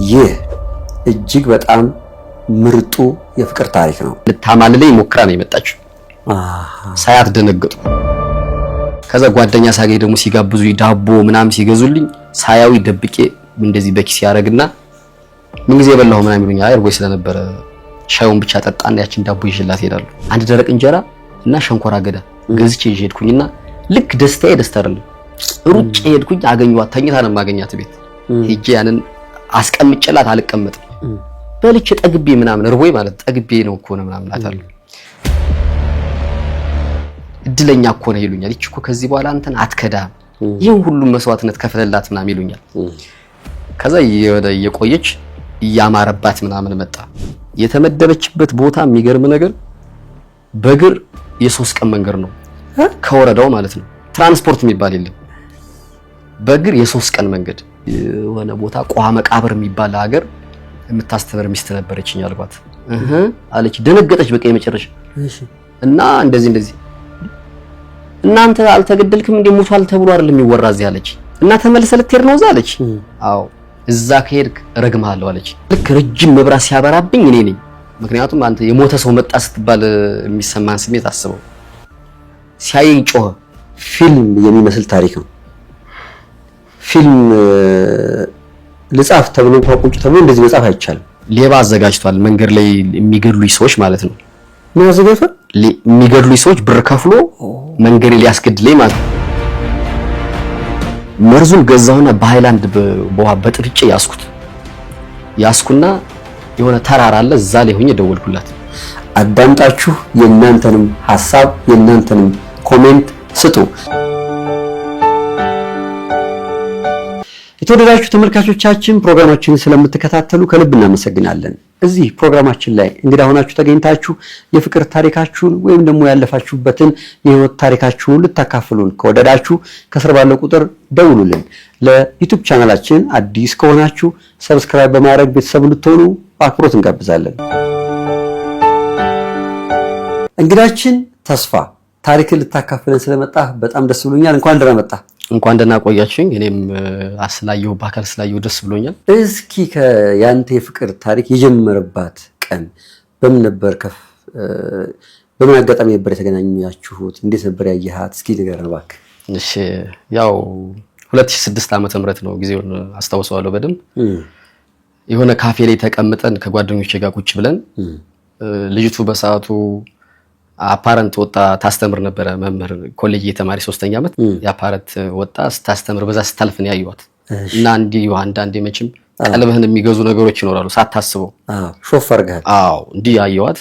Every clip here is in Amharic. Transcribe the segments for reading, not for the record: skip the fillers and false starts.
ይህ እጅግ በጣም ምርጡ የፍቅር ታሪክ ነው። ልታማልለኝ ሞክራ ነው የመጣችው። ሳያት ደነገጡ። ከዛ ጓደኛ ሳገኝ ደግሞ ሲጋብዙ ዳቦ ምናም ሲገዙልኝ ሳያዊ ደብቄ እንደዚህ በኪስ ያረግና ምን ጊዜ በላው ምናም ይሉኛል። አይ እርቦኝ ስለነበረ ሻዩን ብቻ ጠጣና ያችን ዳቦ ይዤላት ሄዳለሁ። አንድ ደረቅ እንጀራ እና ሸንኮራ አገዳ ገዝቼ ይዤ ሄድኩኝና ልክ ደስታዬ ደስታ አይደለም ሩጭ ሄድኩኝ። አገኘኋት፣ ተኝታ ነው ማገኛት ቤት ሄጄ ያንን አስቀምጬላት አልቀመጥም። በልቼ ጠግቤ ምናምን እርቦኝ ማለት ጠግቤ ነው እኮ ነው ምናምን አታለሁ። እድለኛ እኮ ነው ይሉኛል። እቺ እኮ ከዚህ በኋላ አንተን አትከዳም፣ ይሄን ሁሉ መስዋዕትነት ከፈለላት ምናምን ይሉኛል። ከዛ የቆየች ያማረባት ምናምን መጣ። የተመደበችበት ቦታ የሚገርም ነገር በእግር የ3 ቀን መንገድ ነው ከወረዳው ማለት ነው። ትራንስፖርት የሚባል የለም። በእግር የ3 ቀን መንገድ የሆነ ቦታ ቋ መቃብር የሚባል ሀገር የምታስተምር ሚስት ነበረችኝ አልኳት። አለች። ደነገጠች በቃ የመጨረሻ። እና እንደዚህ እናንተ አልተገደልክም እንደ ሞቷል ተብሎ አይደለም የሚወራ እዚህ አለች። እና ተመልሰህ ልትሄድ ነው እዛ አለች። አዎ እዛ ከሄድክ ረግምሃለሁ አለች። ልክ ረጅም መብራት ሲያበራብኝ እኔ ነኝ። ምክንያቱም አንተ የሞተ ሰው መጣ ስትባል የሚሰማን ስሜት አስበው። ሲያየኝ ጮኸ። ፊልም የሚመስል ታሪክ ነው። ፊልም ልጻፍ ተብሎ ቁጭ ተብሎ እንደዚህ መጻፍ አይቻልም። ሌባ አዘጋጅቷል መንገድ ላይ የሚገድሉኝ ሰዎች ማለት ነው። ምን አዘጋጅቷል? የሚገድሉኝ ሰዎች ብር ከፍሎ መንገድ ላይ ሊያስገድለኝ ማለት ነው። መርዙን ገዛውና በሃይላንድ በውሃ በጥብጬ ያስኩና የሆነ ተራራ አለ እዛ ላይ ሆኜ ደወልኩላት። አዳምጣችሁ የእናንተንም ሐሳብ የእናንተንም ኮሜንት ስጡ። የተወደዳችሁ ተመልካቾቻችን ፕሮግራማችንን ስለምትከታተሉ ከልብ እናመሰግናለን። እዚህ ፕሮግራማችን ላይ እንግዳ ሆናችሁ ተገኝታችሁ የፍቅር ታሪካችሁን ወይም ደግሞ ያለፋችሁበትን የህይወት ታሪካችሁን ልታካፍሉን ከወደዳችሁ ከስር ባለው ቁጥር ደውሉልን። ለዩቲዩብ ቻናላችን አዲስ ከሆናችሁ ሰብስክራይብ በማድረግ ቤተሰብ ልትሆኑ በአክብሮት እንጋብዛለን። እንግዳችን ተስፋ ታሪክን ልታካፍለን ስለመጣ በጣም ደስ ብሎኛል። እንኳን ደህና መጣ። እንኳን ደህና ቆያችሁኝ። እኔም አስላየሁ በአካል ስላየሁ ደስ ብሎኛል። እስኪ ያንተ የፍቅር ታሪክ የጀመረባት ቀን በምን ነበር? በምን አጋጣሚ ነበር የተገናኛችሁት? እንዴት ነበር ያየሃት? እስኪ ንገረን እባክህ። እሺ ያው 2006 ዓመተ ምህረት ነው። ጊዜውን አስታውሰዋለሁ በደንብ። የሆነ ካፌ ላይ ተቀምጠን ከጓደኞቼ ጋር ቁጭ ብለን ልጅቱ በሰዓቱ አፓረንት ወጣ ታስተምር ነበር። መምህር ኮሌጅ የተማሪ 3ኛ ዓመት ያፓረንት ወጣ ስታስተምር በዛ ስታልፍ ነው ያዩዋት። እና እንዲህ አንዳንዴ መቼም ቀልብህን የሚገዙ ነገሮች ይኖራሉ ሳታስበው። ሾፈር ጋር እንዲህ ያዩዋት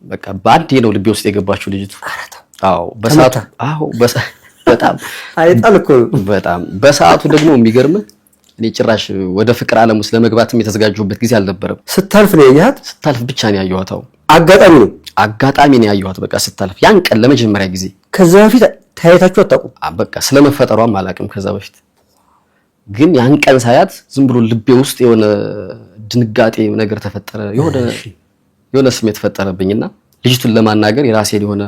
በቃ ባንዴ ነው ልቤ ውስጥ የገባችው ልጅቱ። በሰዓቱ በጣም አይጣል እኮ በጣም በሰዓቱ ደግሞ የሚገርም እኔ ጭራሽ ወደ ፍቅር ዓለም ውስጥ ለመግባትም የተዘጋጀሁበት ጊዜ አልነበረም። ስታልፍ ነው ያያት? ስታልፍ ብቻ ነው ያዩዋት። አጋጣሚ ነው ያዩዋት። በቃ ስታልፍ ያን ቀን ለመጀመሪያ ጊዜ። ከዛ በፊት ታያታችሁ አታውቁም? በቃ ስለመፈጠሯም አላውቅም። ከዛ በፊት ግን ያን ቀን ሳያት ዝም ብሎ ልቤ ውስጥ የሆነ ድንጋጤ ነገር ተፈጠረ። የሆነ ስሜት ተፈጠረብኝና ልጅቱን ለማናገር የራሴን የሆነ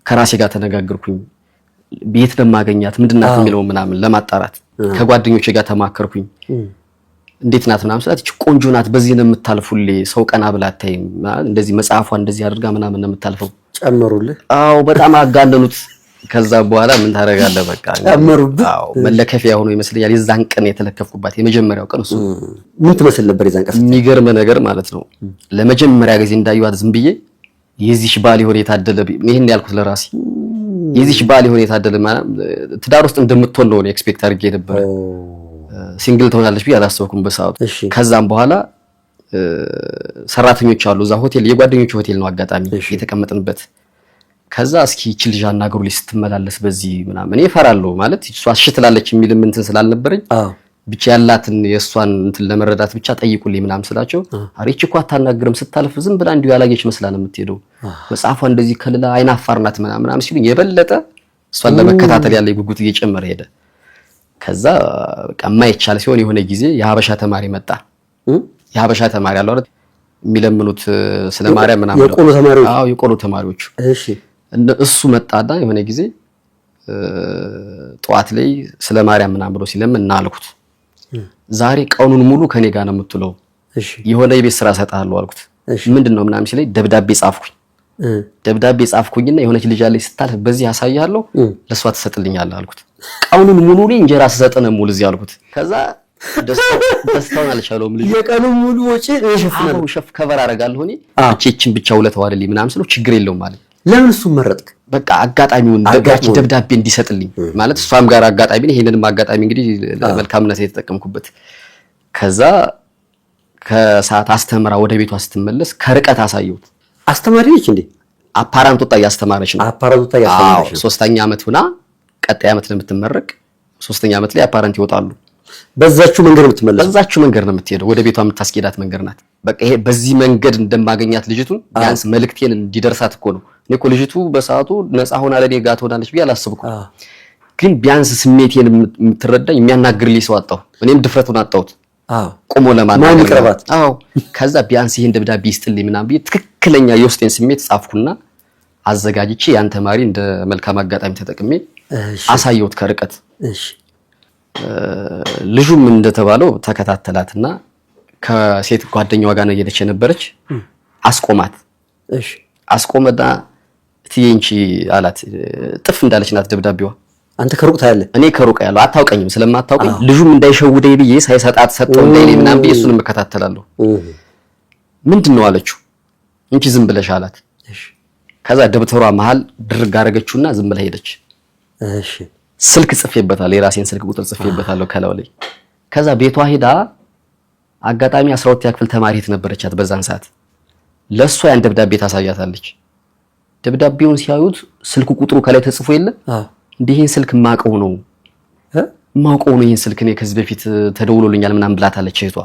ከራሴ ጋር ተነጋገርኩኝ። ቤት ለማገኛት ምንድናት የሚለው ምናምን ለማጣራት ከጓደኞቼ ጋር ተማከርኩኝ። እንዴት ናት ምናምን ስላት እቺ ቆንጆ ናት፣ በዚህ ነው የምታልፉልኝ፣ ሰው ቀና ብላ አታይም፣ እንደዚህ መጽሐፏ እንደዚህ አድርጋ ምናምን ነው የምታልፈው። ጨመሩልህ? በጣም አጋነኑት። ከዛ በኋላ ምን ታረጋለህ በቃ ጨመሩብህ? መለከፊያ ሆኖ ይመስለኛል የዛን ቀን የተለከፍኩባት የመጀመሪያው ቀን እሱ። ምን ትመስል ነበር የዛን ቀን? የሚገርም ነገር ማለት ነው። ለመጀመሪያ ጊዜ እንዳዩዋት ዝም ብዬ የዚህሽ ባል ይሆን የታደለ ይሄን ያልኩት ለራሴ። የዚህሽ ባል ይሆን የታደለ ማለት ትዳር ውስጥ እንደምትሆን ነው ኤክስፔክት አድርጌ ነበር። ሲንግል ትሆናለች ብዬ አላሰብኩም በሰዓቱ። ከዛም በኋላ ሰራተኞች አሉ እዛ ሆቴል፣ የጓደኞቹ ሆቴል ነው አጋጣሚ የተቀመጥንበት። ከዛ እስኪ እቺ ልጅ አናግሩልኝ ስትመላለስ በዚህ ምናምን እኔ እፈራለሁ ማለት እሷ አሽትላለች የሚል እንትን ስላልነበረኝ ብቻ ያላትን የእሷን እንትን ለመረዳት ብቻ ጠይቁልኝ ምናምን ስላቸው አሪች እኮ አታናግርም ስታልፍ ዝም ብላ እንዲሁ ያላየች መስላ ነው የምትሄደው፣ መጽሐፏ እንደዚህ ከልላ አይናፋር ናት ምናምን ሲሉኝ የበለጠ እሷን ለመከታተል ያለ ጉጉት እየጨመረ ሄደ። ከዛ በቃ የማይቻል ሲሆን የሆነ ጊዜ የሀበሻ ተማሪ መጣ። የሀበሻ ተማሪ አለው አይደል የሚለምኑት ስለ ማርያም ምናምን የቆሎ ተማሪዎች። የቆሎ ተማሪዎች። እሺ እሱ መጣና የሆነ ጊዜ ጠዋት ላይ ስለ ማርያም ምናምን ብሎ ሲለምን እናልኩት ዛሬ ቀኑን ሙሉ ከኔ ጋር ነው የምትውለው። እሺ የሆነ የቤት ስራ ሰጣለሁ አልኩት። ምንድነው ምናምን ሲለኝ ደብዳቤ ጻፍኩኝና የሆነች ልጅ አለች ስታልፍ በዚህ ያሳያለሁ ለሷ ትሰጥልኛለህ አልኩት። ቀኑን ሙሉ ላይ እንጀራ ስሰጥነ ሙሉ እዚህ አልኩት። ከዛ ደስታውን አልቻለውም። ልጅ የቀኑን ሙሉ ወጪ እሸፍናለሁ ሸፍ ከቨር አደርጋለሁ እኔ እቺን ብቻ ውለታው አይደለም ምናምን ስለው ችግር የለውም ማለት። ለምን እሱን መረጥክ? በቃ አጋጣሚውን ደብዳቤ እንዲሰጥልኝ ማለት እሷም ጋር አጋጣሚ ነው። ይሄንንም አጋጣሚ እንግዲህ ለመልካምነት የተጠቀምኩበት። ከዛ ከሰዓት አስተምራ ወደ ቤቷ ስትመለስ ከርቀት አሳየሁት። አስተማሪ ነች እንዴ? አፓራንት ወጣ ያስተማረች ነው። አፓራንት ወጣ ያስተማረች ነው። 3ኛ ዓመት ሆና ቀጣይ ዓመት ነው የምትመረቅ። 3ኛ ዓመት ላይ አፓራንት ይወጣሉ። በዛችሁ መንገድ የምትመለስ በዛችሁ መንገድ ነው የምትሄደው። ወደ ቤቷ የምታስኬዳት መንገድ ናት። በቃ ይሄ በዚህ መንገድ እንደማገኛት ልጅቱን ቢያንስ መልእክቴን እንዲደርሳት እኮ ነው። እኔ እኮ ልጅቱ በሰዓቱ ነፃ ሆና ለኔ ጋር ትሆናለች ብዬ አላስብኩም። ግን ቢያንስ ስሜቴን የምትረዳኝ የሚያናግርልኝ ሰው አጣሁ። እኔም ድፍረቱን አጣሁት። ቆሞ ለማናገር። ከዛ ቢያንስ ይሄን ደብዳቤ ይስጥልኝ ምናምን ብዬ ትክክለኛ የውስጤን ስሜት ጻፍኩና አዘጋጅቼ ያን ተማሪ እንደ መልካም አጋጣሚ ተጠቅሜ አሳየሁት ከርቀት። ልጁም እንደተባለው ተከታተላትና ከሴት ጓደኛዋ ጋር ነው እየሄደች የነበረች። አስቆማት። አስቆመና ትየንቺ አላት። ጥፍ እንዳለች ናት ደብዳቤዋ። አንተ ከሩቅ ታያለህ። እኔ ከሩቅ ያለው አታውቀኝም። ስለማታውቀኝ ልጁም እንዳይሸውደኝ ብዬ ሳይሰጣት ሰጠው እንዳይለኝ ምናምን ብዬ እሱንም እከታተላለሁ። ምንድነው አለችው። እንቺ ዝም ብለሽ አላት። ከዛ ደብተሯ መሃል ድርግ አደረገችውና ዝም ብላ ሄደች። ስልክ ጽፌበታለሁ፣ የራሴን ስልክ ቁጥር ጽፌበታለሁ ከላው ላይ። ከዛ ቤቷ ሄዳ አጋጣሚ 12ኛ ክፍል ተማሪት ነበረቻት በዛን ሰዓት። ለሷ ያን ደብዳቤ ታሳያታለች። ደብዳቤውን ሲያዩት ስልክ ቁጥሩ ከላይ ተጽፎ የለ እንዴ? ይሄን ስልክ ማቀው ነው ይሄን ስልክ እኔ ከዚህ በፊት ተደውሎልኛል ምናምን ብላታለች እህቷ።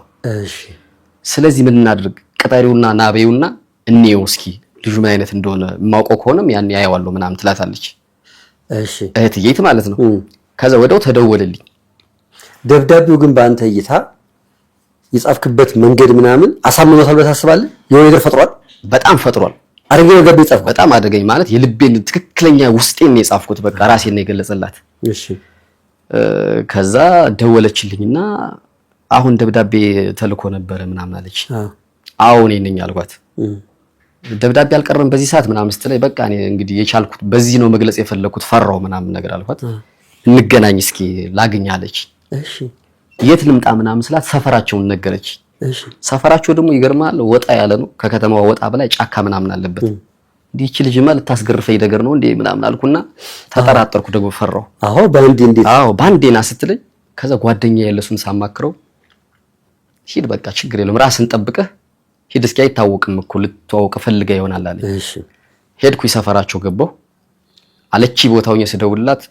ስለዚህ ምን እናድርግ? ቅጠሪውና ናበዩና እንየው እስኪ ልጁ ምን አይነት እንደሆነ ማውቀው ከሆነም ያን ያየዋለሁ ምናምን ትላታለች። እህትዬ ማለት ነው። ከዛ ወደው ተደወለልኝ። ደብዳቤው ግን በአንተ እይታ የጻፍክበት መንገድ ምናምን አሳምኖታል ብለህ ታስባለህ? የሆነ ነገር ፈጥሯል? በጣም ፈጥሯል። አደገኛ ደብዳቤ ጻፍኩ። በጣም አደገኝ ማለት የልቤን ትክክለኛ ውስጤን ነው የጻፍኩት። በቃ ራሴን ነው የገለጸላት። ከዛ ደወለችልኝና አሁን ደብዳቤ ተልኮ ነበረ ምናምን አለች። አዎ እኔ ነኝ አልኳት። ደብዳቤ አልቀረም በዚህ ሰዓት ምናምን ስትለኝ በቃ እኔ እንግዲህ የቻልኩት በዚህ ነው መግለጽ የፈለኩት ፈራው ምናምን ነገር አልኳት። እንገናኝ እስኪ ላግኝ አለች። የት ልምጣ ምናምን ስላት ሰፈራቸውን ነገረች። ሰፈራቸው ደግሞ ይገርማል ወጣ ያለ ነው። ከከተማው ወጣ በላይ ጫካ ምናምን አለበት። እንዲህ ልጅማ ልታስገርፈኝ ነገር ነው እንዴ ምናምን አልኩና ተጠራጠርኩ። ደግሞ ፈራው። ባንዴና ስትለኝ ከዛ ጓደኛዬ ያለሱን ሳማክረው ሂድ በቃ ችግር የለም ራስን ጠብቀህ ሂድ እስኪ አይታወቅም እኮ ልትዋወቅ ፈልጋ ይሆናል አለኝ። ሄድኩኝ ሰፈራቸው ገባሁ አለች። ቦታውኝ ስደውልላት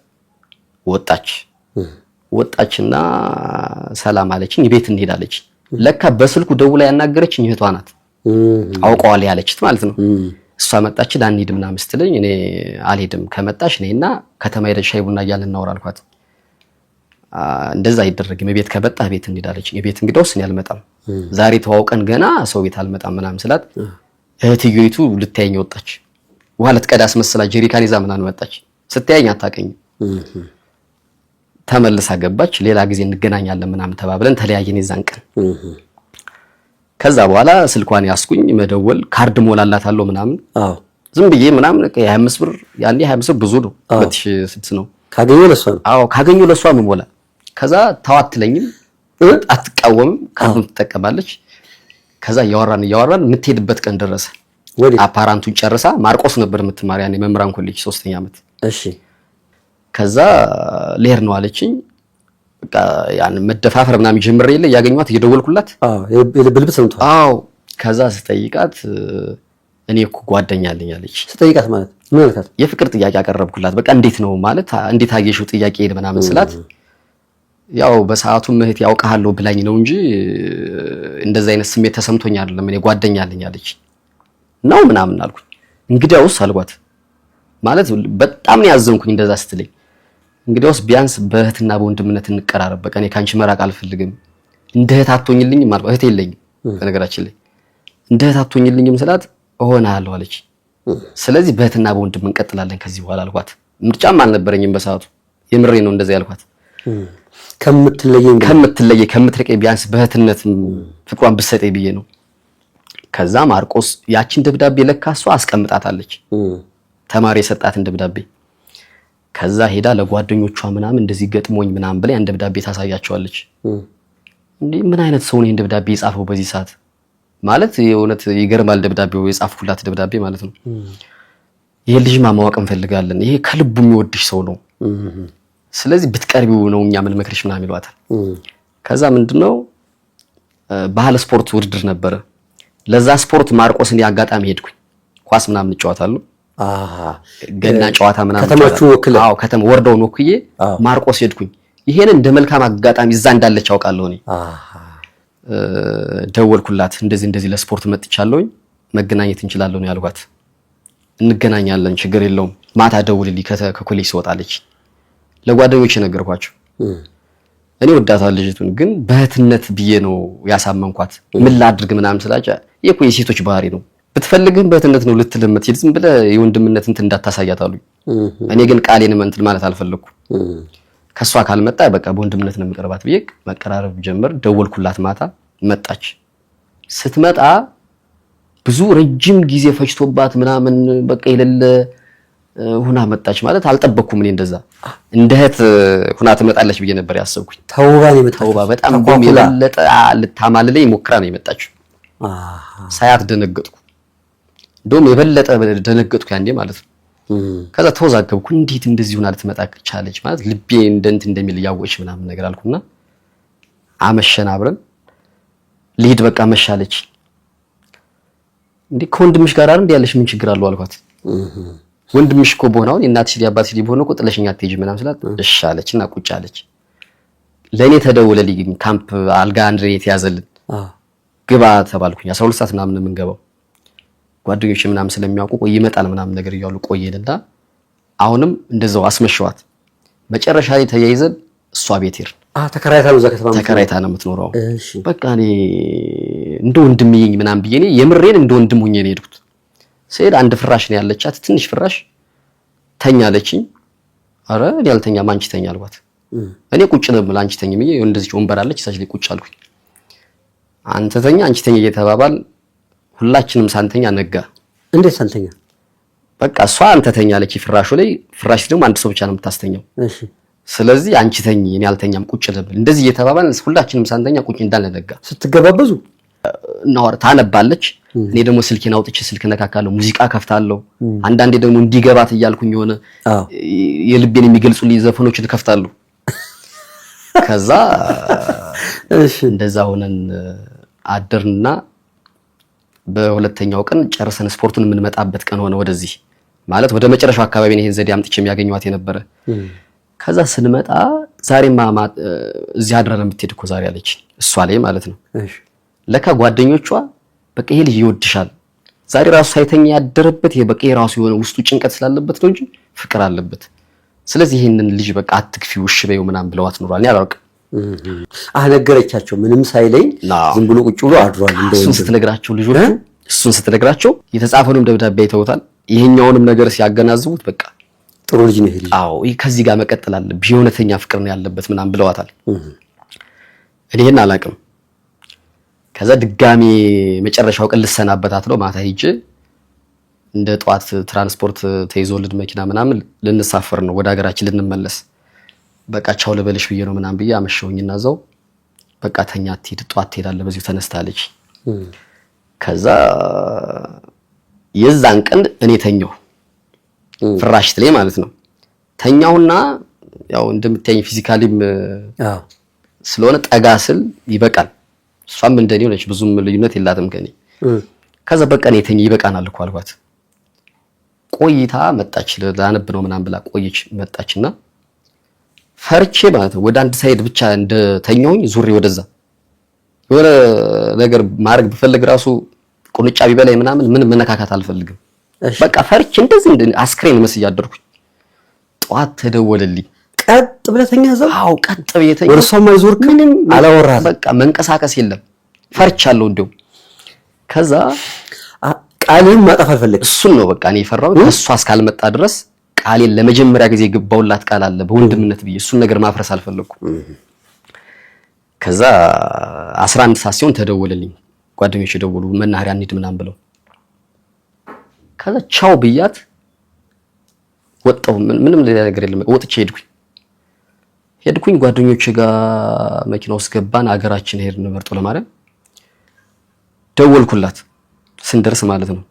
ወጣችና ሰላም አለችኝ። ቤት እንሄዳለች። ለካ በስልኩ ደውላ ያናገረችኝ እህቷ ናት። አውቀዋል ያለችት ማለት ነው። እሷ መጣች። ዳንሂድ ምናምን ስትለኝ እኔ አልሄድም ከመጣሽ ነይና ከተማ ሄደሽ ሻይ ቡና እያልን እናወራ አልኳት። እንደዛ አይደረግም ቤት ከመጣ ቤት እንሄዳለች። የቤት እንግዳውስ እኔ አልመጣም ዛሬ ተዋውቀን ገና ሰው ቤት አልመጣም ምናምን ስላት እህትየይቱ ልታየኝ ወጣች። ውሃ ልትቀዳ አስመስላ ጀሪካን ይዛ ምናምን መጣች። ስታየኝ አታውቀኝም። ተመልሳ ገባች። ሌላ ጊዜ እንገናኛለን ምናምን ተባብለን ተለያየን የዛን ቀን። ከዛ በኋላ ስልኳን ያስኩኝ መደወል ካርድ ሞላላታለሁ ምናምን ዝም ብዬ ምናምን የ25 ብር ያኔ 25 ብር ብዙ ነው 2006 ነው። ካገኘው ለሷ ሞላ። ከዛ ታዋትለኝም አትቃወምም ካርዱን ትጠቀማለች። ከዛ እያወራን የምትሄድበት ቀን ደረሰ። አፓራንቱን ጨርሳ ማርቆስ ነበር የምትማር ያኔ መምህራን ኮሌጅ 3ኛ ዓመት። ከዛ ልሄድ ነው አለችኝ። በቃ ያን መደፋፈር ምናምን ጀምሬ የለ ያገኘኋት እየደወልኩላት ልብልብ ሰምቷል። ከዛ ስጠይቃት እኔ እኮ ጓደኛ አለኝ አለች። ስጠይቃት ማለት ምን አልካት? የፍቅር ጥያቄ አቀረብኩላት። በቃ እንዴት ነው ማለት እንዴት አየሽው ጥያቄ ምናምን ስላት ያው በሰዓቱ እህት ያውቃለሁ ብላኝ ነው እንጂ እንደዛ አይነት ስሜት ተሰምቶኝ አይደለም እኔ ጓደኛ አለኝ አለች። ነው ምናምን አልኩኝ። እንግዲያውስ አልኳት ማለት በጣም ነው ያዘንኩኝ እንደዛ ስትለኝ። እንግዲያውስ ቢያንስ በእህትና በወንድምነት እንቀራረብ። በቃ እኔ ካንቺ መራቅ አልፈልግም። እንደ እህት አትሆኝልኝም ማለት እህት የለኝም በነገራችን ላይ እንደ እህት አትሆኝልኝም ስላት እሆናለሁ አለች። ስለዚህ በእህትና በወንድም እንቀጥላለን ከዚህ በኋላ አልኳት። ምርጫም አልነበረኝም በሰዓቱ የምሬ ነው እንደዛ ያልኳት። ከምትርቀኝ ቢያንስ በእህትነት ፍቅሯን ብትሰጠኝ ብዬ ነው። ከዛ ማርቆስ ያቺን ደብዳቤ ለካ እሷ አስቀምጣታለች፣ ተማሪ የሰጣትን ደብዳቤ። ከዛ ሄዳ ለጓደኞቿ ምናምን እንደዚህ ገጥሞኝ ምናምን ብላ ያን ደብዳቤ ታሳያቸዋለች። እንዴ ምን አይነት ሰው ነው ይሄን ደብዳቤ የጻፈው በዚህ ሰዓት? ማለት የእውነት ይገርማል። ደብዳቤው የጻፍኩላት ደብዳቤ ማለት ነው። ይሄ ልጅ ማወቅ እንፈልጋለን፣ ይሄ ከልቡ የሚወድሽ ሰው ነው፣ ስለዚህ ብትቀርቢው ነው እኛ ምን መክርሽ ምናምን ይሏታል። ከዛ ምንድነው ባህል ስፖርት ውድድር ነበረ። ለዛ ስፖርት ማርቆስን ያጋጣሚ ሄድኩኝ። ኳስ ምናምን እንጫወታለሁ። ገና ጨዋታ ምናምን ከተማቹ ወክለ ከተማ ወርደውን ወክዬ ማርቆስ ሄድኩኝ። ይሄን እንደ መልካም አጋጣሚ እዛ እንዳለች አውቃለሁ እኔ። ደወልኩላት፣ እንደዚህ ለስፖርት መጥቻለሁኝ፣ መገናኘት እንችላለን ነው ያልኳት። እንገናኛለን ችግር የለውም ማታ ደውልልኝ ከኮሌጅ ስወጣለች። ለጓደኞቼ ነገርኳቸው። እኔ ወዳታለሁ ልጅቱን፣ ግን በእህትነት ብዬ ነው ያሳመንኳት። ምን ላድርግ ምናምን ስላጫ የኮ የሴቶች ባህሪ ነው፣ ብትፈልግም በእህትነት ነው ልትለምት ሄድ፣ ዝም ብለህ የወንድምነት እንትን እንዳታሳያት አሉኝ። እኔ ግን ቃሌን እንትን ማለት አልፈለኩም። ከሷ ካልመጣ በቃ በወንድምነት ነው የምቀርባት ብዬ መቀራረብ ጀመር። ደወልኩላት፣ ማታ መጣች። ስትመጣ ብዙ ረጅም ጊዜ ፈጅቶባት ምናምን በቃ የሌለ ሁና መጣች። ማለት አልጠበቅኩም እኔ እንደዛ እንደ እህት ሁና ትመጣለች ብዬ ነበር ያሰብኩኝ። ተውባ በጣም ቆም የበለጠ ልታማልለኝ ሞክራ ነው የመጣችው። ሳያት ደነገጥኩ። እንደውም የበለጠ ደነገጥኩ ያንዴ ማለት ነው። ከዛ ተወዛገብኩ። እንዴት እንደዚህ ሆና ልትመጣ ቻለች? ማለት ልቤ እንደንት እንደሚል ያወቅሽ ምናምን ነገር አልኩና አመሸን አብረን። ልሂድ በቃ መሻለች። እንዴ ከወንድምሽ ጋር አይደል ያለሽ ምን ችግር አለው አልኳት። ወንድምሽ እኮ በሆነው እናትሽ ሊያባትሽ ሊሆነ እኮ ጥለሽኛ አትሄጂም ምናምን ስላት እሺ አለችና ቁጭ አለች። ለኔ ተደውለልኝ ካምፕ አልጋ አንድ ላይ የተያዘልን ግባ ተባልኩኝ። 12 ሰዓት ምናምን ነው የምንገባው። ጓደኞቼ ምናምን ስለሚያውቁ ቆይ ይመጣል ምናምን ነገር እያሉ ቆየንና አሁንም እንደዛው አስመሸዋት። መጨረሻ ላይ ተያይዘን እሷ ቤት ሄድን። ተከራይታ ነው የምትኖረው። በቃ እኔ እንደ ወንድም ይኝ ምናምን ብዬ እኔ የምሬን እንደ ወንድም ሆኜ ነው የሄድኩት። ስሄድ አንድ ፍራሽ ነው ያለቻት፣ ትንሽ ፍራሽ ተኛለችኝ። አረ እኔ አልተኛም አንቺ ተኛ አልኳት። እኔ ቁጭ ነው ብላ አንቺ ተኝ ብዬ እንደዚህ ወንበር አለች እሳች ላይ ቁጭ አልኩኝ። አንተ ተኛ አንቺ ተኛ እየተባባል ሁላችንም ሳንተኛ ነጋ። እንዴት ሳንተኛ? በቃ እሷ አንተ ተኛ አለች ፍራሹ ላይ። ፍራሽ ደግሞ አንድ ሰው ብቻ ነው የምታስተኛው። እሺ ስለዚህ አንቺ ተኝ እኔ አልተኛም ቁጭ ልብል እንደዚህ እየተባባል ሁላችንም ሳንተኛ ቁጭ እንዳለ ነጋ። ስትገባበዙ ታነባለች። እኔ ደግሞ ስልኬን አውጥቼ ስልክ ነካካለሁ፣ ሙዚቃ ከፍታለሁ። አንዳንዴ ደግሞ እንዲገባት እያልኩኝ የሆነ የልቤን የሚገልጹልኝ ዘፈኖችን ከፍታለሁ። ከዛ እሺ እንደዛ ሆነን አደርንና በሁለተኛው ቀን ጨርሰን ስፖርቱን የምንመጣበት ቀን ሆነ። ወደዚህ ማለት ወደ መጨረሻው አካባቢ ነው ይሄን ዘዴ አምጥቼ የሚያገኘዋት የነበረ። ከዛ ስንመጣ ዛሬማ እዚህ አድረን የምትሄድ እኮ ዛሬ አለች እሷ ላይ ማለት ነው። እሺ ለካ ጓደኞቿ በቃ ይሄ ልጅ ይወድሻል፣ ዛሬ ራሱ ሳይተኛ ያደረበት ይሄ በቃ የራሱ የሆነ ውስጡ ጭንቀት ስላለበት ነው እንጂ ፍቅር አለበት። ስለዚህ ይሄንን ልጅ በቃ አትክፊው እሺ በይው ምናምን ብለዋት ኖሯል። እኔ አላውቅም። ነገረቻቸው ምንም ሳይለኝ ዝም ብሎ ቁጭ ብሎ አድሯል። እሱን ስትነግራቸው ልጆቹ እሱን ስትነግራቸው የተጻፈውንም ደብዳቤ አይተውታል። ይሄኛውንም ነገር ሲያገናዝቡት በቃ ጥሩ ልጅ ነው ይሄ ልጅ፣ አዎ ከዚህ ጋር መቀጠል አለብህ፣ የእውነተኛ ፍቅር ነው ያለበት ምናምን ብለዋታል። እኔ ይሄን አላውቅም። ከዛ ድጋሚ መጨረሻው ቀን ልሰናበታት ነው። ማታ ሂጅ እንደ ጧት ትራንስፖርት ተይዞልን መኪና ምናምን ልንሳፈር ነው ወደ ሀገራችን ልንመለስ። በቃ ቻው ልበልሽ ብዬ ነው ምናምን ብዬ አመሸውኝና እዛው በቃ ተኛ አትሄድ ጧት ትሄዳለህ በዚሁ ተነስታለች። ከዛ የዛን ቀን እኔ ተኛው ፍራሽ ላይ ማለት ነው። ተኛውና ያው እንደምታየኝ ፊዚካሊም ስለሆነ ጠጋ ስል ይበቃል። እሷም እንደኔው ነች፣ ብዙም ልዩነት የላትም ከኔ። ከዛ በቃ እኔ ተኝ ይበቃናል እኮ አልኳት። ቆይታ መጣች፣ ላነብ ነው ምናምን ብላ ቆየች። መጣችና ፈርቼ ማለት ወደ አንድ ሳይድ ብቻ እንደተኛውኝ ዙሪ ወደዛ የሆነ ነገር ማድረግ ብፈልግ ራሱ ቁንጫ ቢበላይ ምናምን ምን መነካካት አልፈልግም። በቃ ፈርቼ እንደዚህ አስክሬን መስዬ አደርኩኝ። ጧት ተደወለልኝ። ቀጥ ብለተኛ ዘው? አዎ ቀጥ ብለተኛ። ወርሷም አይዞርክ ምንም አላወራህ? በቃ መንቀሳቀስ የለም ፈርቻለሁ። እንደው ከዛ ቃሌን ማጠፍ አልፈለግም። እሱን ነው በቃ እኔ የፈራው። እሷ እስካልመጣ ድረስ ቃሌን ለመጀመሪያ ጊዜ ገባውላት ቃል አለ በወንድምነት ብዬ እሱን ነገር ማፍረስ አልፈለኩም። ከዛ 11 ሰዓት ሲሆን ተደወለልኝ። ጓደኞቼ ደወሉ መናኸሪያ እንሂድ ምናምን ብለው። ከዛ ቻው ብያት ወጣሁ። ምንም ሌላ ነገር የለም። ወጥቼ ሄድኩኝ ጓደኞቼ ጋር መኪና ውስጥ ገባን። አገራችን ሄድን መርጦ ለማርያም። ደወልኩላት ስንደርስ ማለት ነው።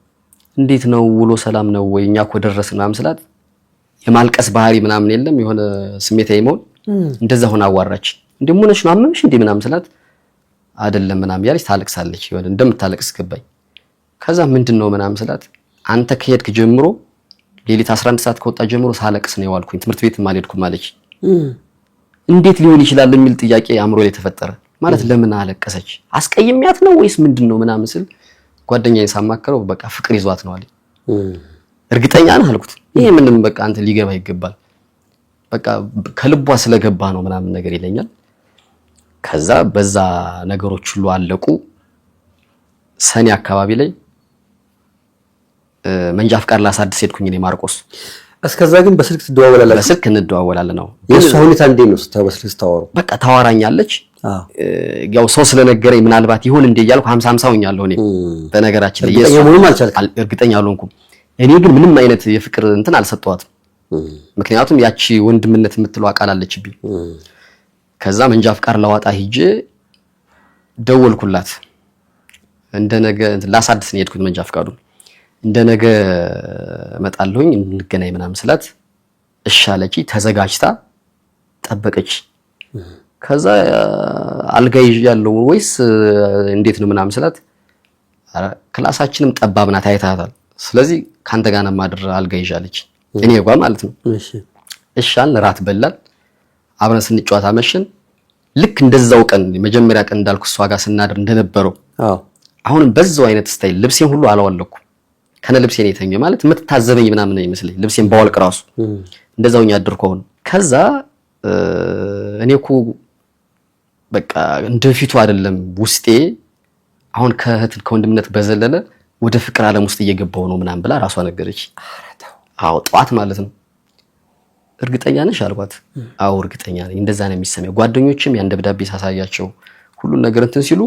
እንዴት ነው ውሎ ሰላም ነው ወይ? እኛ እኮ ደረስን ምናምን ስላት የማልቀስ ባህሪ ምናምን የለም የሆነ ስሜታዊ መሆን እንደዛ ሆነ አዋራች። እንደም ሆነሽ ነው አመምሽ እንዴ ምናምን ስላት አይደለም ምናምን ያለች ታለቅሳለች። የሆነ እንደምታለቅስ ገባኝ። ከዛ ምንድነው ምናምን ስላት አንተ ከሄድክ ጀምሮ ሌሊት 11 ሰዓት ከወጣ ጀምሮ ሳለቅስ ነው የዋልኩኝ ትምህርት ቤት ማልሄድኩም አለች። እንዴት ሊሆን ይችላል የሚል ጥያቄ አእምሮ ላይ ተፈጠረ። ማለት ለምን አለቀሰች? አስቀይሚያት ነው ወይስ ምንድነው ምናምን ስል ጓደኛዬን ሳማከረው በቃ ፍቅር ይዟት ነው አለኝ። እርግጠኛ ነህ አልኩት። ይሄ ምንም በቃ አንተ ሊገባ ይገባል በቃ ከልቧ ስለገባ ነው ምናምን ነገር ይለኛል። ከዛ በዛ ነገሮች ሁሉ አለቁ። ሰኔ አካባቢ ላይ መንጃ ፍቃድ ላሳድስ ሄድኩኝ እኔ ማርቆስ። እስከዛ ግን በስልክ ትደዋወላላችሁ? በስልክ እንደዋወላለን ነው። የእሷ ሁኔታ እንዴት ነው በስልክ ታወሩ? በቃ ታወራኛለች። ያው ሰው ስለነገረኝ ምናልባት ይሁን እንደ እያልኩ 50-50 ሆኛለሁ እኔ። በነገራችን ላይ እርግጠኛ አልሆንኩም። እኔ ግን ምንም አይነት የፍቅር እንትን አልሰጠዋትም። ምክንያቱም ያቺ ወንድምነት የምትለው አቃል አለችብኝ። ከዛ መንጃ ፍቃድ ላዋጣ ሂጄ ደወልኩላት። እንደነገ ላሳድስ ነው የሄድኩት መንጃ ፍቃዱን። እንደነገ እመጣለሁኝ እንገናኝ ምናምን ስላት እሺ አለች። ተዘጋጅታ ጠበቀች። ከዛ አልጋ ይዣለሁ ወይስ እንዴት ነው ምናምን ስላት ክላሳችንም ጠባብ ናት አይታታል። ስለዚህ ካንተ ጋር ነው ማድር አልጋ ይዣለች እኔ ጋር ማለት ነው። እሺ አልን። ራት በላል። አብረን ስንጫወት አመሸን። ልክ እንደዛው ቀን መጀመሪያ ቀን እንዳልኩ እሷ ጋር ስናድር እንደነበረው አሁንም በዛው አይነት ስታይል ልብሴን ሁሉ አላወለኩም። ከነ ልብሴን የተኛው ማለት የምትታዘበኝ ምናምን ነው ይመስለኝ። ልብሴን ባወልቅ ራሱ እንደዛውኛ አድርኮ ሆነ። ከዛ እኔ እኮ በቃ እንደፊቱ አይደለም ውስጤ አሁን ከወንድምነት በዘለለ ወደ ፍቅር ዓለም ውስጥ እየገባው ነው ምናምን ብላ ራሷ ነገረች። አዎ ጧት ማለት ነው። እርግጠኛ ነሽ አልኳት። አዎ እርግጠኛ ነኝ፣ እንደዛ ነው የሚሰማው። ጓደኞችም ያን ደብዳቤ ሳሳያቸው ሁሉን ነገር እንትን ሲሉ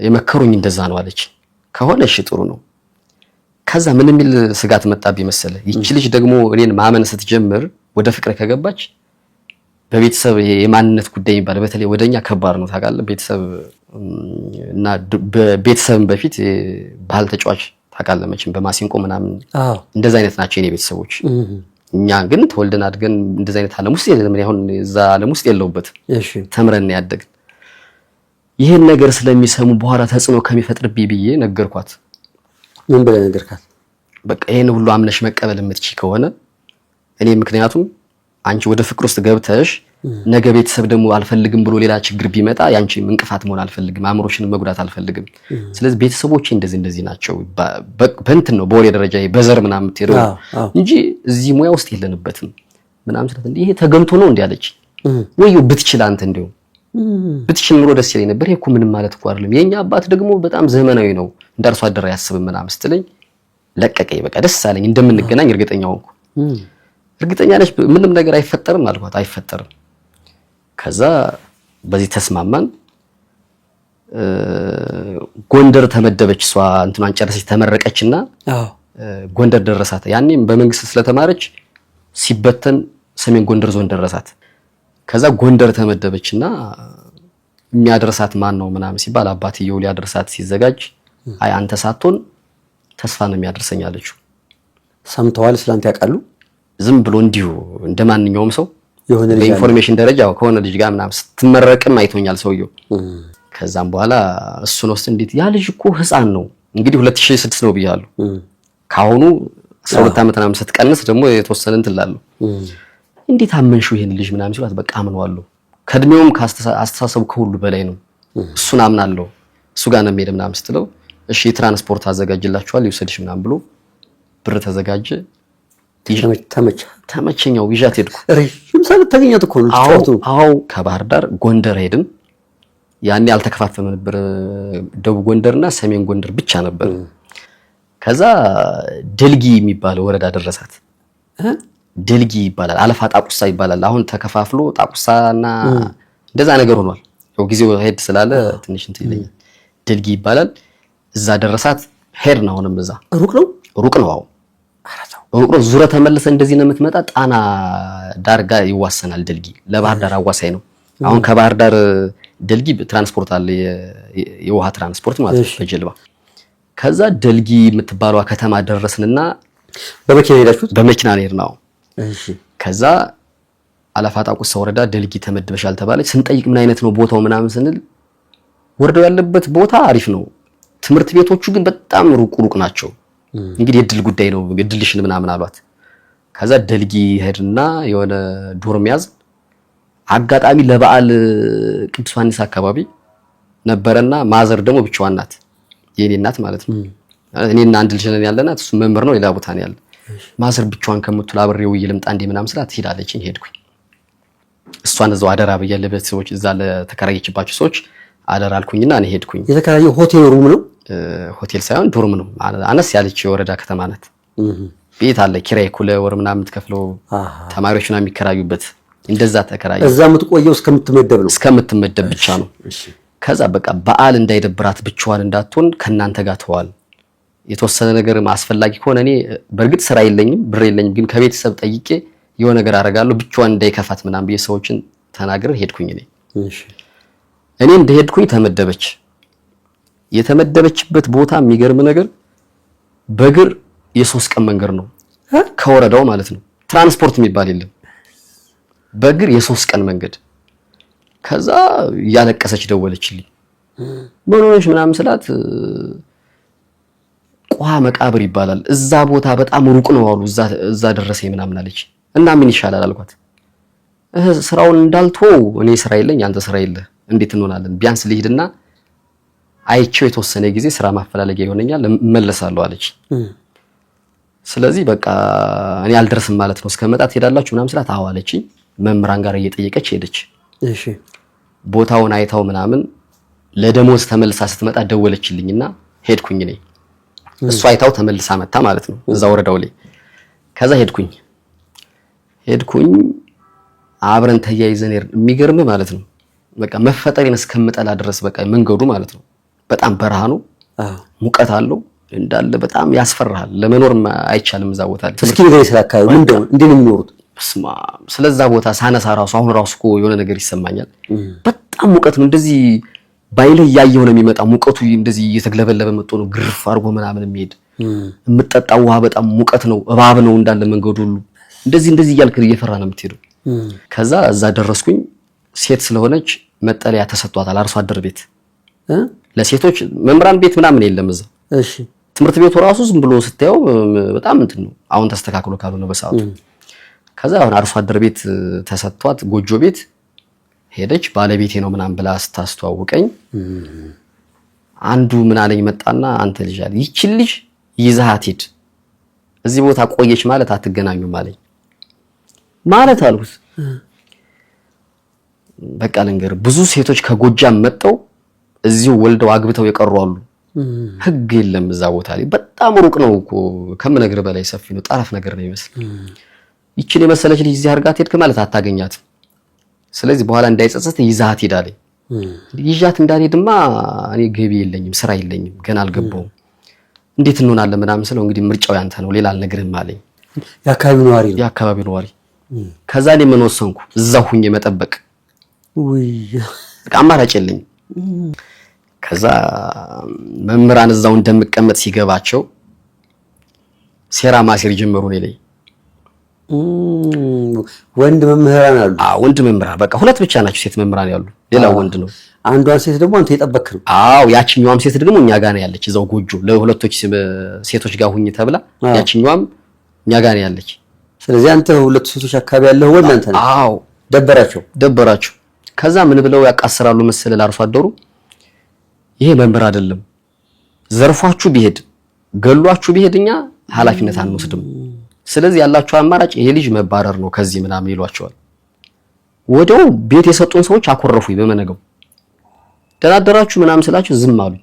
የመከሩኝ እንደዛ ነው አለች። ከሆነ እሺ ጥሩ ነው። ከዛ ምን የሚል ስጋት መጣብኝ መሰለ። ይቺ ልጅ ደግሞ እኔን ማመን ስትጀምር ወደ ፍቅር ከገባች በቤተሰብ የማንነት ጉዳይ ይባል በተለይ ወደኛ ከባድ ነው ታውቃለህ። ቤተሰብ እና በቤተሰብም በፊት ባህል ተጫዋች ታውቃለህ መቼም በማሲንቆ ምናምን እንደዛ አይነት ናቸው የኔ ቤተሰቦች። እኛ ግን ተወልደን አድገን እንደዛ አይነት ዓለም ውስጥ የለም። አሁን እዛ ዓለም ውስጥ የለውበትም። ተምረን ያደግን። ይሄን ነገር ስለሚሰሙ በኋላ ተጽዕኖ ከሚፈጥርብኝ ብዬ ነገርኳት። ምን ብለህ ነገርካት? በቃ ይሄን ሁሉ አምነሽ መቀበል የምትችይ ከሆነ እኔ ምክንያቱም አንቺ ወደ ፍቅር ውስጥ ገብተሽ ነገ ቤተሰብ ደግሞ አልፈልግም ብሎ ሌላ ችግር ቢመጣ ያንቺ እንቅፋት መሆን አልፈልግም፣ አእምሮሽን መጉዳት አልፈልግም። ስለዚህ ቤተሰቦቼ እንደዚህ ናቸው በእንትን ነው በወሬ ደረጃ በዘር ምናምን የምትሄደው እንጂ እዚህ ሙያ ውስጥ የለንበትም ምናምን ስላት እንዴ ይሄ ተገምቶ ነው እንዴ አለች። ወይዮ ብትችል አንተ እንደው ብትችል ኑሮ ደስ ይለኝ ነበር። ይሄ እኮ ምንም ማለት እኮ አይደለም። የኛ አባት ደግሞ በጣም ዘመናዊ ነው እንዳርሶ አደር ያስብም ምናምን ስትለኝ ለቀቀኝ። በቃ ደስ አለኝ። እንደምንገናኝ እርግጠኛ ሆንኩ። እርግጠኛ ነሽ ምንም ነገር አይፈጠርም አልኳት። አይፈጠርም። ከዛ በዚህ ተስማማን። ጎንደር ተመደበች። እሷ እንትኗን ጨርሰች ተመረቀችና ጎንደር ደረሳት። ያኔም በመንግስት ስለተማረች ሲበተን ሰሜን ጎንደር ዞን ደረሳት። ከዛ ጎንደር ተመደበችና የሚያደርሳት ማን ነው ምናምን ሲባል አባትየው ሊያደርሳት ሲዘጋጅ አይ አንተ ሳትሆን ተስፋ ነው የሚያደርሰኝ አለችው። ሰምተዋል? ስላንተ ያውቃሉ? ዝም ብሎ እንዲሁ እንደማንኛውም ሰው በኢንፎርሜሽን ደረጃ ከሆነ ልጅ ጋር ምናምን ስትመረቅም አይቶኛል ሰውየው። ከዛም በኋላ እሱን ወስድ እንዴት ያ ልጅ እኮ ህፃን ነው እንግዲህ 2006 ነው ብያለሁ። ካሁኑ 12 ዓመት ምናምን ስትቀንስ ደግሞ የተወሰነ እንትን እላለሁ። እንዴት አመንሽው ይሄን ልጅ ምናምን ሲሏት በቃ አምነዋለሁ። ከእድሜውም አስተሳሰቡ ከሁሉ በላይ ነው። እሱን አምናለሁ። እሱ ጋር ነው የምሄደው ምናምን ስትለው እሺ ትራንስፖርት አዘጋጅላችኋል ይወሰድሽ ምናምን ብሎ ብር ተዘጋጀ። ተመቸኛው ይዣት ሄድኩ። ረጅም ሰዓት ተገኘት እኮ ነው። አዎ ከባህር ዳር ጎንደር ሄድን። ያኔ አልተከፋፈለም ነበር። ደቡብ ጎንደርና ሰሜን ጎንደር ብቻ ነበር። ከዛ ደልጊ የሚባል ወረዳ ደረሳት። ደልጊ ይባላል። አለፋ ጣቁሳ ይባላል። አሁን ተከፋፍሎ ጣቁሳና እንደዛ ነገር ሆኗል። ያው ጊዜው ሄድ ስላለ ትንሽ እንትን ይለኛል። ደልጊ ይባላል። እዛ ደረሳት ሄድን። አሁንም እዛ ሩቅ ነው። አዎ ሩቅ ነው። ዙረ ተመለሰ እንደዚህ ነው የምትመጣ። ጣና ዳር ጋር ይዋሰናል ደልጊ። ለባህር ዳር አዋሳኝ ነው። አሁን ከባህር ዳር ደልጊ ትራንስፖርት አለ፣ የውሃ ትራንስፖርት ማለት ነው በጀልባ። ከዛ ደልጊ የምትባለው ከተማ ደረስንና በመኪና ሄዳችሁት? በመኪና ነው። እሺ ከዛ አላፋጣ ቁሳ ወረዳ ደልጊ ተመድበሻል ተባለች። ስንጠይቅ ምን አይነት ነው ቦታው ምናምን ስንል ወረዳው ያለበት ቦታ አሪፍ ነው፣ ትምህርት ቤቶቹ ግን በጣም ሩቅ ናቸው። እንግዲህ የድል ጉዳይ ነው እድልሽን ምናምን አሏት። ከዛ ደልጊ ሄድና የሆነ ዶርም ያዝ። አጋጣሚ ለበዓል ቅዱስ ዮሐንስ አካባቢ ነበረና ማዘር ደግሞ ብቻዋን ናት፣ የኔ እናት ማለት ነው። እኔና አንድ ልጅ ነን ያለናት፣ እሱ መምህር ነው ሌላ ቦታ ነው ያለ። ማዘር ብቻዋን ከምትውል አብሬው ይልምጣ እንዴ ምናምን ስላት ትሄዳለችኝ። ሄድኩኝ። እሷን እዛው አደራ በያለበት ሰዎች እዛ ለተከራየችባቸው ሰዎች አደራ አልኩኝና እኔ ሄድኩኝ። የተከራየው ሆቴል ሩም ነው? ሆቴል ሳይሆን ዶርም ነው። አነስ ያለች የወረዳ ከተማ ናት። ቤት አለ ኪራይ ኩለ ወር ምናምን የምትከፍለው ተማሪዎች ነው የሚከራዩበት። እንደዛ ተከራየ። እዛ የምትቆየው እስከምትመደብ ነው? እስከምትመደብ ብቻ ነው። ከዛ በቃ በዓል እንዳይደብራት ብቻዋን እንዳትሆን ከናንተ ጋር ተዋል። የተወሰነ ነገር አስፈላጊ ከሆነ እኔ በእርግጥ ስራ የለኝም ብር የለኝም፣ ግን ከቤተሰብ ጠይቄ የሆነ ነገር አደርጋለሁ ብቻዋን እንዳይከፋት ምናምን ብዬ ሰዎችን ተናግረን ሄድኩኝ። እኔ እንደሄድኩኝ ተመደበች። የተመደበችበት ቦታ የሚገርም ነገር በእግር የ3 ቀን መንገድ ነው ከወረዳው ማለት ነው። ትራንስፖርት የሚባል የለም። በእግር የ3 ቀን መንገድ። ከዛ እያለቀሰች ደወለችልኝ። ምን ሆነሽ ምናምን ስላት ቋ መቃብር ይባላል እዛ ቦታ በጣም ሩቅ ነው አሉ፣ እዛ ደረሰኝ ምናምን አለች። እና ምን ይሻላል አልኳት። ስራውን እንዳልተው እኔ ስራ የለኝ አንተ ስራ የለህ እንዴት እንሆናለን? ቢያንስ ልሂድና አይቼው የተወሰነ ጊዜ ስራ ማፈላለጊያ ይሆነኛል እመለሳለሁ አለች። ስለዚህ በቃ እኔ አልደርስም ማለት ነው እስከመጣ ትሄዳላችሁ ምናምን ስላት አዎ አለች። መምህራን ጋር እየጠየቀች ሄደች። እሺ ቦታውን አይታው ምናምን ለደሞዝ ተመልሳ ስትመጣ ደወለችልኝና ሄድኩኝ። እኔ እሷ አይታው ተመልሳ መጣ ማለት ነው እዛ ወረዳው ላይ። ከዛ ሄድኩኝ አብረን ተያይዘን የሚገርም ማለት ነው በቃ መፈጠሬን እስከምጠላ ድረስ በቃ መንገዱ ማለት ነው በጣም በረሃ ነው። ሙቀት አለው እንዳለ በጣም ያስፈራል። ለመኖር አይቻልም እዛ ቦታ ላይ። እስኪ ንገረኝ ስለአካባቢው ምንድነው እንዴ ነው የሚኖሩት? ስለዛ ቦታ ሳነሳ ራሱ አሁን ራሱ እኮ የሆነ ነገር ይሰማኛል። በጣም ሙቀት ነው። እንደዚህ ባይልህ ያየው ነው የሚመጣ ሙቀቱ እንደዚህ እየተግለበለበ መጥቶ ነው ግርፍ አድርጎ ምናምን የሚሄድ። የምትጠጣው ውሃ በጣም ሙቀት ነው። እባብ ነው እንዳለ መንገዱ ሁሉ እንደዚህ እያልክ እየፈራ ነው የምትሄደው። ከዛ እዛ ደረስኩኝ። ሴት ስለሆነች መጠለያ ተሰጥቷታል። አርሶ አደር ቤት ለሴቶች መምህራን ቤት ምናምን የለም እዛ። እሺ ትምህርት ቤቱ ራሱ ዝም ብሎ ስታየው በጣም እንትን ነው። አሁን ተስተካክሎ ካልሆነ በሰዓቱ። ከዛ አሁን አርሶ አደር ቤት ተሰጥቷት ጎጆ ቤት ሄደች። ባለቤቴ ነው ምናምን ብላ ስታስተዋውቀኝ አንዱ ምን አለኝ መጣና አንተ ልጅ አለ ይቺን ልጅ ይዘሃት ሂድ፣ እዚህ ቦታ ቆየች ማለት አትገናኙም አለኝ። ማለት አልኩት በቃ ልንገር ብዙ ሴቶች ከጎጃም መጣው እዚሁ ወልደው አግብተው የቀሩ አሉ። ህግ የለም እዛ ቦታ ላይ። በጣም ሩቅ ነው እኮ ከምነግር በላይ ሰፊ ነው። ጠረፍ ነገር ነው ይመስል። ይቺን የመሰለች ልጅ እዚህ አድርጋት ሄድክ ማለት አታገኛትም። ስለዚህ በኋላ እንዳይጸጸት ይዛት ሄዳለኝ። ይዣት እንዳልሄድማ እኔ ገቢ የለኝም ስራ የለኝም ገና አልገባውም እንዴት እንሆናለን ምናምን ስለው እንግዲህ ምርጫው ያንተ ነው ሌላ አልነግርህም አለኝ። የአካባቢው ነዋሪ ከዛ እኔ ምን ወሰንኩ እዛው ሁኜ መጠበቅ። በቃ አማራጭ የለኝም። ከዛ መምህራን እዛው እንደምቀመጥ ሲገባቸው ሴራ ማሴር ጀመሩ። እኔ ላይ ወንድ መምህራን አሉ? ወንድ መምህራን በቃ 2 ብቻ ናቸው ሴት መምህራን ያሉ፣ ሌላው ወንድ ነው። አንዷን ሴት ደግሞ አንተ የጠበቅክ ነው? ያቺኛዋም ሴት ደግሞ እኛ ጋር ነው ያለች እዛው ጎጆ ለሁለቶች ሴቶች ጋር ሁኝ ተብላ ያቺኛዋም እኛ ጋር ነው ያለች። ስለዚህ አንተ 2 ሴቶች አካባቢ ያለው ወንድ አንተ ነህ? ደበራቸው። ከዛ ምን ብለው ያቃስራሉ መሰለ ለአርሶ አደሩ ይሄ መምህር አይደለም፣ ዘርፏችሁ ቢሄድ ገሏችሁ ቢሄድ እኛ ኃላፊነት አንወስድም። ስለዚህ ያላችሁ አማራጭ ይሄ ልጅ መባረር ነው ከዚህ ምናምን ይሏቸዋል። ወዲያው ቤት የሰጡን ሰዎች አኮረፉኝ። በመነገው ደናደራችሁ ምናምን ስላችሁ ዝም አሉ።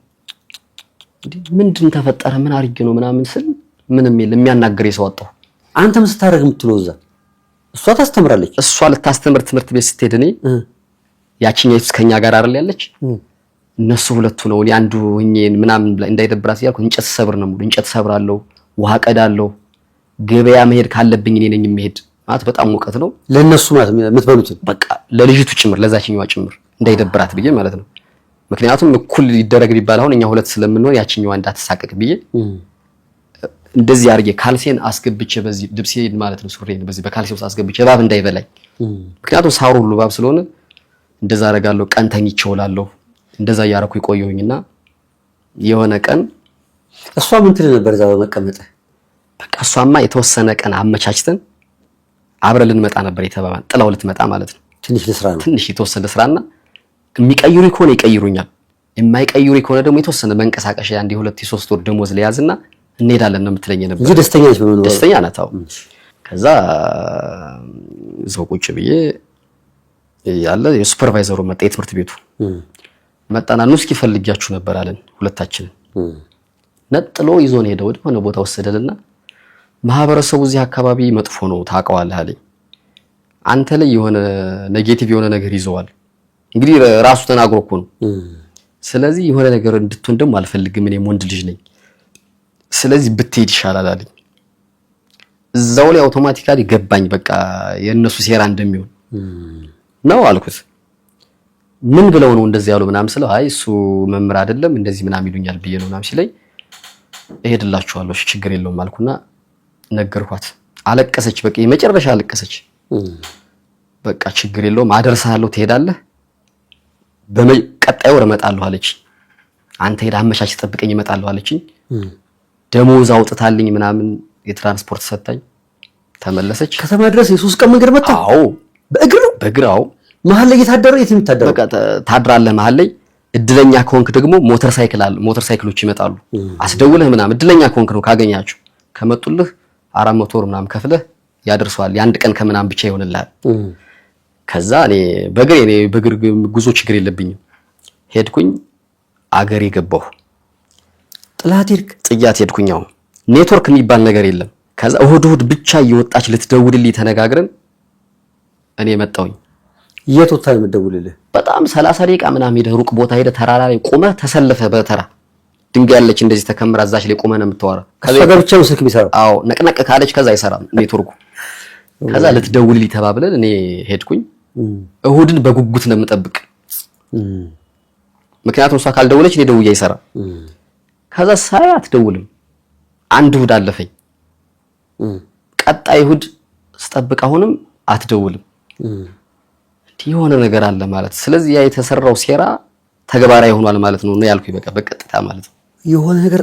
ምንድን ተፈጠረ ምን አርጌ ነው ምናምን ስል ምንም የለም የሚያናገር ሰው አጣሁ። አንተ ምን ስታረግ የምትለው እዛ? እሷ ታስተምራለች። እሷ ልታስተምር ትምህርት ቤት ስትሄድ እኔ ያቺኛው እስከኛ ጋር አይደል ያለች እነሱ ሁለቱ ነው እኔ አንዱ ሆኜን ምናምን እንዳይደብራት ያልኩ እንጨት ሰብር ነው ሙሉ እንጨት ሰብራለሁ ውሃ ቀዳለሁ ገበያ መሄድ ካለብኝ እኔ ነኝ የምሄድ ማለት በጣም ሙቀት ነው ለነሱ ማለት የምትበሉት በቃ ለልጅቱ ጭምር ለዛችኛዋ ጭምር እንዳይደብራት ብዬ ማለት ነው ምክንያቱም እኩል ይደረግ ቢባል አሁን እኛ ሁለት ስለምንሆን ያቺኛዋ እንዳትሳቀቅ ብዬ እንደዚህ አርጌ ካልሴን አስገብቼ በዚህ ልብሴን ማለት ነው ሱሪዬን በዚህ በካልሴ ውስጥ አስገብቼ እባብ እንዳይበላኝ ምክንያቱም ሳሩ ሁሉ እባብ ስለሆነ እንደዛ አረጋለሁ ቀን ተኝቼ እውላለሁ እንደዛ ያረኩ ይቆየውኝና የሆነ ቀን እሷ ምን ትል ነበር እዛ በመቀመጥ በቃ እሷማ የተወሰነ ቀን አመቻችተን አብረን ልንመጣ ነበር የተባባን ጥላው ልትመጣ ማለት ነው ትንሽ የተወሰነ ስራና የሚቀይሩ ይኮነ ይቀይሩኛል የማይቀይሩ ይኮነ ደግሞ የተወሰነ መንቀሳቀሻ አንድ የሁለት የሶስት ወር ደሞዝ ለያዝና እንሄዳለን ነው የምትለኝ ነበር እንጂ ደስተኛ ነች በመኖር ደስተኛ ናት አዎ ከዛ እዛው ቁጭ ብዬ ያለ የሱፐርቫይዘሩ መጣ የትምህርት ቤቱ መጣና ነው እስኪ ፈልጊያችሁ ነበር አለን ሁለታችንን ነጥሎ ይዞን ሄደ ወደ ሆነ ቦታ ወሰደልና ማህበረሰቡ እዚህ አካባቢ መጥፎ ነው ታውቀዋለህ አለኝ አንተ ላይ የሆነ ኔጌቲቭ የሆነ ነገር ይዘዋል እንግዲህ ራሱ ተናግሮ እኮ ነው ስለዚህ የሆነ ነገር እንድትሆን ደግሞ አልፈልግም እኔም ወንድ ልጅ ነኝ ስለዚህ ብትሄድ ይሻላል አለኝ እዛው ላይ አውቶማቲካሊ ገባኝ በቃ የነሱ ሴራ እንደሚሆን ነው አልኩት ምን ብለው ነው እንደዚህ ያሉ ምናምን ስለው አይ እሱ መምር አይደለም እንደዚህ ምናምን ይሉኛል ብዬ ነው ምናምን ሲለኝ እሄድላችኋለሁ ችግር የለውም አልኩና ነገርኳት አለቀሰች በቃ የመጨረሻ አለቀሰች በቃ ችግር የለውም አደርሳለሁ ትሄዳለህ በቀጣዩ ወር እመጣለሁ አለች አንተ ሄዳ አመቻች ተጠብቀኝ እመጣለሁ አለችኝ ደሞዝ አውጥታልኝ ምናምን የትራንስፖርት ሰጣኝ ተመለሰች ከተማ ድረስ የሶስት ቀን መንገድ መጣ አዎ በእግር አዎ መሀል ላይ የታደረ የት የምታደረው በቃ ታድራለህ መሀል ላይ እድለኛ ከሆንክ ደግሞ ሞተር ሳይክሎች ይመጣሉ አስደውለህ ምናምን እድለኛ ከሆንክ ነው ካገኛችሁ ከመጡልህ 400 ብር ምናምን ከፍለህ ያደርሷል የአንድ ቀን ከምናምን ብቻ ይሆንልሃል ከዛ እኔ በእግር ጉዞ ችግር የለብኝም ሄድኩኝ አገሬ ገባሁ ጥያት ሄድኩኛው ኔትወርክ የሚባል ነገር የለም ከዛ እሁድ ብቻ እየወጣች ልትደውልልኝ ተነጋግረን እኔ መጣሁኝ የት ወጣ የምትደውልልህ በጣም 30 ደቂቃ ምናምን ሄደ ሩቅ ቦታ ሄደ ተራራ ላይ ቆመህ ተሰልፈ በተራ ድንጋይ ያለች እንደዚህ ተከምራ እዛች ላይ ቆመህ ነው የምታወራ ከዛ ብቻ ነው ስልክ የሚሰራው አዎ ነቅነቅ ካለች ከዛ አይሰራም ኔትወርኩ ከዛ ልትደውልልኝ ተባብለን እኔ ሄድኩኝ እሁድን በጉጉት ነው የምጠብቅ ምክንያቱም እሷ ካልደወለች እኔ ደውዬ አይሰራም ከዛ ሳይ አትደውልም አንድ እሁድ አለፈኝ ቀጣይ እሁድ ስጠብቅ አሁንም አትደውልም የሆነ ነገር አለ ማለት ስለዚህ ያ የተሰራው ሴራ ተግባራዊ ሆኗል ማለት ነው ያልኩኝ በቃ በቀጥታ ማለት ነው የሆነ ነገር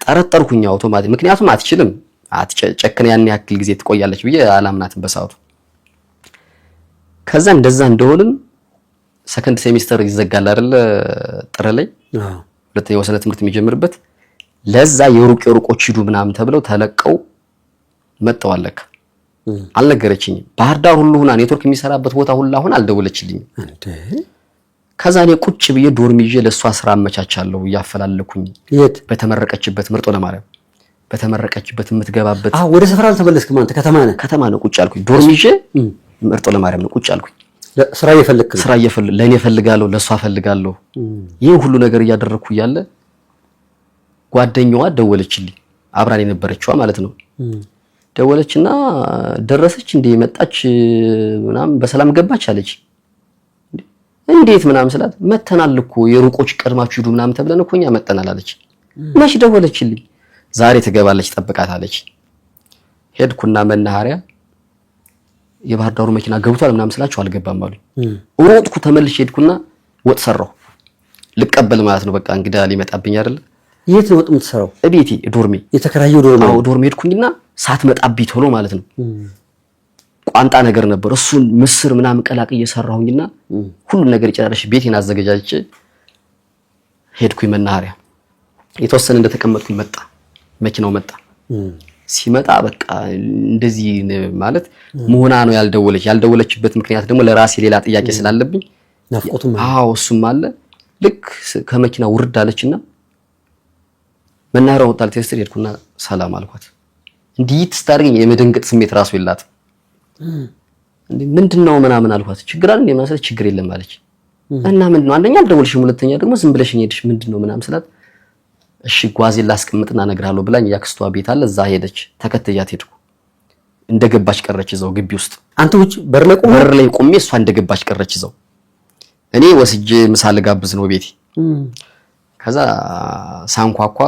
ጠረጠርኩኝ አውቶማቲክ ምክንያቱም አትችልም አትጨክን ያን ያክል ጊዜ ትቆያለች ብዬ አላምናትም በሰዓቱ ከዛ እንደዛ እንደሆነን ሰከንድ ሴሚስተር ይዘጋል አይደል ጥር ላይ ሁለተኛው ሰነ ትምህርት የሚጀምርበት ለዛ የሩቆች ሂዱ ምናምን ተብለው ተለቀው መጣዋለክ አልነገረችኝም ባህር ዳር ሁሉ ሆና ኔትወርክ የሚሰራበት ቦታ ሁሉ አሁን አልደወለችልኝም ከዛ እኔ ቁጭ ብዬ ዶርም ይዤ ለሷ ስራ አመቻቻለሁ ያፈላለኩኝ የት በተመረቀችበት ምርጦ ለማርያም በተመረቀችበት የምትገባበት ወደ ሰፈር አልተመለስክም አንተ ከተማ ነው ቁጭ አልኩኝ ዶርም ይዤ ምርጦ ለማርያም ነው ቁጭ አልኩኝ ስራ እየፈለክ ለኔ ፈልጋለሁ ለሷ ፈልጋለሁ ይሄ ሁሉ ነገር እያደረኩ ያለ ጓደኛዋ ደወለችልኝ አብራን የነበረችዋ ማለት ነው ደወለችና ደረሰች እንዴ መጣች ምናምን በሰላም ገባች አለች እንዴት ምናምን ስላት መተናል እኮ የሩቆች ቀድማችሁ ሂዱ ምናምን ተብለን እኮኛ መተናል አለች ማሽ ደወለችልኝ ዛሬ ትገባለች ጠብቃት አለች ሄድኩና መናኸሪያ የባህር ዳሩ መኪና ገብቷል ምናምን ስላችሁ አልገባም አሉኝ ወጥኩ ተመልሼ ሄድኩና ወጥ ሰራው ልቀበል ማለት ነው በቃ እንግዳ ሊመጣብኝ አይደል የት ነው ወጥ የምትሰራው እቤቴ ዶርሜ የተከራየው ዶርሜ አዎ ዶርሜ ሄድኩኝና ሳትመጣብኝ ቶሎ ማለት ነው ቋንጣ ነገር ነበር እሱን ምስር ምናምን ቀላቅ እየሰራሁኝና ሁሉ ነገር ጨራርሽ ቤቴን አዘጋጃጅቼ ሄድኩኝ መናኸሪያ የተወሰነ እንደተቀመጥኩኝ መጣ መኪናው መጣ ሲመጣ በቃ እንደዚህ ማለት መሆና ነው ያልደወለችበት ምክንያት ደግሞ ለራሴ ሌላ ጥያቄ ስላለብኝ ናፍቆቱም አዎ እሱም አለ ልክ ከመኪና ውርድ አለችና መናኸሪያው ወጣል ተስተር ሄድኩና ሰላም አልኳት እንዲት ስታርገኝ የመደንገጥ ስሜት ራሱ ይላት ምንድነው ምናምን አልኳት ችግር አለ እንደማሰለ ችግር የለም አለች እና ምንድነው አንደኛ አልደወልሽም፣ ሁለተኛ ደግሞ ዝም ብለሽ ሄድሽ ምንድነው ምናምን ስላት እሺ ጓዜን ላስቀምጥና እነግርሃለሁ ብላኝ ያክስቷ ቤት አለ እዛ ሄደች። ተከትያት ሄድኩ። እንደገባች ቀረች እዛው ግቢ ውስጥ። አንተ ውጭ በር ላይ ቆሜ እሷ እንደገባች ቀረች እዛው። እኔ ወስጄ ምሳ ልጋብዝ ነው ቤቴ። ከዛ ሳንኳኳ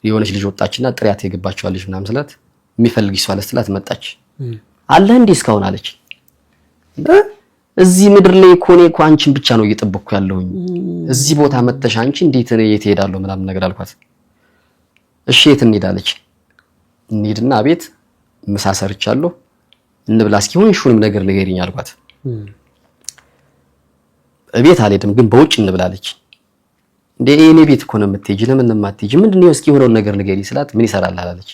የሆነች ልጅ ወጣችና ጥሪያት የገባችው ልጅ ምናምን ስላት የሚፈልግሽ ሰው አለ ስትላት መጣች። አለ እንዴ እስካሁን አለች። እዚህ ምድር ላይ እኮ እኔ እኮ አንቺን ብቻ ነው እየጠበቅኩ ያለሁኝ። እዚህ ቦታ መጥተሽ አንቺ እንዴት ነው የት ሄዳለሁ ምናምን ነገር አልኳት። እሺ የት እንሄዳለች? እንሂድና ቤት ምሳ ሰርቻለሁ እንብላ፣ እስኪ ሆንሽውንም ነገር ንገሪኝ አልኳት። ቤት አልሄድም ግን በውጭ እንብላለች። እንዴ እኔ ቤት እኮ ነው የምትሄጂ፣ ለምን የማትሄጂ? ምንድነው እስኪ የሆነውን ነገር ንገሪ ስላት ምን ይሰራል አላለች።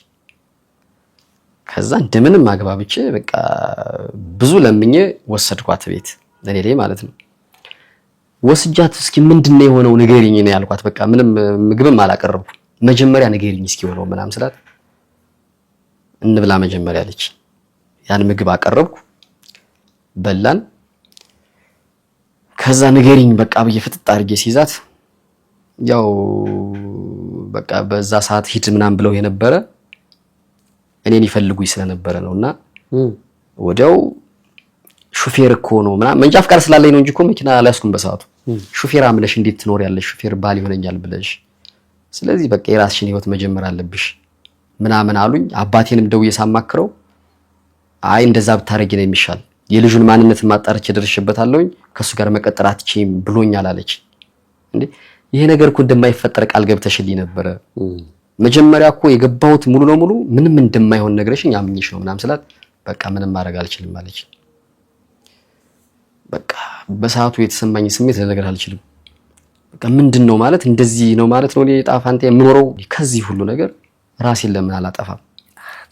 ከዛ እንደምንም አግባብቼ በቃ ብዙ ለምኜ ወሰድኳት ቤት እኔ ላይ ማለት ነው። ወስጃት እስኪ ምንድነው የሆነው ንገሪኝ ነው ያልኳት። በቃ ምንም ምግብም አላቀረብኩ። መጀመሪያ ንገሪኝ እስኪ የሆነው ምናምን ስላት እንብላ መጀመሪያ አለች። ያን ምግብ አቀረብኩ፣ በላን። ከዛ ንገሪኝ በቃ ብዬ ፍጥጥ አድርጌ ሲይዛት ያው በቃ በዛ ሰዓት ሂድ ምናምን ብለው የነበረ እኔን ይፈልጉኝ ስለነበረ ነውና ወዲያው ሹፌር እኮ ነው ምናምን መንጃ ፍቃድ ስላለኝ ነው እንጂ እኮ መኪና አልያዝኩም በሰዓቱ። ሹፌር አምለሽ እንዴት ትኖሪያለሽ? ሹፌር ባል ይሆነኛል ብለሽ፣ ስለዚህ በቃ የራስሽን ህይወት መጀመር አለብሽ ምናምን አሉኝ። አባቴንም ደውዬ ሳማክረው አይ እንደዛ ብታረጊ ነው የሚሻል፣ የልጁን ማንነት ማጣርቼ ደርሼበታለሁኝ፣ ከሱ ጋር መቀጠል አትችይም ብሎኛል አለች። እንዴ ይሄ ነገር እኮ እንደማይፈጠር ቃል ገብተሽልኝ ነበረ። መጀመሪያ እኮ የገባሁት ሙሉ ለሙሉ ምንም እንደማይሆን ነግረሽኝ አምኜሽ ነው ምናምን ስላት በቃ ምንም ማድረግ አልችልም አለች። በቃ በሰዓቱ የተሰማኝ ስሜት ልነግርህ አልችልም። በቃ ምንድነው ማለት እንደዚህ ነው ማለት ነው እኔ ጣፋንቴ የምኖረው ከዚህ ሁሉ ነገር ራሴን ለምን አላጠፋም?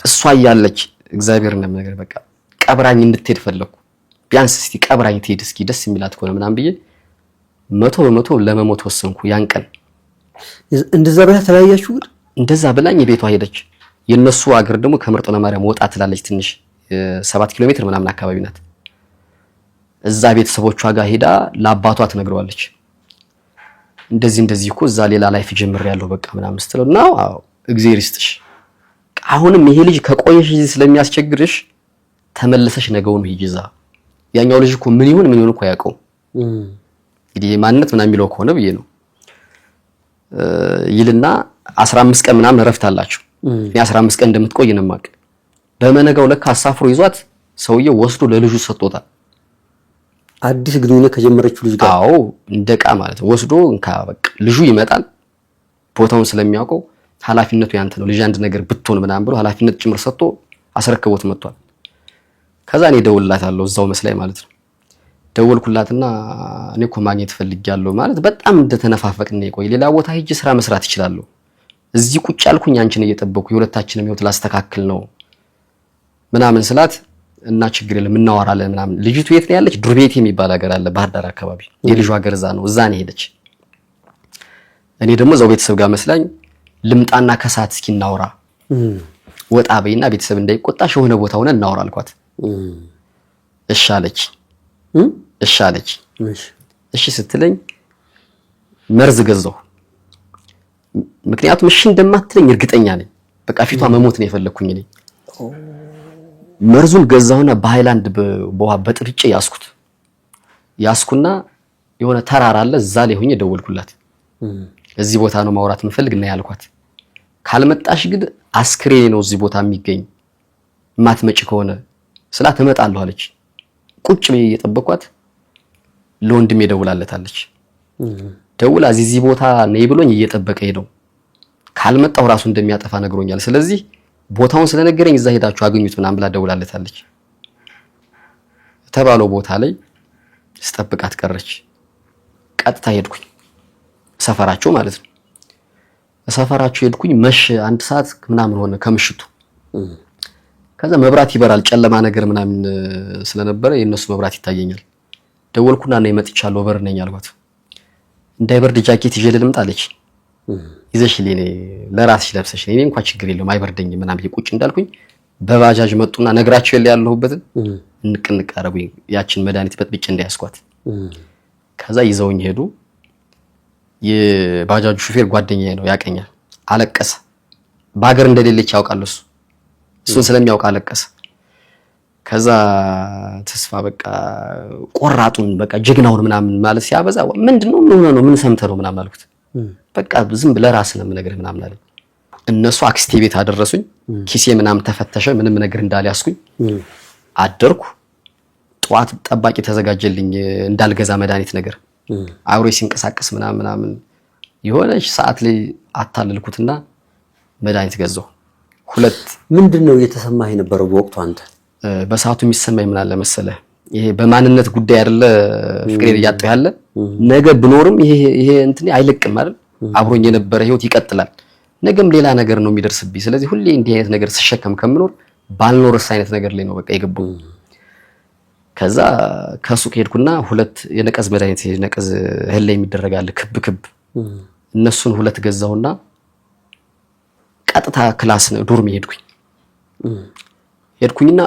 እሷ እያለች እግዚአብሔር እንደምነገር በቃ ቀብራኝ እንድትሄድ ፈለኩ። ቢያንስ እስቲ ቀብራኝ ትሄድ እስኪ ደስ የሚላት ከሆነ ምናምን ብዬ 100% ለመሞት ወሰንኩ። ያን ቀን እንደዛ ብላ ተለያያችሁ? እንደዛ ብላኝ ቤቷ ሄደች። የነሱ አገር ደግሞ ከመርጦ ለማርያም ወጣ ትላለች፣ ትንሽ 7 ኪሎ ሜትር ምናምን አካባቢ ናት። እዛ ቤተሰቦቿ ጋር ሄዳ ለአባቷ ትነግረዋለች። እንደዚህ እኮ እዛ ሌላ ላይፍ ጀምሬያለሁ በቃ ምናምን ስትለው ነው አዎ እግዚአብሔር ይስጥሽ፣ አሁንም ይሄ ልጅ ከቆየሽ እዚህ ስለሚያስቸግርሽ ተመለሰሽ ነገውን ሂጂ እዛ። ያኛው ልጅ እኮ ምን ይሁን እኮ ያውቀው እንግዲህ ማንነት ምናምን የሚለው ከሆነ ብዬ ነው ይልና 15 ቀን ምናምን እረፍት አላችሁ። እኔ 15 ቀን እንደምትቆይ ነው የማውቅ። በመነጋው ለካ አሳፍሮ ይዟት ሰውየው ወስዶ ለልጁ ሰጥቶታል። አዲስ ግንኙነት ከጀመረችው ልጅ ጋር አዎ እንደቃ ማለት ወስዶ እንካ በቃ ልጁ ይመጣል። ቦታውን ስለሚያውቀው ኃላፊነቱ ያንተ ነው ልጅ አንድ ነገር ብትሆን ምናምን ብሎ ኃላፊነት ጭምር ሰጥቶ አስረክቦት መጥቷል። ከዛ እኔ ደውልላታለሁ እዛው መስላይ ማለት ነው። ደወልኩላትና እኔ እኮ ማግኘት ፈልጊያለሁ ማለት በጣም እንደተነፋፈቅን ነው የቆይ ሌላ ቦታ ሄጄ ስራ መስራት እችላለሁ። እዚህ ቁጭ ያልኩኝ አንቺን እየጠበቅኩ የሁለታችንም ህይወት ላስተካክል ነው ምናምን ስላት እና ችግር የለም እናወራለን ምናምን። ልጅቱ የት ነው ያለች? ዱርቤቴ የሚባል ሀገር አለ ባህር ዳር አካባቢ። የልጇ ሀገር እዛ ነው። እዛ ነው ሄደች። እኔ ደግሞ እዛው ቤተሰብ ጋር መስላኝ ልምጣና ከሰዓት እስኪ እናወራ ወጣ በይና ቤተሰብ እንዳይቆጣሽ የሆነ ቦታ ሆነ እናወራ አልኳት። እሺ አለች። እሺ ስትለኝ መርዝ ገዛሁ። ምክንያቱም እሺ እንደማትለኝ እርግጠኛ ነኝ። በቃ ፊቷ መሞት ነው የፈለኩኝ እኔ። መርዙን ገዛሁና በሃይላንድ በውሃ በጥርጬ ያስኩና የሆነ ተራራ አለ እዛ ላይ ሆኜ ደወልኩላት። እዚህ ቦታ ነው ማውራት የምፈልግ እና ያልኳት ካልመጣሽ ግን አስክሬኔ ነው እዚህ ቦታ የሚገኝ ማትመጪ ከሆነ ስላት እመጣለሁ አለች። ቁጭ ብዬ እየጠበቅኳት ለወንድሜ ደውላለታለች። ደውላ እዚህ ቦታ ነይ ብሎኝ እየጠበቀ ሄደው ካልመጣው ራሱ እንደሚያጠፋ ነግሮኛል። ስለዚህ ቦታውን ስለነገረኝ እዛ ሄዳችሁ አገኙት ምናምን ብላ ደውላለታለች። ተባለው ቦታ ላይ ስጠብቃት ቀረች። ቀጥታ ሄድኩኝ ሰፈራቸው ማለት ነው። ሰፈራቸው ሄድኩኝ መሽ 1 ሰዓት ምናምን ሆነ ከምሽቱ። ከዛ መብራት ይበራል ጨለማ ነገር ምናምን ስለነበረ የነሱ መብራት ይታየኛል። ደወልኩና ነይ መጥቻለሁ በር ነኝ አልኳት። እንዳይበርድ ጃኬት ይዤ ልምጣ አለች። ይዘሽልኝ ለራስሽ ለብሰሽ ነኝ እንኳን ችግር የለውም አይበርደኝም ምናምን ቁጭ እንዳልኩኝ በባጃጅ መጡና ነግራቸው ያለሁበትን እንቅንቅ አረጉኝ። ያችን መድኃኒት በጥብጭ እንዳያስኳት። ከዛ ይዘውኝ ሄዱ። የባጃጁ ሹፌር ጓደኛዬ ነው ያቀኛል። አለቀሰ። በአገር እንደሌለች ያውቃል እሱን ስለሚያውቅ አለቀሰ። ከዛ ተስፋ በቃ ቆራጡን በቃ ጀግናውን ምናምን ማለት ሲያበዛ ምንድነው ምን ሰምተህ ነው ምናምን አልኩት። በቃ ዝም ብለህ ራስህ ነው የምነግርህ ምናምን አለኝ። እነሱ አክስቴ ቤት አደረሱኝ። ኪሴ ምናምን ተፈተሸ። ምንም ነገር እንዳልያዝኩኝ አደርኩ። ጠዋት ጠባቂ ተዘጋጀልኝ እንዳልገዛ መድኃኒት ነገር አብሮ ሲንቀሳቀስ ምናምን የሆነች ሰዓት ላይ አታለልኩትና መድኃኒት ገዛሁ። ሁለት ምንድነው እየተሰማህ የነበረው በወቅቱ አንተ? በሰዓቱ የሚሰማኝ ምን አለ መሰለህ፣ ይሄ በማንነት ጉዳይ አይደለ ፍቅሬን እያጣሁ ያለ ነገ ብኖርም ይሄ እንትን አይለቅም አይደል? አብሮኝ የነበረ ህይወት ይቀጥላል። ነገም ሌላ ነገር ነው የሚደርስብኝ። ስለዚህ ሁሌ እንዲህ አይነት ነገር ስሸከም ከምኖር ባልኖርስ አይነት ነገር ላይ ነው በቃ የገባው። ከዛ ከሱቅ ሄድኩና ሁለት የነቀዝ መድኃኒት የነቀዝ እህል ላይ የሚደረጋል ክብ እነሱን ሁለት ገዛሁና ቀጥታ ክላስ ነው ዶርም ሄድኩኝና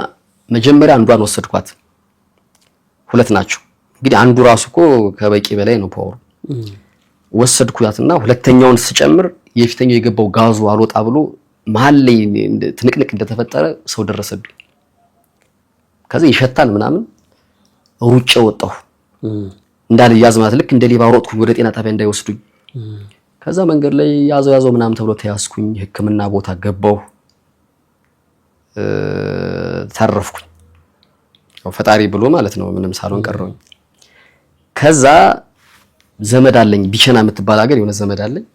መጀመሪያ አንዷን ወሰድኳት። ሁለት ናቸው እንግዲህ አንዱ ራሱ እኮ ከበቂ በላይ ነው ፓወር። ወሰድኳትና ሁለተኛውን ስጨምር የፊተኛው የገባው ጋዙ አልወጣ ብሎ መሃል ላይ ትንቅንቅ እንደተፈጠረ ሰው ደረሰብኝ። ከዛ ይሸታል ምናምን ሩጬ ወጣሁ እንዳልያዝ ማለት ልክ እንደ ሌባ ሮጥኩኝ ወደ ጤና ጣቢያ እንዳይወስዱኝ። ከዛ መንገድ ላይ ያዘው ምናምን ተብሎ ተያዝኩኝ። ሕክምና ቦታ ገባሁ። ተረፍኩኝ ፈጣሪ ብሎ ማለት ነው። ምንም ሳልሆን ቀረሁኝ። ከዛ ዘመድ አለኝ ቢቸና የምትባል ሀገር የሆነ ዘመድ አለኝ።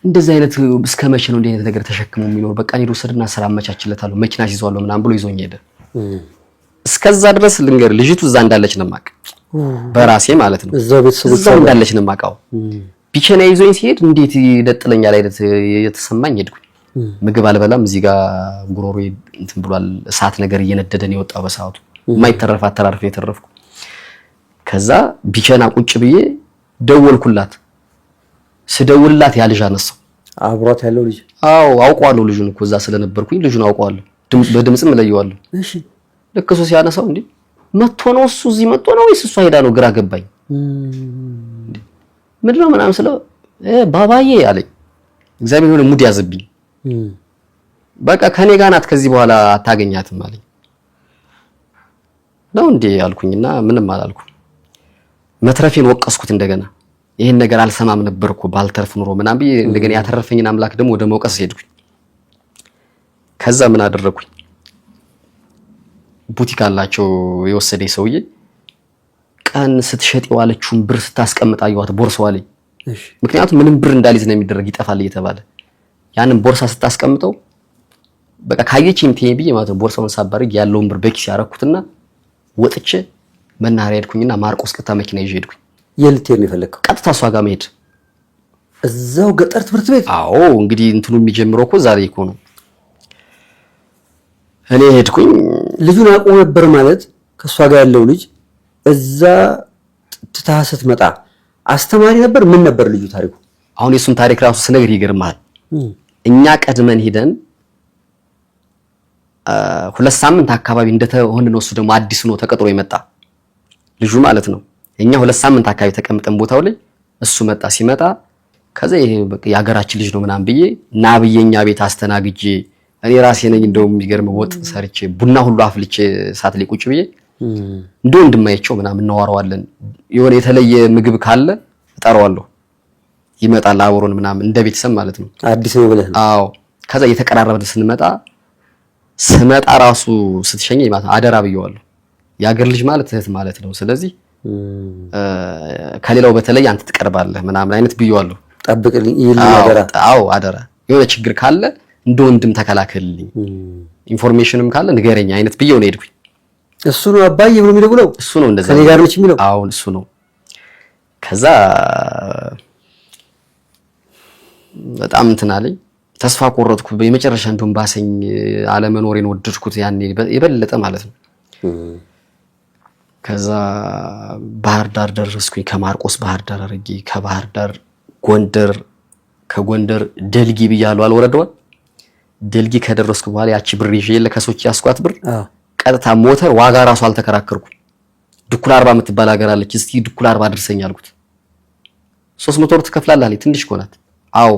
እንደዚህ አይነት እስከ መቼ ነው እንዲህ አይነት ነገር ተሸክሞ የሚኖር? በቃ እኔ ልወስድና ስራ አመቻችለታለሁ መኪና ይዟለሁ ምናምን ብሎ ይዞኝ ሄደ። እስከዛ ድረስ ልንገር ልጅቱ እዛ እንዳለች ነው የማውቅ በራሴ ማለት ነው። እዛ እንዳለች ነው የማውቀው። ቢቸና ይዞኝ ሲሄድ እንዴት ይደጥለኛል አይነት የተሰማኝ ሄድኩኝ። ምግብ አልበላም። እዚህ ጋር ጉሮሮ እንትን ብሏል። እሳት ነገር እየነደደን የወጣው በሰዓቱ የማይተረፍ አተራርፍ የተረፍኩ። ከዛ ቢቸና ቁጭ ብዬ ደወልኩላት። ስደውልላት ያ ልጅ አነሳው። አብሯት ያለው ልጅ? አዎ አውቀዋለሁ ልጁን እኮ እዛ ስለነበርኩኝ ልጁን አውቀዋለሁ። በድምጽም እለየዋለሁ። እሺ ልክ እሱ ሲያነሳው እንዴ መጥቶ ነው እሱ እዚህ መጥቶ ነው ወይስ እሷ ሄዳ ነው? ግራ ገባኝ። ምንድነው ምናምን ስለው ባባዬ አለኝ። እግዚአብሔር ሆነ ሙድ ያዘብኝ። በቃ ከኔ ጋር ናት ከዚህ በኋላ አታገኛትም አለኝ። ነው እንዴ አልኩኝና ምንም አላልኩም። መትረፌን ወቀስኩት እንደገና። ይሄን ነገር አልሰማም ነበርኩ ባልተርፍ ኑሮ ምናምን ብዬ እንደገና ያተረፈኝን አምላክ ደግሞ ወደ መውቀስ ሄድኩኝ። ከዛ ምን አደረኩኝ? ቡቲክ አላቸው የወሰደኝ ሰውዬ ቀን ስትሸጥ የዋለችውን ብር ስታስቀምጥ አየኋት ቦርሳዋ ላይ። ምክንያቱም ምንም ብር እንዳልይዝ ነው የሚደረግ ይጠፋል እየተባለ ያንን ቦርሳ ስታስቀምጠው በቃ ካየችኝ ትዬ ብዬ ማለት ነው ቦርሳውን ሳባርግ ያለውን ብር በኪስ ያረኩትና ወጥቼ መናኸሪያ ሄድኩኝና ማርቆስ ቀጥታ መኪና ይዤ ሄድኩኝ። የልትሄድ ነው የፈለከው? ቀጥታ እሷ ጋር መሄድ እዛው ገጠር ትምህርት ቤት? አዎ እንግዲህ እንትኑ የሚጀምረው እኮ ዛሬ እኮ ነው። እኔ ሄድኩኝ። ልጁን አውቆ ነበር ማለት ከእሷ ጋር ያለው ልጅ እዛ ትታህ ስትመጣ አስተማሪ ነበር? ምን ነበር ልጁ ታሪኩ? አሁን የሱን ታሪክ ራሱ ስነግር ይገርማል። እኛ ቀድመን ሄደን 2 ሳምንት አካባቢ እንደተሆነ ነው እሱ ደግሞ አዲስ ነው ተቀጥሮ የመጣ ልጁ ማለት ነው። እኛ 2 ሳምንት አካባቢ ተቀምጠን ቦታው ላይ እሱ መጣ። ሲመጣ ከዛ ይሄ በቃ የሀገራችን ልጅ ነው ምናምን ብዬ ና ብዬኛ ቤት አስተናግጄ እኔ ራሴ ነኝ እንደውም የሚገርም ወጥ ሰርቼ ቡና ሁሉ አፍልቼ ሳት ላይ ቁጭ ብዬ እንደው እንደማይቸው ምናምን እናወራዋለን። የሆነ የተለየ ምግብ ካለ እጠራዋለሁ ይመጣል አብሮን ምናምን እንደ ቤተሰብ ማለት ነው። አዲስ ነው ብለህ? አዎ። ከዛ እየተቀራረብን ስመጣ ራሱ ስትሸኘኝ ማለት አደራ ብየዋለሁ። የሀገር ልጅ ማለት እህት ማለት ነው። ስለዚህ ከሌላው በተለይ አንተ ትቀርባለህ ምናምን አይነት ብየዋለሁ። ጠብቅልኝ ይልኝ አደራ። አዎ አደራ። የሆነ ችግር ካለ እንደ ወንድም ተከላከልልኝ፣ ኢንፎርሜሽንም ካለ ንገረኝ አይነት ብየው ነው ሄድኩኝ። እሱ ነው አባዬ ብሎ የሚደውለው? እሱ ነው እንደዛ ከኔ ጋር ነች የሚለው? አዎ እሱ ነው። ከዛ በጣም እንትን አለኝ። ተስፋ ቆረጥኩ። በመጨረሻ እንደውም ባሰኝ። አለመኖሬን ወደድኩት ያኔ የበለጠ ማለት ነው። ከዛ ባህር ዳር ደረስኩኝ። ከማርቆስ ባህር ዳር አረጌ፣ ከባህር ዳር ጎንደር፣ ከጎንደር ደልጊ ብያለሁ አልወረደዋል። ደልጊ ከደረስኩ በኋላ ያቺ ብር ይዤ ከሶች ያስኳት ብር ቀጥታ ሞተር ዋጋ ራሱ አልተከራከርኩም። ድኩል 40 የምትባል ሀገር አለች። እስቲ ድኩል 40 አድርሰኝ አልኩት። 300 ብር ትከፍላለህ አለኝ። ትንሽ ኮናት። አዎ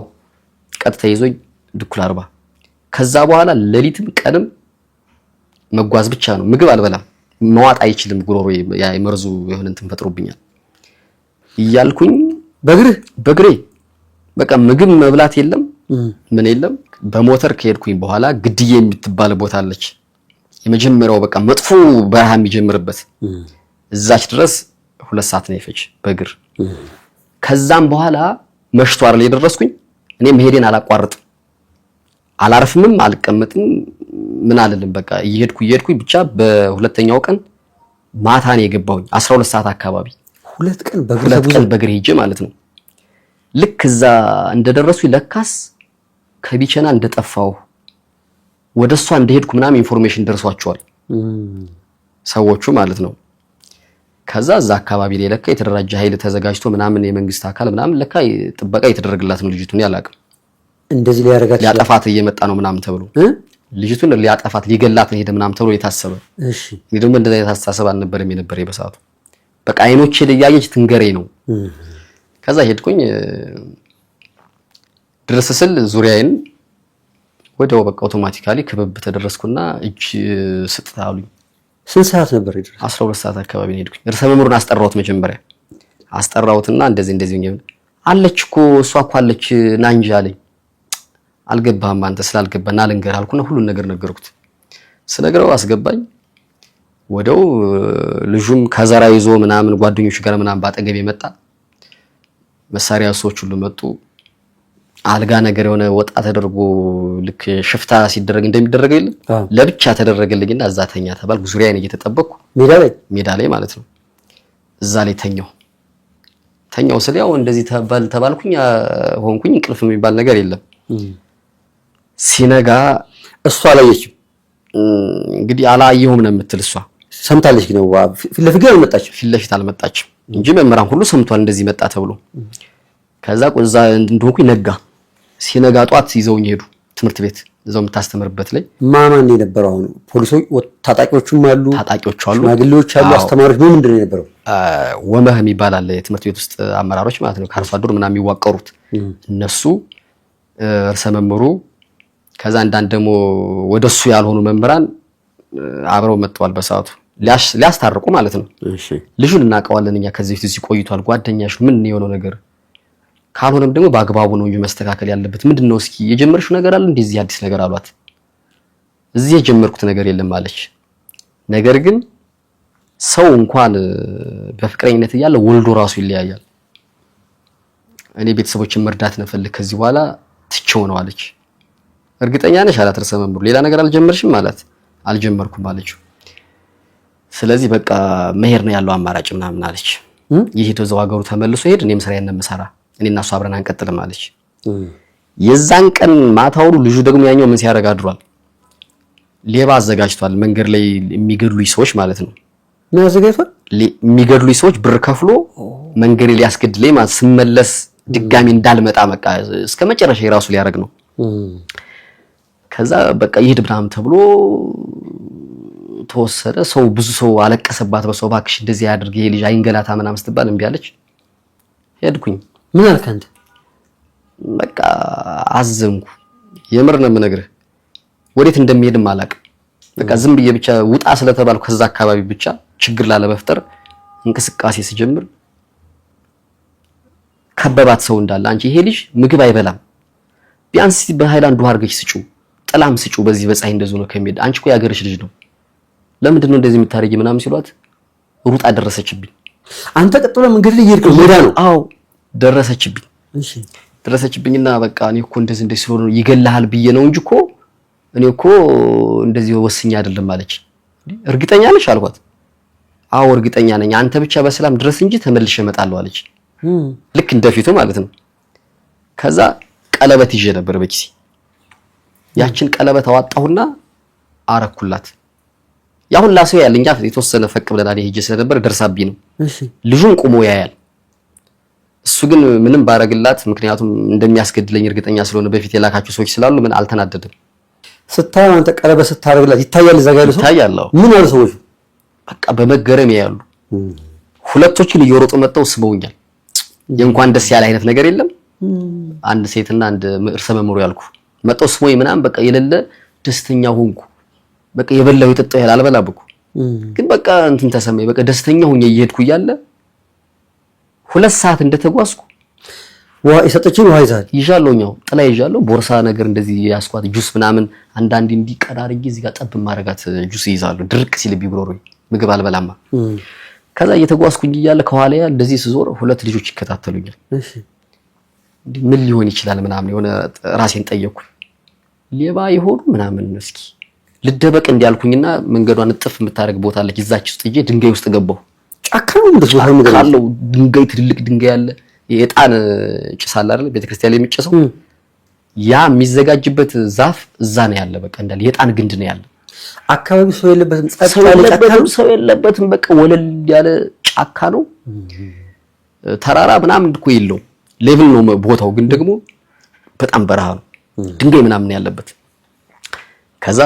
ቀጥታ ይዞኝ ድኩል 40። ከዛ በኋላ ሌሊትም ቀንም መጓዝ ብቻ ነው። ምግብ አልበላም። መዋጥ አይችልም ጉሮሮ የመርዙ የሆነ እንትን ፈጥሮብኛል እያልኩኝ በእግሬ በቃ ምግብ መብላት የለም ምን የለም። በሞተር ከሄድኩኝ በኋላ ግድዬ የምትባል ቦታ አለች። የመጀመሪያው በቃ መጥፎ በረሃ የሚጀምርበት እዛች ድረስ 2 ሰዓት ነው የፈጅ በእግር። ከዛም በኋላ መሽቶ አይደል የደረስኩኝ። እኔ መሄዴን አላቋርጥም፣ አላርፍምም፣ አልቀመጥም፣ ምን አልልም። በቃ እየሄድኩኝ ብቻ በሁለተኛው ቀን ማታ ነው የገባሁኝ 12 ሰዓት አካባቢ። 2 ቀን በእግር ሄጄ ማለት ነው። ልክ እዛ እንደደረስኩኝ ለካስ ከቢቸና እንደጠፋው ወደሷ እንደሄድኩ ምናምን ኢንፎርሜሽን ደርሷቸዋል ሰዎቹ ማለት ነው። ከዛ እዛ አካባቢ ላይ ለካ የተደራጀ ኃይል ተዘጋጅቶ ምናምን የመንግስት አካል ምናምን ለካ ጥበቃ የተደረገላት ነው ልጅቱን ያላቅም እንደዚህ ሊያጠፋት እየመጣ ነው ምናምን ተብሎ ልጅቱን ሊያጠፋት ሊገላት ነው ሄደ ምናምን ተብሎ የታሰበ። እሺ እኔ ደግሞ እንደዛ የታሰበ አልነበረም የነበረ በሰዓቱ። በቃ አይኖቼ ለያየች ትንገሬ ነው። ከዛ ሄድኩኝ ድረስ ስል ዙሪያዬን ወዲያው በቃ አውቶማቲካሊ ክብብ ተደረስኩና እጅ ስጥታሉኝ። ስንት ሰዓት ነበር ይደረስ? 12 ሰዓት አካባቢ ነው ሄድኩኝ። እርሰ መምሩን አስጠራሁት። መጀመሪያ አስጠራሁትና እንደዚህ አለች እኮ እሷ እኮ አለች ና እንጂ አለኝ። አልገባህም አንተ ስላልገባና ልንገር አልኩና ሁሉን ነገር ነገርኩት። ስነግረው አስገባኝ። ወዲያው ልጁም ከዘራ ይዞ ምናምን ጓደኞቹ ጋር ምናምን ባጠገብ የመጣ መሳሪያ ሰዎች ሁሉ መጡ። አልጋ ነገር የሆነ ወጣ ተደርጎ ልክ ሽፍታ ሲደረግ እንደሚደረገው የለም ለብቻ ተደረገልኝና እዛ ተኛ ተባልኩ። ዙሪያዬን እየተጠበቅኩ ሜዳ ላይ ማለት ነው። እዛ ላይ ተኛው ስለ ያው እንደዚህ ተባልኩኝ ሆንኩኝ። እንቅልፍ የሚባል ነገር የለም። ሲነጋ እሷ አላየችም። እንግዲህ አላየሁም ነው የምትል እሷ ሰምታለች ነው ፊት ለፊት አልመጣችም እንጂ መምህራን ሁሉ ሰምቷል እንደዚህ መጣ ተብሎ። ከዛ ቆዛ እንደሆንኩኝ ነጋ። ሲነጋ ጧት ይዘውኝ ሄዱ ትምህርት ቤት እዛው የምታስተምርበት ላይ። ማማን ነው የነበረው? አሁን ፖሊሶች ታጣቂዎቹም አሉ፣ ሽማግሌዎች አሉ፣ አስተማሪዎች ምንድን ነው የነበረው? ወመህ የሚባል አለ የትምህርት ቤት ውስጥ አመራሮች ማለት ነው፣ ከአርሶ አደሩ ምናምን የሚዋቀሩት እነሱ፣ እርሰ መምህሩ፣ ከዛ አንዳንድ ደግሞ ወደሱ ያልሆኑ መምህራን አብረው መጥተዋል በሰዓቱ ሊያስታርቁ ማለት ነው። እሺ ልጁን እናውቀዋለን እኛ ከዚህ በፊት እዚህ ቆይቷል። ጓደኛሽ ምን የሆነው ነገር ካልሆነም ደግሞ በአግባቡ ነው እንጂ መስተካከል ያለበት ምንድነው? እስኪ የጀመርሽው ነገር አለ እንደዚህ አዲስ ነገር አሏት። እዚህ የጀመርኩት ነገር የለም አለች። ነገር ግን ሰው እንኳን በፍቅረኝነት እያለ ወልዶ ራሱ ይለያያል። እኔ ቤተሰቦችን መርዳት ነፈልግ ከዚህ በኋላ ትቼው ነው አለች። እርግጠኛ ነሽ አላት እርሰ መምህሩ። ሌላ ነገር አልጀመርሽም ማለት አልጀመርኩም አለችው። ስለዚህ በቃ መሄድ ነው ያለው አማራጭ ምናምን አለች። ይሄ ተዘው ሀገሩ ተመልሶ ሄድ እኔም ስራዬን እንመሰራ እኔና እሱ አብረን አንቀጥልም አለች። የዛን ቀን ማታውሩ ልጁ ደግሞ ያኛው ምን ሲያደርግ አድሯል? ሌባ አዘጋጅቷል። መንገድ ላይ የሚገድሉኝ ሰዎች ማለት ነው። ምን አዘጋጅቷል? የሚገድሉኝ ሰዎች ብር ከፍሎ መንገድ ላይ ያስገድለኝ ማለት ስመለስ ድጋሚ እንዳልመጣ በቃ እስከ መጨረሻ የራሱ ሊያደርግ ነው። ከዛ በቃ ይሄድ ምናምን ተብሎ ተወሰደ። ሰው ብዙ ሰው አለቀሰባት። በሰው ባክሽ እንደዚህ ያድርግ ይሄ ልጅ አይንገላታ ምናምን ስትባል እምቢ አለች። ሄድኩኝ። ምን አልክ አንተ? በቃ አዘንኩ። የምር ነው የምነግርህ። ወዴት እንደሚሄድም አላውቅም። በቃ ዝም ብዬ ብቻ ውጣ ስለተባልኩ ከዛ አካባቢ ብቻ ችግር ላለመፍጠር እንቅስቃሴ ሲጀምር ከበባት ሰው እንዳለ። አንቺ ይሄ ልጅ ምግብ አይበላም፣ ቢያንስ በሃይላንድ ውሃ አድርገሽ ስጪው፣ ጥላም ስጪው፣ በዚህ በፀሐይ እንደዚህ ነው ከሚሄድ አንቺ እኮ ያገርሽ ልጅ ነው፣ ለምንድን ነው እንደዚህ የምታረጊ ምናምን ሲሏት ሩጣ ደረሰችብኝ። አንተ ቀጥሎ መንገድ ላይ ይርቅ ሜዳ ነው? አዎ ደረሰችብኝ። እሺ ደረሰችብኝና በቃ እኔ እኮ እንደዚህ ስለሆነ ይገላሃል ብዬ ነው እንጂ እኮ እኔ እኮ እንደዚህ ወስኛ አይደለም አለች። እርግጠኛ ነሽ አልኳት። አዎ እርግጠኛ ነኝ፣ አንተ ብቻ በሰላም ድረስ እንጂ ተመልሼ እመጣለሁ አለች። ልክ እንደፊቱ ማለት ነው። ከዛ ቀለበት ይዤ ነበር በኪሴ። ያችን ቀለበት አዋጣሁና አረኩላት። ያሁን ላሰው ያለኝ የተወሰነ ፈቅ ብለናል ሄጄ ስለነበር ደርሳብኝ ነው። እሺ ልጁን ቆሞ ያያል። እሱ ግን ምንም ባረግላት ምክንያቱም እንደሚያስገድለኝ እርግጠኛ ስለሆነ በፊት የላካችሁ ሰዎች ስላሉ ምን አልተናደደም። ስታዩ አንተ ቀለበት ስታረግላት ይታያል? እዛ ጋር ያለው ሰው ይታያል። ምን ያሉ ሰዎች በቃ በመገረም ያያሉ። ሁለቶችን እየሮጡ መጣው ስበውኛል። የእንኳን ደስ ያለ አይነት ነገር የለም። አንድ ሴትና አንድ ርዕሰ መምህሩ ያልኩ መጣው ስሞኝ ምናምን በቃ የሌለ ደስተኛ ሆንኩ። በቃ የበላው የጠጣው ያህል አልበላብኩ ግን በቃ እንትን ተሰማኝ። በቃ ደስተኛ ሆኜ እየሄድኩ እያለ 2 ሰዓት እንደተጓዝኩ የሰጠችኝ ውሃ ይዣለሁኛው ጥላ ይዣለሁ። ቦርሳ ነገር እንደዚህ ያስኳት ጁስ ምናምን አንዳንዴ እንዲቀራርጊ እዚህ ጋር ጠብ ማረጋት ጁስ ይዛለሁ። ድርቅ ሲል ቢብሮሮኝ ምግብ አልበላማ። ከዛ እየተጓዝኩኝ እያለ ከኋላያ እንደዚህ ስዞር 2 ልጆች ይከታተሉኛል። እሺ ምን ሊሆን ይችላል ምናምን የሆነ ራሴን ጠየቅኩ። ሌባ ይሆኑ ምናምን እስኪ ልደበቅ እንዲያልኩኝና መንገዷን እጥፍ የምታረግ ቦታ አለች። እዛች ውስጥ እጄ ድንጋይ ውስጥ ገባሁ። ጫካ ነው እንደዚህ ሆኖ ካለው ድንጋይ ትልቅ ድንጋይ አለ። የዕጣን ጭስ አለ አይደል ቤተክርስቲያን ላይ የሚጨሰው ያ የሚዘጋጅበት ዛፍ እዛ ነው ያለ። በቃ እንዳለ የዕጣን ግንድ ነው ያለ። አካባቢው ሰው የለበትም፣ ሰው የለበትም። በቃ ወለል ያለ ጫካ ነው። ተራራ ምናምን እኮ የለውም። ሌቭል ነው ቦታው፣ ግን ደግሞ በጣም በረሃ ነው። ድንጋይ ምናምን ያለበት። ከዛ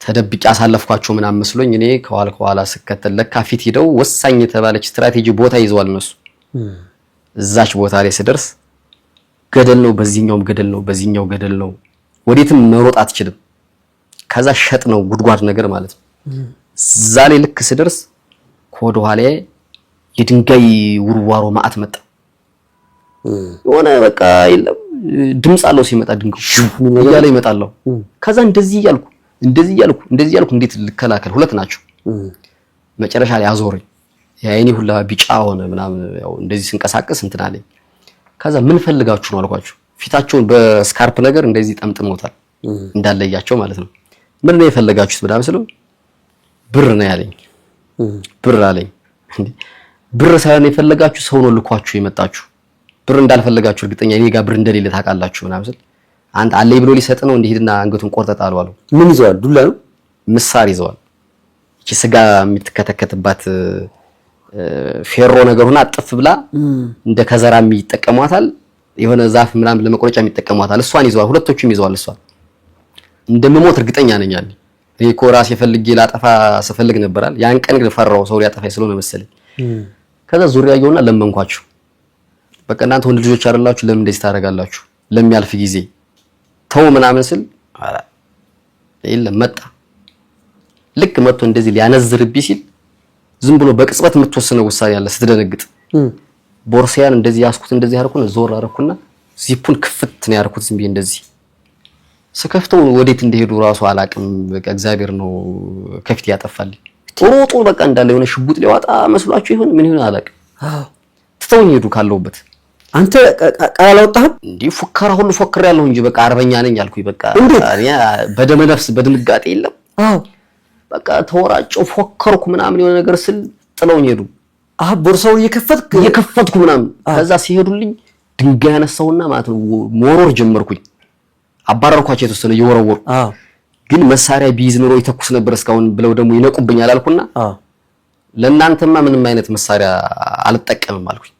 ተደብቄ አሳለፍኳቸው ምናምን መስሎኝ እኔ ከኋላ ስከተል ለካ ፊት ሄደው ወሳኝ የተባለች ስትራቴጂ ቦታ ይዘዋል እነሱ። እዛች ቦታ ላይ ስደርስ ገደል ነው፣ በዚህኛውም ገደል ነው፣ በዚህኛው ገደል ነው። ወዴትም መሮጥ አትችልም። ከዛ ሸጥ ነው ጉድጓድ ነገር ማለት ነው። እዛ ላይ ልክ ስደርስ ከወደ ኋላ የድንጋይ ውርዋሮ ማአት መጣ። የሆነ በቃ የለም ድምጽ አለው ሲመጣ ድንጋይ እያለ ይመጣል። ከዛ እንደዚህ እያልኩ እንዴት ልከላከል? 2 ናቸው። መጨረሻ ላይ አዞረኝ። ያይኔ ሁላ ቢጫ ሆነ ምናምን ያው እንደዚህ ስንቀሳቀስ እንትን አለኝ። ከዛ ምን ፈልጋችሁ ነው አልኳቸው። ፊታቸውን በስካርፕ ነገር እንደዚህ ጠምጥመውታል እንዳለያቸው ማለት ነው። ምን ነው የፈለጋችሁት ምናምን ስለው ብር ነው ያለኝ። ብር አለኝ። ብር ሳይሆን የፈለጋችሁ ሰው ነው ልኳችሁ የመጣችሁ። ብር እንዳልፈለጋችሁ እርግጠኛ እኔ ጋር ብር እንደሌለ ታውቃላችሁ ምናምን ስል አንተ አለይ ብሎ ሊሰጥ ነው እንደሄድና አንገቱን ቆርጠጣሉ አሉ። ምን ይዘዋል? ዱላ ነው? ምሳር ይዘዋል። እቺ ስጋ የምትከተከትባት ፌሮ ነገር ሆና አጥፍ ብላ እንደ ከዘራ የሚጠቀሟታል። የሆነ ዛፍ ምናምን ለመቆረጫ የሚጠቀሟታል። እሷን ይዘዋል። ሁለቶቹም ይዘዋል። እሷን እንደምሞት እርግጠኛ ነኝ አለ። እኔ እኮ ራሴ ፈልጌ ላጠፋ ስፈልግ ነበራል። ያን ቀን ግን ፈራው ሰው ሊያጠፋኝ ስለሆነ መሰለኝ። ከዛ ዙሪያ ያየውና ለመንኳቸው። በቃ እናንተ ወንድ ልጆች አይደላችሁ ለምን እንደዚህ ታደርጋላችሁ? ለሚያልፍ ጊዜ ተው ምናምን ስል የለም መጣ። ልክ መጥቶ እንደዚህ ሊያነዝርብኝ ሲል ዝም ብሎ በቅጽበት የምትወስነው ውሳኔ አለ ስትደነግጥ። ቦርሳያን እንደዚህ ያስኩት እንደዚህ አርኩና ዞር አረኩና ዚፑን ክፍት ነው ያርኩት። ዝም ብዬ እንደዚህ ስከፍተው ወዴት እንደሄዱ ራሱ አላቅም። በቃ እግዚአብሔር ነው ከፊት ያጠፋልኝ። ሮጦ በቃ እንዳለ የሆነ ሽጉጥ ሊዋጣ መስሏቸው ይሁን ምን ይሁን አላቅም። ትተውኝ ሄዱ ካለውበት። አንተ ቃል አወጣህ እንዴ? ፉከራ ሁሉ ፎክር ያለው እንጂ በቃ አርበኛ ነኝ አልኩኝ። በቃ ያ በደመ ነፍስ በድንጋጤ የለም። በቃ ተወራጨው ፎከርኩ ምናምን የሆነ ነገር ስል ጥለውኝ ሄዱ። ቦርሳውን እየከፈትኩ ምናምን ከዛ ሲሄዱልኝ ድንጋይ ያነሳውና ማለት ነው መወርወር ጀመርኩኝ። አባረርኳቸው የተወሰነ እየወረወሩ። ግን መሳሪያ ቢይዝ ኖሮ ይተኩስ ነበር እስካሁን ብለው ደግሞ ይነቁብኛል አልኩና ለእናንተማ ምንም አይነት መሳሪያ አልጠቀምም አልኩኝ።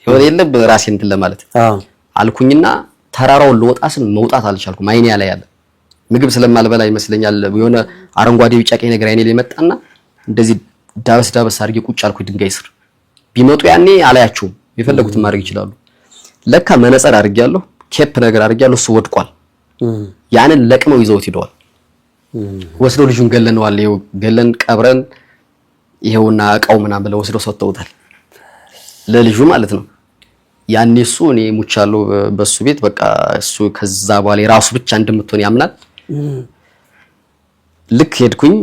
ይወር የለም ራሴን እንትን ለማለት አልኩኝና ተራራውን ልወጣ ስል መውጣት አልቻልኩም። አይኔ ያለ ምግብ ስለማልበላ ይመስለኛል የሆነ አረንጓዴ ቢጫ ቀይ ነገር አይኔ ላይ መጣና እንደዚህ ዳበስ አድርጌ ቁጭ አልኩኝ ድንጋይ ስር። ቢመጡ ያኔ አላያቸውም፣ የፈለጉትን ማድረግ ይችላሉ። ለካ መነጽር አድርጌያለሁ፣ ኬፕ ነገር አድርጌያለሁ። እሱ ወድቋል። ያንን ለቅመው ይዘውት ሄደዋል። ወስደው ልጁን ገለነዋል። ይሄው ገለን ቀብረን ይሄውና እቃው ምናምን ብለው ወስደው ሰጥተውታል ለልጁ ማለት ነው። ያኔ እሱ እኔ ሙቻለሁ በሱ ቤት በቃ እሱ ከዛ በኋላ ራሱ ብቻ እንደምትሆን ያምናል። ልክ ሄድኩኝ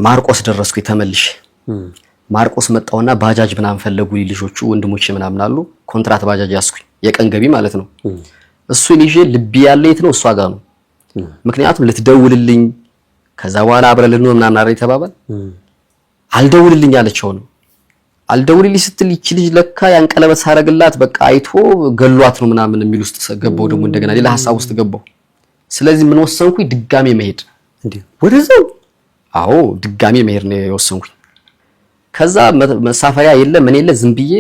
ማርቆስ ደረስኩኝ ተመልሼ። ማርቆስ መጣውና ባጃጅ ምናምን ፈለጉ ልጆቹ ወንድሞቼ ምናምን አሉ። ኮንትራት ባጃጅ ያስኩኝ የቀን ገቢ ማለት ነው። እሱ ልጅ ልብ ያለ የት ነው? እሷ ጋር ነው። ምክንያቱም ልትደውልልኝ ከዛ በኋላ አብረን ልንሆን ምናምን አረ ተባባል። አልደውልልኝ አለችው ነው። አልደውልልኝ ስትል ይቺ ልጅ ለካ ያን ቀለበት ሳረግላት በቃ አይቶ ገሏት ነው ምናምን የሚል ውስጥ ገባው። ደግሞ እንደገና ሌላ ሐሳብ ውስጥ ገባው። ስለዚህ ምን ወሰንኩኝ? ድጋሜ መሄድ እንዴ ወደዛው። አዎ ድጋሜ መሄድ ነው የወሰንኩኝ። ከዛ መሳፈሪያ የለ ምን የለ ዝም ብዬ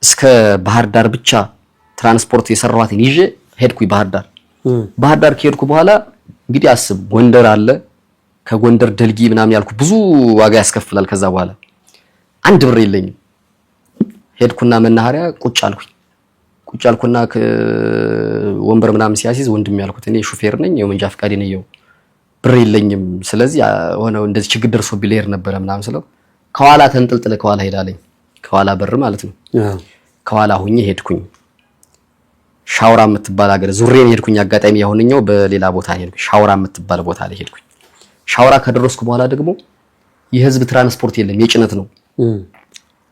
እስከ ባህር ዳር ብቻ ትራንስፖርት የሰራኋትን ይዤ ሄድኩኝ ባህር ዳር። ባህር ዳር ከሄድኩ በኋላ እንግዲህ አስብ ጎንደር አለ፣ ከጎንደር ደልጊ ምናምን ያልኩ ብዙ ዋጋ ያስከፍላል። ከዛ በኋላ አንድ ብር የለኝም። ሄድኩና መናኸሪያ ቁጭ አልኩና ወንበር ምናምን ሲያሲዝ ወንድም ያልኩት እኔ ሹፌር ነኝ የመንጃ ፈቃዴ ነኝ ብር የለኝም። ስለዚህ ሆነው እንደዚህ ችግር ደርሶብኝ ልሄድ ነበረ ምናምን ስለው ከኋላ ተንጠልጥለ ከኋላ ሄዳለኝ። ከኋላ በር ማለት ነው። ከኋላ ሆኜ ሄድኩኝ። ሻውራ የምትባል ሀገር ዙሬን ሄድኩኝ። አጋጣሚ ያሁንኛው በሌላ ቦታ ሄድኩኝ። ሻውራ የምትባል ቦታ ላይ ሄድኩኝ። ሻውራ ከደረስኩ በኋላ ደግሞ የህዝብ ትራንስፖርት የለም፣ የጭነት ነው።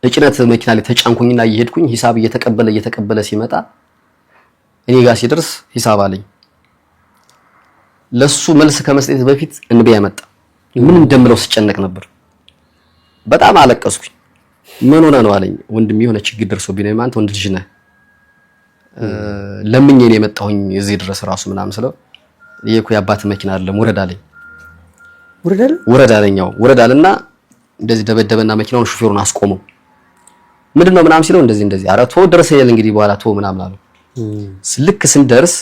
የጭነት መኪና ላይ ተጫንኩኝና እየሄድኩኝ ሂሳብ እየተቀበለ ሲመጣ እኔ ጋር ሲደርስ ሂሳብ አለኝ። ለሱ መልስ ከመስጠት በፊት እንቤ ያመጣ ምን እንደምለው ስጨነቅ ነበር። በጣም አለቀስኩኝ። ምን ሆነ ነው አለኝ። ወንድም የሆነ ችግር ደርሶብኝ ነው። አንተ ወንድ ልጅ ነህ ለምኜ ነው የመጣሁኝ እዚህ ድረስ ራሱ ምናምን ስለው ይሄ እኮ የአባት መኪና አይደለም ውረድ አለኝ። ውረድ አለና እንደዚህ ደበደበና መኪናውን ሹፌሩን አስቆመው። ምንድነው ምናምን ሲለው እንደዚህ ኧረ ቶ ደርሰኛል እንግዲህ በኋላ ቶ ምናምን አለው። ልክ ስንደርስ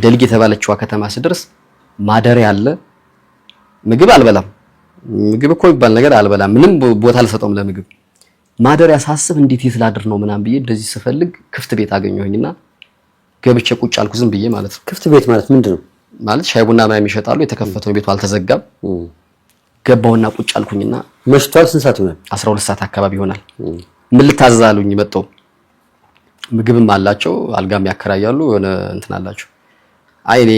ደልጊ የተባለችዋ ከተማ ስደርስ ማደሪያ አለ። ምግብ አልበላም። ምግብ እኮ የሚባል ነገር አልበላም። ምንም ቦታ አልሰጠውም ለምግብ። ማደሪያ ሳስብ እንዴት ይስላድር ነው ምናምን ብዬ እንደዚህ ስፈልግ ክፍት ቤት አገኘሁኝና ገብቼ ቁጭ አልኩ ዝም ብዬ ማለት ነው። ክፍት ቤት ማለት ምንድነው? ማለት ሻይ ቡና ምናምን ይሸጣሉ። የተከፈተው ቤቱ አልተዘጋም። ገባውና ቁጭ አልኩኝና መሽቷል። ስንት ሰዓት ይሆናል? 12 ሰዓት አካባቢ ይሆናል። ምን ልታዘዛሉኝ መጣው። ምግብም አላቸው፣ አልጋም ያከራያሉ፣ የሆነ እንትን አላቸው። አይ እኔ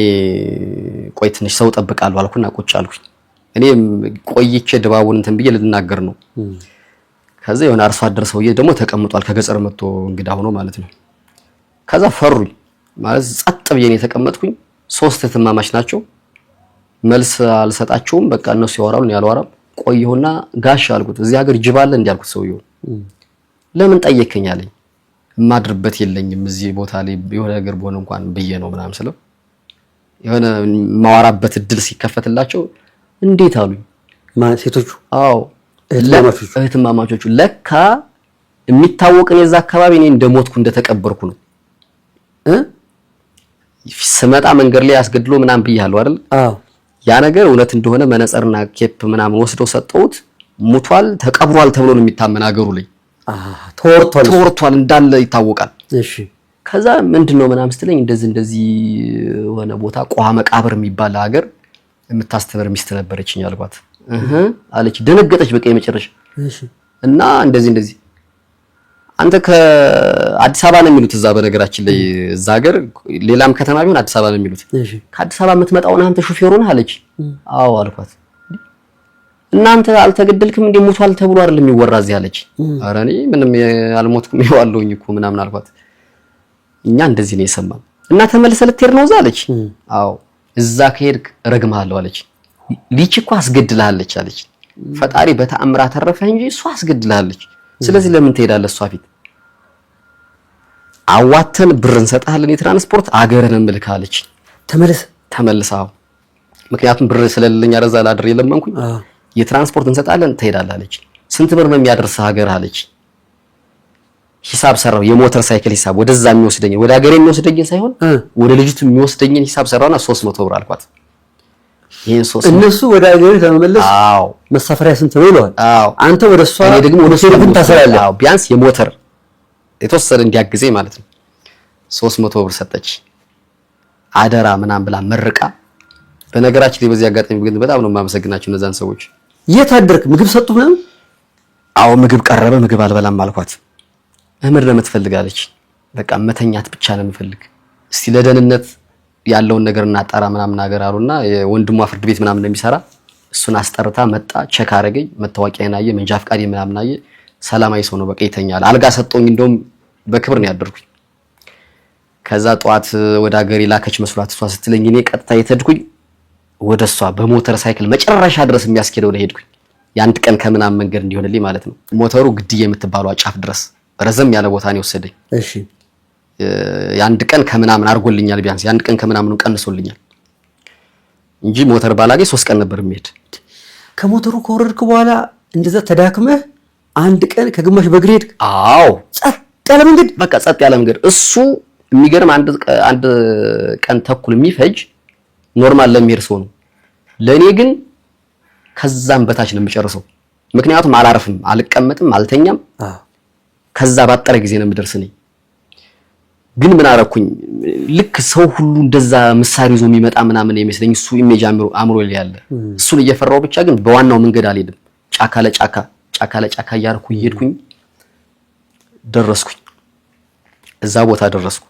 ቆይ ትንሽ ሰው ጠብቃለሁ አልኩና ቁጭ አልኩኝ። እኔም ቆይቼ ድባቡን እንትን ብዬ ልናገር ነው። ከዛ የሆነ አርሶ አደር ሰውዬ ደግሞ ተቀምጧል፣ ከገጠር መጥቶ እንግዳ ሆኖ ማለት ነው። ከዛ ፈሩኝ ማለት ጸጥ ብዬ ነው የተቀመጥኩኝ። 3 እህትማማች ናቸው። መልስ አልሰጣቸውም። በቃ እነሱ ያወራሉ ነው ያልዋራም። ቆየሁና ጋሽ አልኩት እዚህ ሀገር ጅብ አለ እንዴ አልኩት። ሰውዬው ለምን ጠየከኝ አለኝ። ማድርበት የለኝም እዚህ ቦታ ላይ የሆነ ነገር በሆነ እንኳን ብዬ ነው ምናምን ስለው የሆነ ማዋራበት እድል ሲከፈትላቸው እንዴት አሉኝ። ሴቶቹ? አዎ እህትማማቾቹ። ለካ የሚታወቀን የዛ አካባቢ እኔ እንደሞትኩ እንደተቀበርኩ ነው። ስመጣ መንገድ ላይ ያስገድሎ ምናምን ብያለሁ አይደል? አዎ። ያ ነገር እውነት እንደሆነ መነጽርና ኬፕ ምናምን ወስደው ሰጠውት ሙቷል ተቀብሯል ተብሎ ነው የሚታመን ሀገሩ ላይ። ተወርቷል እንዳለ ይታወቃል። እሺ። ከዛ ምንድነው ምናምን ስትለኝ እንደዚህ ሆነ ቦታ ቆሃ መቃብር የሚባል ሀገር የምታስተምር ሚስት ነበረችኝ አልኳት። አለች። ደነገጠች በቃ የመጨረሻ። እሺ። እና እንደዚህ አንተ ከአዲስ አበባ ነው የሚሉት እዛ በነገራችን ላይ እዛ ሀገር ሌላም ከተማ ቢሆን አዲስ አበባ ነው የሚሉት። እሺ። ከአዲስ አበባ የምትመጣው አንተ ሹፌሩ ነህ አለች። አዎ አልኳት። እናንተ አልተገደልክም እንዴ ሞቷል ተብሎ አይደል የሚወራ እዚህ አለች። ኧረ እኔ ምንም አልሞትኩም ይዋለሁኝ እኮ ምናምን አልኳት። እኛ እንደዚህ ነው የሰማን። እና ተመልሰህ ልትሄድ ነው እዛ አለች። አዎ እዛ ከሄድክ ረግምሃለሁ አለች። ሊች እኮ አስገድልሃለች አለች። ፈጣሪ በተአምር አተረፈህ እንጂ እሷ አስገድልሃለች። ስለዚህ ለምን ትሄዳለህ እሷ ፊት? አዋተን ብር እንሰጣለን የትራንስፖርት አገርን እንልካለች። ተመልሰው ምክንያቱም ብር ስለሌለኝ አረዛ ላድር የለመንኩኝ የትራንስፖርት እንሰጣለን ትሄዳለህ አለች። ስንት ብር ነው የሚያደርሰህ ሀገር አለች። ሂሳብ ሰራው የሞተር ሳይክል ሂሳብ ወደዛ የሚወስደኝ ወደ ሀገር የሚወስደኝ ሳይሆን ወደ ልጅቱ የሚወስደኝን ሂሳብ ሰራውና 300 ብር አልኳት። ይሄን 300 እነሱ ወደ ሀገር ተመለስ። አዎ መሳፈሪያ ስንት ነው ይለዋል። አዎ አንተ ወደሷ እኔ ደግሞ ወደ ሴልፍን ታሰራለህ። አዎ ቢያንስ የሞተር የተወሰነ እንዲያግዘኝ ማለት ነው። 300 ብር ሰጠች። አደራ ምናምን ብላ መርቃ። በነገራችን ላይ በዚህ አጋጣሚ ግን በጣም ነው የማመሰግናቸው እነዛን ሰዎች። የት አደርክ? ምግብ ሰጡ ምናምን? አዎ ምግብ ቀረበ። ምግብ አልበላም አልኳት። እምር ለምትፈልጋለች በቃ መተኛት ብቻ ነው የምፈልግ። እስቲ ለደህንነት ያለውን ነገር እናጣራ ምናምን ነገር አሉና የወንድሟ ፍርድ ቤት ምናምን እንደሚሰራ እሱን አስጠርታ መጣ። ቼክ አረገኝ። መታወቂያዬን አየ፣ መንጃ ፈቃዴ ምናምን አየ። ሰላማዊ ሰው ነው በቃ ይተኛል። አልጋ ሰጠውኝ። እንደውም በክብር ነው ያደርኩኝ። ከዛ ጧት ወደ ሀገሬ ላከች መስሏት እሷ ስትለኝ እኔ ቀጥታ የተድኩኝ ወደሷ በሞተር ሳይክል መጨረሻ ድረስ የሚያስኬደው ነው ሄድኩኝ። የአንድ ቀን ከምናምን መንገድ እንዲሆንልኝ ማለት ነው። ሞተሩ ግድዬ የምትባለው ጫፍ ድረስ ረዘም ያለ ቦታ ነው የወሰደኝ። እሺ የአንድ ቀን ከምናምን አድርጎልኛል። ቢያንስ የአንድ ቀን ከምናምኑ ቀንሶልኛል እንጂ ሞተር ባላገኝ 3 ቀን ነበር የሚሄድ። ከሞተሩ ከወረድክ በኋላ እንደዛ ተዳክመህ አንድ ቀን ከግማሽ በእግር ሄድክ? አዎ ጸጥ ያለ መንገድ፣ በቃ ጸጥ ያለ መንገድ። እሱ የሚገርም አንድ ቀን ተኩል የሚፈጅ ኖርማል ለሚሄድ ሰው ነው። ለኔ ግን ከዛም በታች ነው የምጨርሰው። ምክንያቱም አላርፍም፣ አልቀመጥም፣ አልተኛም። ከዛ ባጠረ ጊዜ ነው የምደርስኝ። ግን ምን አረኩኝ? ልክ ሰው ሁሉ እንደዛ ምሳሌ ይዞ የሚመጣ ምናምን የሚመስለኝ እሱ ኢሜጅ አእምሮ ላይ ያለ እሱን እየፈራው ብቻ ግን በዋናው መንገድ አልሄድም። ጫካ ለጫካ እያደረኩ እየሄድኩኝ ደረስኩኝ። እዛ ቦታ ደረስኩ።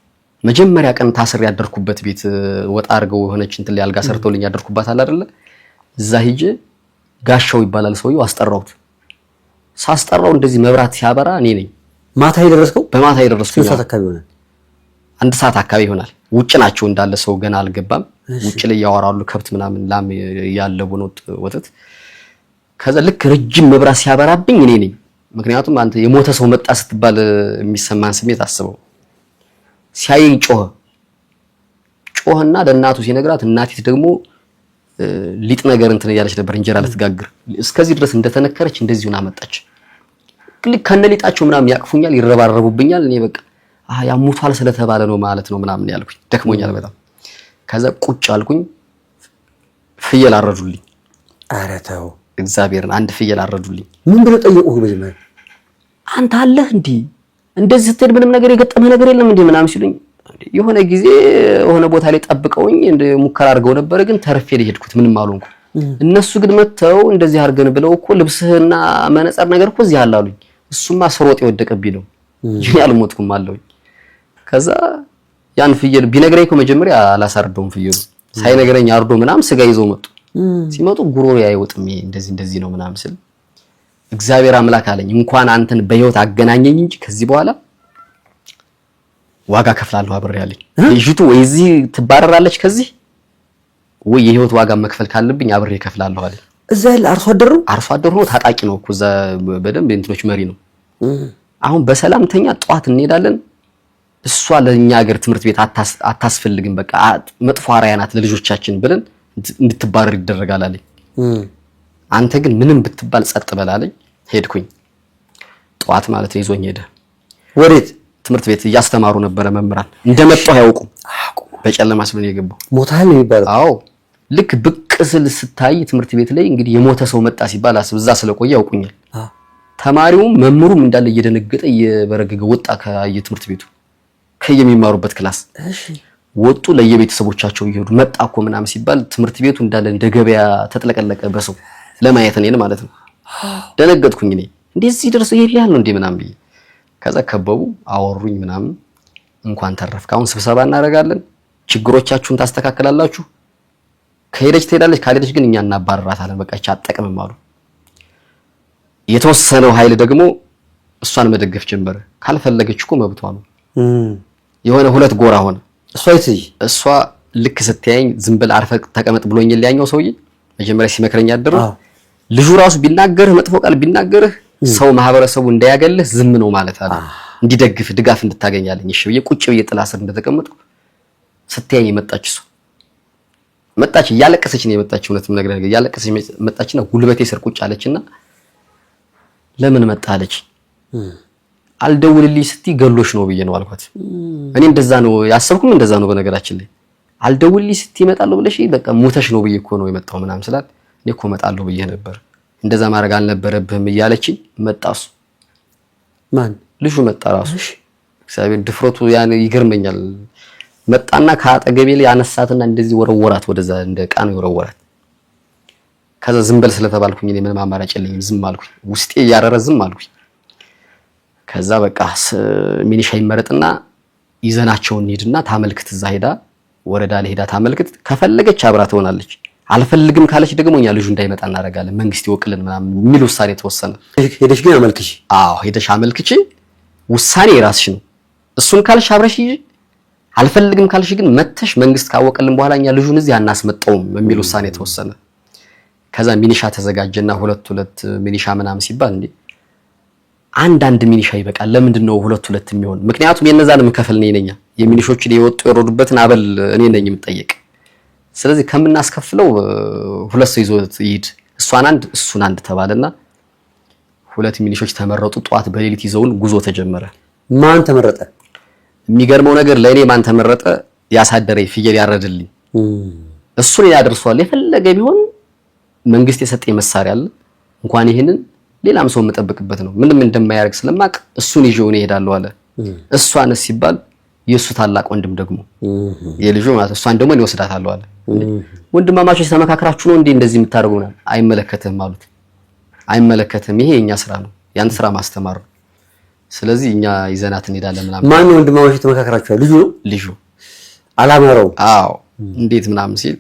መጀመሪያ ቀን ታስሬ ያደርኩበት ቤት ወጣ አድርገው የሆነች እንትን ላይ አልጋ ሰርተውልኝ ያደርኩባት አለ አይደለ? እዛ ሂጄ ጋሻው ይባላል ሰውየው አስጠራሁት። ሳስጠራው እንደዚህ መብራት ሲያበራ እኔ ነኝ። ማታ የደረስከው? በማታ የደረስኩኝ። ስንት ሰዓት አካባቢ ይሆናል? 1 ሰዓት አካባቢ ይሆናል። ውጭ ናቸው እንዳለ ሰው ገና አልገባም። ውጭ ላይ ያወራሉ ከብት ምናምን ላም ያለቡ ነው ወተት። ከዛ ልክ ረጅም መብራት ሲያበራብኝ እኔ ነኝ። ምክንያቱም አንተ የሞተ ሰው መጣ ስትባል የሚሰማን ስሜት አስበው። ሲያየኝ ጮህና ለእናቱ ሲነግራት እናቲት ደግሞ ሊጥ ነገር እንትን ያለች ነበር እንጀራ ልትጋግር። እስከዚህ ድረስ እንደተነከረች እንደዚሁና መጣች። ልክ ከነሊጣቸው ምናምን ያቅፉኛል፣ ይረባረቡብኛል። እኔ በቃ ያሙቷል ስለተባለ ነው ማለት ነው ምናምን ያልኩኝ። ደክሞኛል በጣም። ከዛ ቁጭ አልኩኝ። ፍየል አረዱልኝ። ኧረ ተው እግዚአብሔርን፣ አንድ ፍየል አረዱልኝ። ምን ብለው ጠየቁህ መጀመሪያ? አንተ አለህ እንዴ እንደዚህ ስትሄድ ምንም ነገር የገጠመህ ነገር የለም እንዴ ምናምን ሲሉኝ፣ የሆነ ጊዜ የሆነ ቦታ ላይ ጠብቀውኝ እንደ ሙከራ አድርገው ነበር፣ ግን ተርፌ ሄድኩት ምንም አልሆንኩ። እነሱ ግን መተው እንደዚህ አድርገን ብለው እኮ ልብስህና መነጽር ነገር እኮ እዚህ አለ አሉኝ። እሱማ ስሮጥ የወደቀብኝ ነው እንጂ አልሞትኩም አለውኝ። ከዛ ያን ፍየል ቢነግረኝ እኮ መጀመሪያ አላሳርደውም። ፍየሉ ሳይነግረኝ አርዶ ምናምን ስጋ ይዘው መጡ። ሲመጡ ጉሮሮ አይወጥም እንደዚህ ነው ምናምን ስል እግዚአብሔር አምላክ አለኝ እንኳን አንተን በህይወት አገናኘኝ እንጂ ከዚህ በኋላ ዋጋ ከፍላለሁ አብሬ ያለኝ ልጅቱ ወይ እዚህ ትባረራለች ከዚህ ወይ የህይወት ዋጋ መክፈል ካለብኝ አብሬ ከፍላለሁ አለኝ። እዛ ያለ አርሶ አደሩ ነው ታጣቂ ነው እኮ እዛ በደንብ እንትኖች መሪ ነው። አሁን በሰላምተኛ ጧት እንሄዳለን። እሷ ለኛ ሀገር ትምህርት ቤት አታስፈልግም፣ በቃ መጥፎ አራያ ናት ለልጆቻችን ብለን እንድትባረር ይደረጋል አለኝ። አንተ ግን ምንም ብትባል ጸጥ በላለኝ። ሄድኩኝ። ጧት ማለት ነው ይዞኝ ሄደ። ወዴት? ትምህርት ቤት እያስተማሩ ነበረ መምህራን። እንደመጣሁ ያውቁ በጨለማ ስለሆነ የገባው። ሞታል ይባላል። አዎ ልክ ብቅ ስል ስታይ ትምህርት ቤት ላይ እንግዲህ የሞተ ሰው መጣ ሲባል እዛ ስለቆየ ያውቁኛል። ተማሪውም መምህሩም እንዳለ እየደነገጠ እየበረገገ ወጣ ከየትምህርት ቤቱ ከየሚማሩበት ክላስ። እሺ ወጡ። ለየቤተሰቦቻቸው ይሄዱ። መጣ እኮ ምናምን ሲባል ትምህርት ቤቱ እንዳለ እንደ ገበያ ተጥለቀለቀ በሰው ለማየት እኔን ማለት ነው። ደነገጥኩኝ። እኔ እንደዚህ ደርሶ ይሄዳል እንዴ ምናምን ብዬ ከዛ ከበቡ አወሩኝ ምናምን። እንኳን ተረፍክ፣ አሁን ስብሰባ እናደርጋለን፣ ችግሮቻችሁን ታስተካክላላችሁ፣ ከሄደች ትሄዳለች፣ ካልሄደች ግን እኛ እናባረራታለን፣ በቃ እቺ አጠቅምም አሉ። የተወሰነው ኃይል ደግሞ እሷን መደገፍ ጀመረ። ካልፈለገች እኮ መብቷ ነው። የሆነ ሁለት ጎራ ሆነ። እሷ ልክ ስትያኝ ዝም ብለህ አርፈህ ተቀመጥ ብሎኝ ያኛው ሰውዬ መጀመሪያ ሲመክረኝ ያደረ ልጁ ራሱ ቢናገርህ መጥፎ ቃል ቢናገርህ ሰው ማህበረሰቡ እንዳያገልህ ዝም ነው ማለት አለ። እንዲደግፍ ድጋፍ እንድታገኛለኝ እሺ ብዬ ቁጭ ብዬ ጥላ ስር እንደተቀመጥኩ ስትያኝ መጣች። እሷ መጣች፣ እያለቀሰች ነው የመጣችው። እውነትም ነገር እያለቀሰች መጣችና ጉልበቴ ስር ቁጭ አለችና ለምን መጣለች? አልደውልልኝ ስትይ ገሎሽ ነው ብዬ ነው አልኳት። እኔ እንደዛ ነው ያሰብኩም እንደዛ ነው በነገራችን ላይ። አልደውልልኝ ስትይ እመጣለሁ ብለሽ በቃ ሞተሽ ነው ብዬ እኮ ነው የመጣው ምናምን ስላት እኔ እኮ እመጣለሁ ብዬ ነበር፣ እንደዛ ማድረግ አልነበረብህም እያለችኝ መጣሱ። ማን? ልጁ መጣ ራሱ። እግዚአብሔር ድፍረቱ ያን ይገርመኛል። መጣና ከአጠገቤ ላይ ያነሳትና እንደዚህ ወረወራት፣ ወደዛ እንደ ዕቃ ነው የወረወራት። ከዛ ዝም በል ስለተባልኩኝ እኔ ምንም አማራጭ የለኝም፣ ዝም አልኩኝ። ውስጤ እያረረ ዝም አልኩኝ። ከዛ በቃ ሚኒሻ ይመረጥና ይዘናቸው እንሂድና ታመልክት፣ እዛ ሄዳ ወረዳ ላይ ሄዳ ታመልክት። ከፈለገች አብራ ትሆናለች፣ አልፈልግም ካለች ደግሞ እኛ ልጁ እንዳይመጣ እናደርጋለን፣ መንግስት ይወክልን ምናምን የሚል ውሳኔ ተወሰነ። ሄደሽ ግን አመልክሽ? አዎ ሄደሽ አመልክቺ፣ ውሳኔ የራስሽ ነው። እሱን ካልሽ አብረሽ ይጂ፣ አልፈልግም ካልሽ ግን መተሽ መንግስት ካወቀልን በኋላ እኛ ልጁን እዚህ አናስመጣውም የሚል ውሳኔ ተወሰነ። ከዛ ሚኒሻ ተዘጋጀና ሁለት ሚኒሻ ምናምን ሲባል እንዴ አንድ ሚኒሻ ይበቃል፣ ለምንድን ነው ሁለት የሚሆን? ምክንያቱም የነዛንም ከፈል ነኝ የሚኒሾችን የወጡ የወረዱበትን አበል እኔ ነኝ የምጠየቅ። ስለዚህ ከምናስከፍለው ሁለት ሰው ይዞት ይሄድ፣ እሷን አንድ እሱን አንድ ተባለና ሁለት ሚኒሾች ተመረጡ። ጧት በሌሊት ይዘውን ጉዞ ተጀመረ። ማን ተመረጠ? የሚገርመው ነገር ለኔ ማን መንግስት የሰጠኝ መሳሪያ አለ እንኳን ይሄንን ሌላም ሰው መጠበቅበት ነው ምንም እንደማያርግ ስለማቅ እሱን ይዤው ነው እሄዳለሁ አለ እሷን ሲባል የሱ ታላቅ ወንድም ደግሞ የልጁ ማለት እሷን ደግሞ ሊወስዳታለሁ አለ ወንድማማቾች ተመካከራችሁ ነው እንዴ እንደዚህ የምታደርጉና አይመለከተም ማለት አይመለከተም ይሄ የኛ ስራ ነው ያን ስራ ማስተማር ስለዚህ እኛ ይዘናት እንሄዳለን ምናምን ማን ወንድማማቾች ተመካከራችሁ ልጁ አላማረው አዎ እንዴት ምናምን ሲል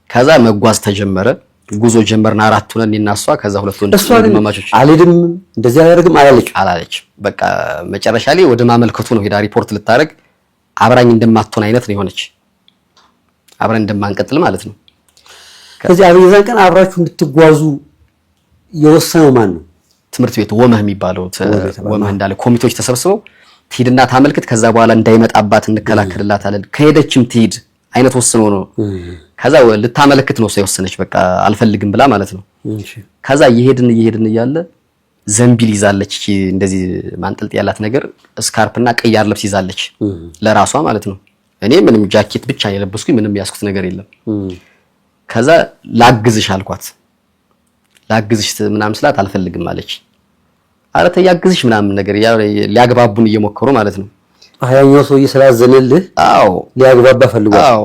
ከዛ መጓዝ ተጀመረ ጉዞ ጀመርና አራት ሆነን እናሷ ከዛ ሁለት ወንድማማቾች አልሄድም እንደዚህ አያደርግም አላለች በቃ መጨረሻ ላይ ወደ ማመልከቱ ነው ሄዳ ሪፖርት ልታረግ አብራኝ እንደማትሆን አይነት ነው የሆነች አብረን እንደማንቀጥል ማለት ነው ከዚህ አብየዛን ቀን አብራችሁ እንድትጓዙ የወሰነው ማን ነው ትምህርት ቤት ወመህ የሚባለው ወመህ እንዳለ ኮሚቴዎች ተሰብስበው ትሄድና ታመልክት ከዛ በኋላ እንዳይመጣባት እንከላከልላታለን ከሄደችም ትሄድ አይነት ወስኖ ነው ከዛ ልታመለክት ነው ሳይወሰነች በቃ አልፈልግም ብላ ማለት ነው ከዛ ይሄድን እያለ ዘንቢል ይዛለች እንደዚህ ማንጠልጥ ያላት ነገር ስካርፕና ቀያር ልብስ ይዛለች ለራሷ ማለት ነው እኔ ምንም ጃኬት ብቻ የለበስኩኝ ምንም ያስኩት ነገር የለም ከዛ ላግዝሽ አልኳት ላግዝሽ ምናምን ስላት አልፈልግም አለች አረ ተያግዝሽ ምናምን ነገር ሊያግባቡን እየሞከሩ ማለት ነው አያኛው ሰው ይስላዘነልህ አዎ ሊያግባባ ፈልጓል አዎ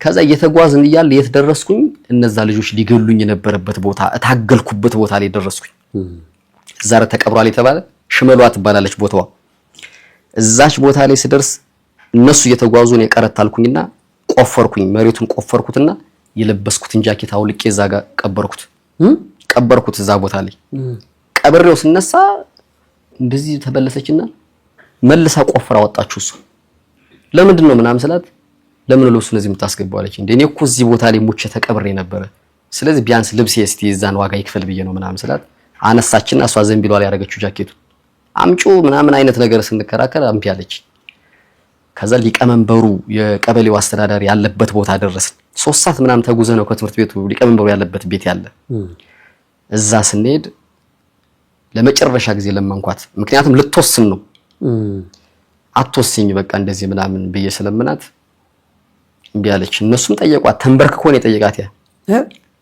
ከዛ እየተጓዝን እያለ የተደረስኩኝ እነዛ ልጆች ሊገሉኝ የነበረበት ቦታ እታገልኩበት ቦታ ላይ ደረስኩኝ ዛሬ ተቀብሯል የተባለ ሽመሏ ትባላለች ቦታዋ እዛች ቦታ ላይ ስደርስ እነሱ እየተጓዙ ነው የቀረታልኩኝና ቆፈርኩኝ መሬቱን ቆፈርኩትና የለበስኩትን ጃኬት አውልቄ እዛ ጋር ቀበርኩት እዛ ቦታ ላይ ቀብሬው ስነሳ እንደዚህ ተበለሰችና መልሳ ቆፍራ ወጣችሁ እሱ ለምንድን ነው ምናምን ስላት ለምን ነው እሱ ለዚህ የምታስገባው አለች እንዴ እኔ እኮ እዚህ ቦታ ላይ ሙቼ ተቀብሬ ነበር ስለዚህ ቢያንስ ልብስ እስቲ እዛን ዋጋ ይክፈል ብዬ ነው ምናምን ስላት አነሳችና እሷ ዘንቢሏ ላይ ያረጋችሁ ጃኬቱ አምጩ ምናምን አይነት ነገር ስንከራከር አምቢ አለች ከዛ ሊቀመንበሩ የቀበሌው አስተዳዳሪ ያለበት ቦታ ደረስን 3 ሰዓት ምናምን ተጉዘ ነው ከትምህርት ቤቱ ሊቀመንበሩ ያለበት ቤት ያለ እዛ ስንሄድ ለመጨረሻ ጊዜ ለማንኳት ምክንያቱም ልትወስን ነው አትወስኝ በቃ እንደዚህ ምናምን ብዬ ስለምናት እምቢ አለች እነሱም ጠየቋት ተንበርክኮ ነው የጠየቃት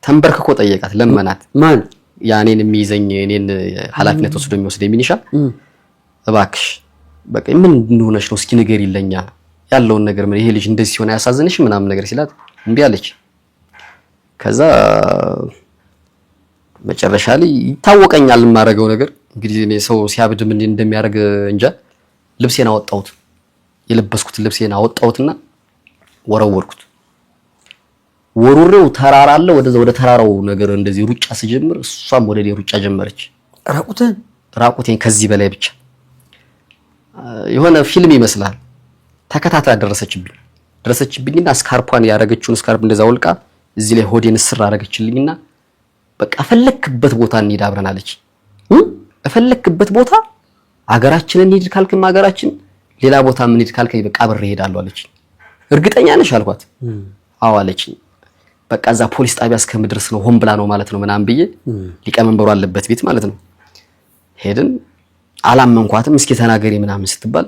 ተንበርክኮ ጠየቃት ለመናት ማን ያኔን የሚይዘኝ እኔን ኃላፊነት ወስዶ የሚወስድ የሚኒሻ እባክሽ በቃ ምን እንደሆነሽ ነው እስኪ ነገር ይለኛ ያለውን ነገር ምን ይሄ ልጅ እንደዚህ ሲሆን ያሳዝንሽ ምናምን ነገር ሲላት እምቢ አለች ከዛ መጨረሻ ላይ ይታወቀኛል የማረገው ነገር እንግዲህ እኔ ሰው ሲያብድ ምን እንደሚያደርግ እንጃ ልብሴን አወጣሁት የለበስኩት ልብሴን አወጣሁትና ወረወርኩት ወሩሬው ተራራ አለ ወደ ተራራው ነገር እንደዚህ ሩጫ ሲጀምር እሷም ወደ ላይ ሩጫ ጀመረች ራቁቴን ከዚህ በላይ ብቻ የሆነ ፊልም ይመስላል ተከታትላ ደረሰችብኝና ስካርፓን ያረጋችውን ስካርፕ እንደዛ ወልቃ እዚህ ላይ ሆዴን ስር አረጋችልኝና በቃ ፈለክበት ቦታ እንሂድ አብረን አለች ፈለክበት ቦታ አገራችንን እንሂድ ካልከም አገራችን ሌላ ቦታ ምን እንሂድ ካልከኝ በቃ አብሬ እሄዳለሁ አለች እርግጠኛ ነሽ አልኳት አዎ አለች በቃ እዛ ፖሊስ ጣቢያ እስከምድረስ ነው ሆን ብላ ነው ማለት ነው ምናምን ብዬ ሊቀመንበሩ አለበት ቤት ማለት ነው ሄድን አላመንኳትም እስኪ ተናገሪ ምናምን ስትባል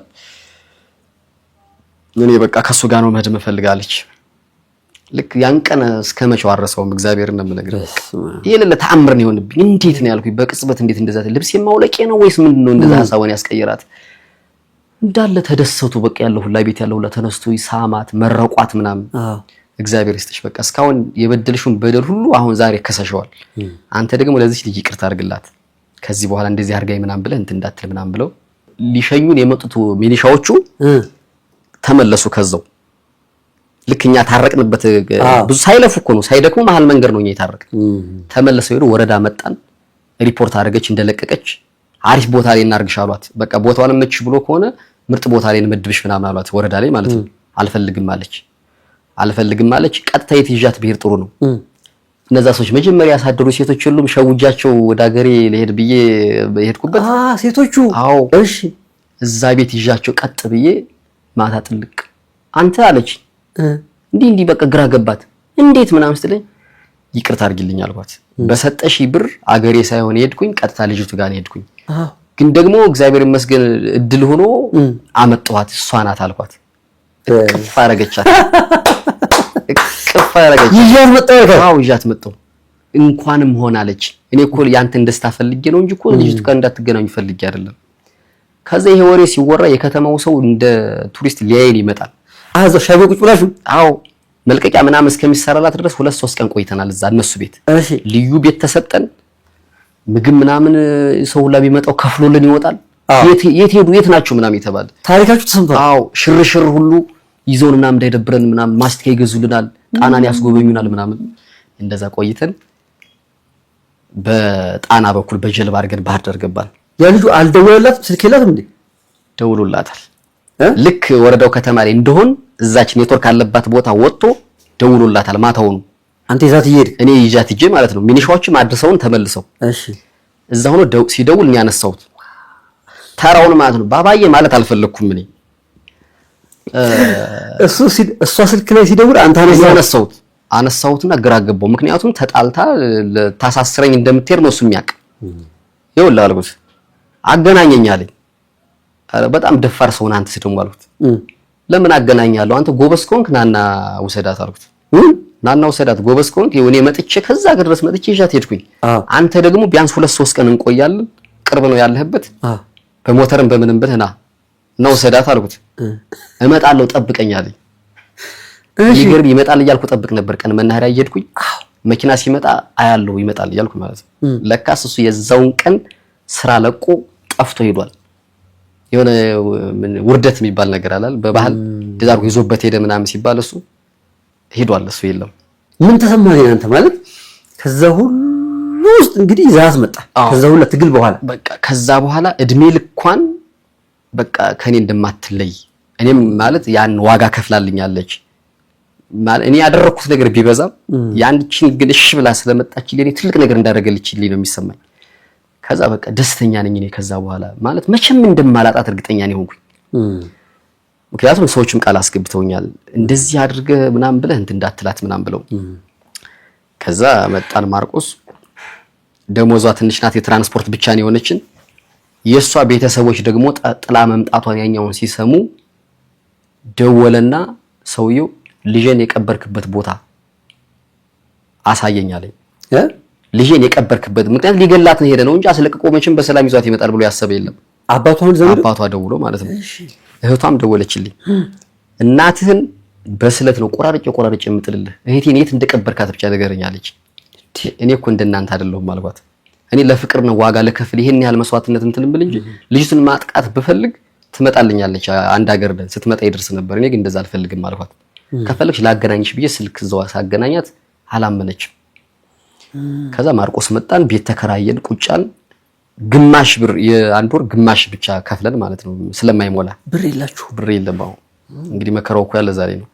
እኔ በቃ ከሱ ጋር ነው መሄድ መፈልጋለች ልክ ያን ቀን እስከመቼው አረሰውም እግዚአብሔርን ነው የምነግርህ ይሄን ለተአምር ነው የሆነብኝ እንዴት ነው ያልኩኝ በቅጽበት እንዴት እንደዛ ልብስ የማውለቄ ነው ወይስ ምንድነው እንደዛ ሐሳቡን ያስቀየራት እንዳለ ተደሰቱ በቃ ያለው ሁላ ቤት ያለው ሁላ ተነስቶ ይሳማት መረቋት ምናምን እግዚአብሔር ይስጥሽ በቃ እስካሁን የበደልሽውን በደል ሁሉ አሁን ዛሬ ከሰሽዋል አንተ ደግሞ ለዚህ ልጅ ይቅርታ አድርግላት ከዚህ በኋላ እንደዚህ አርጋይ ምናምን ብለህ እንት እንዳትል ምናምን ብለው ሊሸኙን የመጡት ሚሊሻዎቹ ተመለሱ ከዛው ልክኛ ታረቅንበት ብዙ ሳይለፉ እኮ ነው ሳይደክሙ መሃል መንገር ነው የታረቅ ተመለሰው ሄዶ ወረዳ መጣን ሪፖርት አድርገች እንደለቀቀች አሪፍ ቦታ ላይ እናርግሽ አሏት በቃ ቦታውን መች ብሎ ከሆነ ምርጥ ቦታ ላይ እንመድብሽ ምናምን አሏት ወረዳ ላይ ማለት ነው አልፈልግም ማለች ቀጥታ ይትይዣት ብሄር ጥሩ ነው እነዛ ሰዎች መጀመሪያ ያሳደሩ ሴቶች ሁሉም ሸውጃቸው ወደ ሀገሬ ለሄድ ብዬ ሄድኩበት ሴቶቹ አዎ እሺ እዛ ቤት ይዣቸው ቀጥ ብዬ ማታ ጥልቅ አንተ አለች እንዲህ በቃ ግራ ገባት እንዴት ምናምን ስትለኝ ይቅርታ አድርጊልኝ አልኳት በሰጠሽ ብር አገሬ ሳይሆን ሄድኩኝ ቀጥታ ልጅቱ ጋር ሄድኩኝ ግን ደግሞ እግዚአብሔር ይመስገን እድል ሆኖ አመጣኋት እሷ ናት አልኳት ቅፍ አረገቻት ይያት መጣው እንኳንም ሆናለች እኔ እኮ ያንተን ደስታ ፈልጌ ነው እንጂ እኮ ልጅቱ ጋር እንዳትገናኙ ፈልጌ አይደለም። ከዛ ይሄ ወሬ ሲወራ የከተማው ሰው እንደ ቱሪስት ሊያይን ይመጣል። አዛ ሻይ ቁጭ ብላችሁ? አዎ መልቀቂያ ምናምን እስከሚሰራላት ድረስ 2-3 ቀን ቆይተናል እዛ እነሱ ቤት። እሺ ልዩ ቤት ተሰጠን። ምግብ ምናምን ሰው ሁላ ቢመጣው ከፍሎልን ይወጣል። የት ሄዱ የት ናቸው ምናምን የተባለ ታሪካችሁ ተሰምቷል። አዎ ሽርሽር ሁሉ ይዞን ምናምን እንዳይደብረን ምናምን ማስቲካ ይገዙልናል፣ ጣናን ያስጎበኙናል ምናምን። እንደዛ ቆይተን በጣና በኩል በጀልባ አድርገን ባህር ዳር ገባን። ያ ልጁ አልደወለላትም? ስልክ የላትም እንዴ? ደውሎላታል። ልክ ወረዳው ከተማ ላይ እንደሆን እዛች ኔትወርክ አለባት ቦታ ወጥቶ ደውሎላታል ማታውኑ። አንተ ይዛት ይሄድ እኔ ይዣት ሂጄ ማለት ነው። ሚኒሻዎችም አድርሰውን ተመልሰው እሺ እዛ ሆኖ ሲደውል እኔ ያነሳሁት ተራውን ማለት ነው። ባባዬ ማለት አልፈለኩም እኔ እሷ ስልክ ላይ ሲደውል አንተ አነሳሁትና ግራ ገባው። ምክንያቱም ተጣልታ ታሳስረኝ እንደምትሄድ ነው እሱ የሚያውቅ። ይኸውልህ አልኩት አገናኘኝ አለኝ። ኧረ በጣም ደፋር ሰው ነህ አንተስ ደግሞ አልኩት። ለምን አገናኛለሁ? አንተ ጎበዝ ከሆንክ ናና ውሰዳት አልኩት። ናና ውሰዳት ጎበዝ ከሆንክ እኔ መጥቼ ከዛ ድረስ መጥቼ ይዣት ሄድኩኝ። አንተ ደግሞ ቢያንስ 2-3 ቀን እንቆያለን፣ ቅርብ ነው ያለህበት፣ በሞተርም በምንም ብለህ ና ውሰዳት አልኩት። እመጣለሁ ጠብቀኝ አለኝ። ይገርም ይመጣል እያልኩ ጠብቅ ነበር። ቀን መናኸሪያ እየሄድኩኝ መኪና ሲመጣ አያለው ይመጣል እያልኩ ማለት ነው። ለካስ እሱ የዛውን ቀን ስራ ለቆ ጠፍቶ ሄዷል። የሆነ ውርደት የሚባል ነገር አላል በባህል ደዛርጎ ይዞበት ሄደ ምናምን ሲባል እሱ ሄዷል። እሱ የለም። ምን ተሰማህ አንተ? ማለት ከዛ ሁሉ ውስጥ እንግዲህ ይዛት መጣ። ከዛ ሁሉ ትግል በኋላ በቃ ከዛ በኋላ እድሜ ልኳን በቃ ከኔ እንደማትለይ እኔም ማለት ያን ዋጋ ከፍላልኛለች ማለት እኔ ያደረኩት ነገር ቢበዛም ያንቺን ግን እሺ ብላ ስለመጣችልኝ እኔ ትልቅ ነገር እንዳደረገልችልኝ ነው የሚሰማኝ። ከዛ በቃ ደስተኛ ነኝ እኔ ከዛ በኋላ ማለት መቼም እንደማላጣት እርግጠኛ ነኝ ሆንኩኝ። ምክንያቱም ሰዎችም ቃል አስገብተውኛል እንደዚህ አድርገህ ምናምን ብለህ እንትን እንዳትላት ምናምን ብለው። ከዛ መጣን ማርቆስ። ደሞዟ ትንሽ ናት፣ የትራንስፖርት ብቻ ነው የሆነችን። የሷ ቤተሰቦች ደግሞ ጥላ መምጣቷን ያኛውን ሲሰሙ ደወለና ሰውየው ልጄን የቀበርክበት ቦታ አሳየኝ አለኝ። ልጄን የቀበርክበት ምክንያት ሊገላት ነው ሄደ ነው እንጂ አስለቅቆ መቼም በሰላም ይዟት ይመጣል ብሎ ያሰበ የለም። አባቷ ደውሎ ማለት ነው። እህቷም ደወለችልኝ። እናትህን በስለት ነው ቆራርጬ የምጥልልህ፣ እህቴን የት እንደቀበርካት ብቻ ንገረኝ አለች። እኔ እኮ እንደናንተ አይደለሁም አልኳት። እኔ ለፍቅር ነው ዋጋ ለከፍል ይሄን ያህል መስዋዕትነት እንትን ብል እንጂ ልጅቱን ማጥቃት ብፈልግ ትመጣልኛለች። አንድ ሀገር ስትመጣ ይደርስ ነበር። እኔ ግን እንደዛ አልፈልግም አልኳት። ከፈለግሽ ላገናኝሽ ብዬ ስልክ ዘዋ ሳገናኛት አላመነችም። ከዛ ማርቆስ መጣን፣ ቤት ተከራየን፣ ቁጫን ግማሽ ብር የአንድ ወር ግማሽ ብቻ ከፍለን ማለት ነው ስለማይሞላ ብር የላችሁ ብር የለም። አሁን እንግዲህ መከራው እኮ ያለ ዛሬ ነው።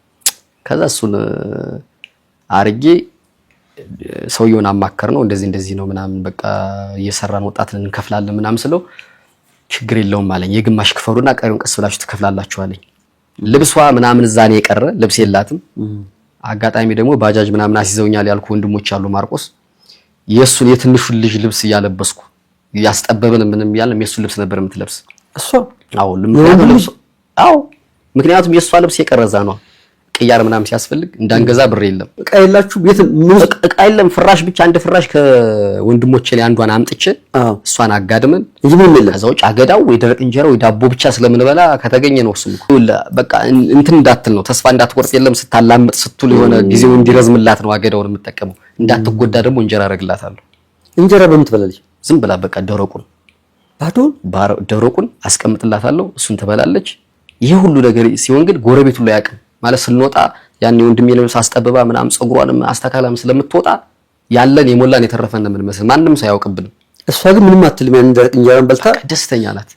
ከዛ እሱን አርጌ ሰውየውን አማከር ነው እንደዚህ ነው ምናምን በቃ እየሰራን ወጣትን እንከፍላለን ምናምን ስለው ችግር የለውም አለኝ። የግማሽ ክፈሉና ቀሪውን ቀስ ብላችሁ ትከፍላላችሁ አለኝ። ልብሷ ምናምን እዛ ነው የቀረ፣ ልብስ የላትም። አጋጣሚ ደግሞ ባጃጅ ምናምን አስይዘውኛል ያልኩ ወንድሞች አሉ ማርቆስ። የሱን የትንሹን ልጅ ልብስ እያለበስኩ ያስጠበብን ምንም ያለም የሱን ልብስ ነበር የምትለብስ እሷ። ምክንያቱም የሷ ልብስ የቀረዛ ነው። ቅያር ምናምን ሲያስፈልግ እንዳንገዛ ብር የለም። እቃ የላችሁ ቤት እቃ የለም። ፍራሽ ብቻ አንድ ፍራሽ ከወንድሞቼ ላይ አንዷን አምጥቼ እሷን አጋድመን ከዛ ውጭ አገዳው ወይ ደረቅ እንጀራ ወይ ዳቦ ብቻ ስለምንበላ ከተገኘ ነው። እሱም በቃ እንትን እንዳትል ነው፣ ተስፋ እንዳትቆርጥ የለም። ስታላምጥ ስትል የሆነ ጊዜው እንዲረዝምላት ነው አገዳውን የምጠቀመው። እንዳትጎዳ ደግሞ እንጀራ አረግላታለሁ። እንጀራ በምን ትበላለች? ዝም ብላ በቃ ደረቁን አስቀምጥላታለሁ። እሱን ትበላለች። ይሄ ሁሉ ነገር ሲሆን ግን ጎረቤቱ ላይ ያውቅም ማለት ስንወጣ ያን ወንድሜ ልብስ አስጠብባ ምናምን ጸጉሯንም አስተካላም ስለምትወጣ ያለን የሞላን የተረፈን ምን መስል ማንንም ሳያውቅብን። እሷ ግን ምንም አትልም። ያን ደረቅ እንጀራን በልታ ደስተኛ ናት።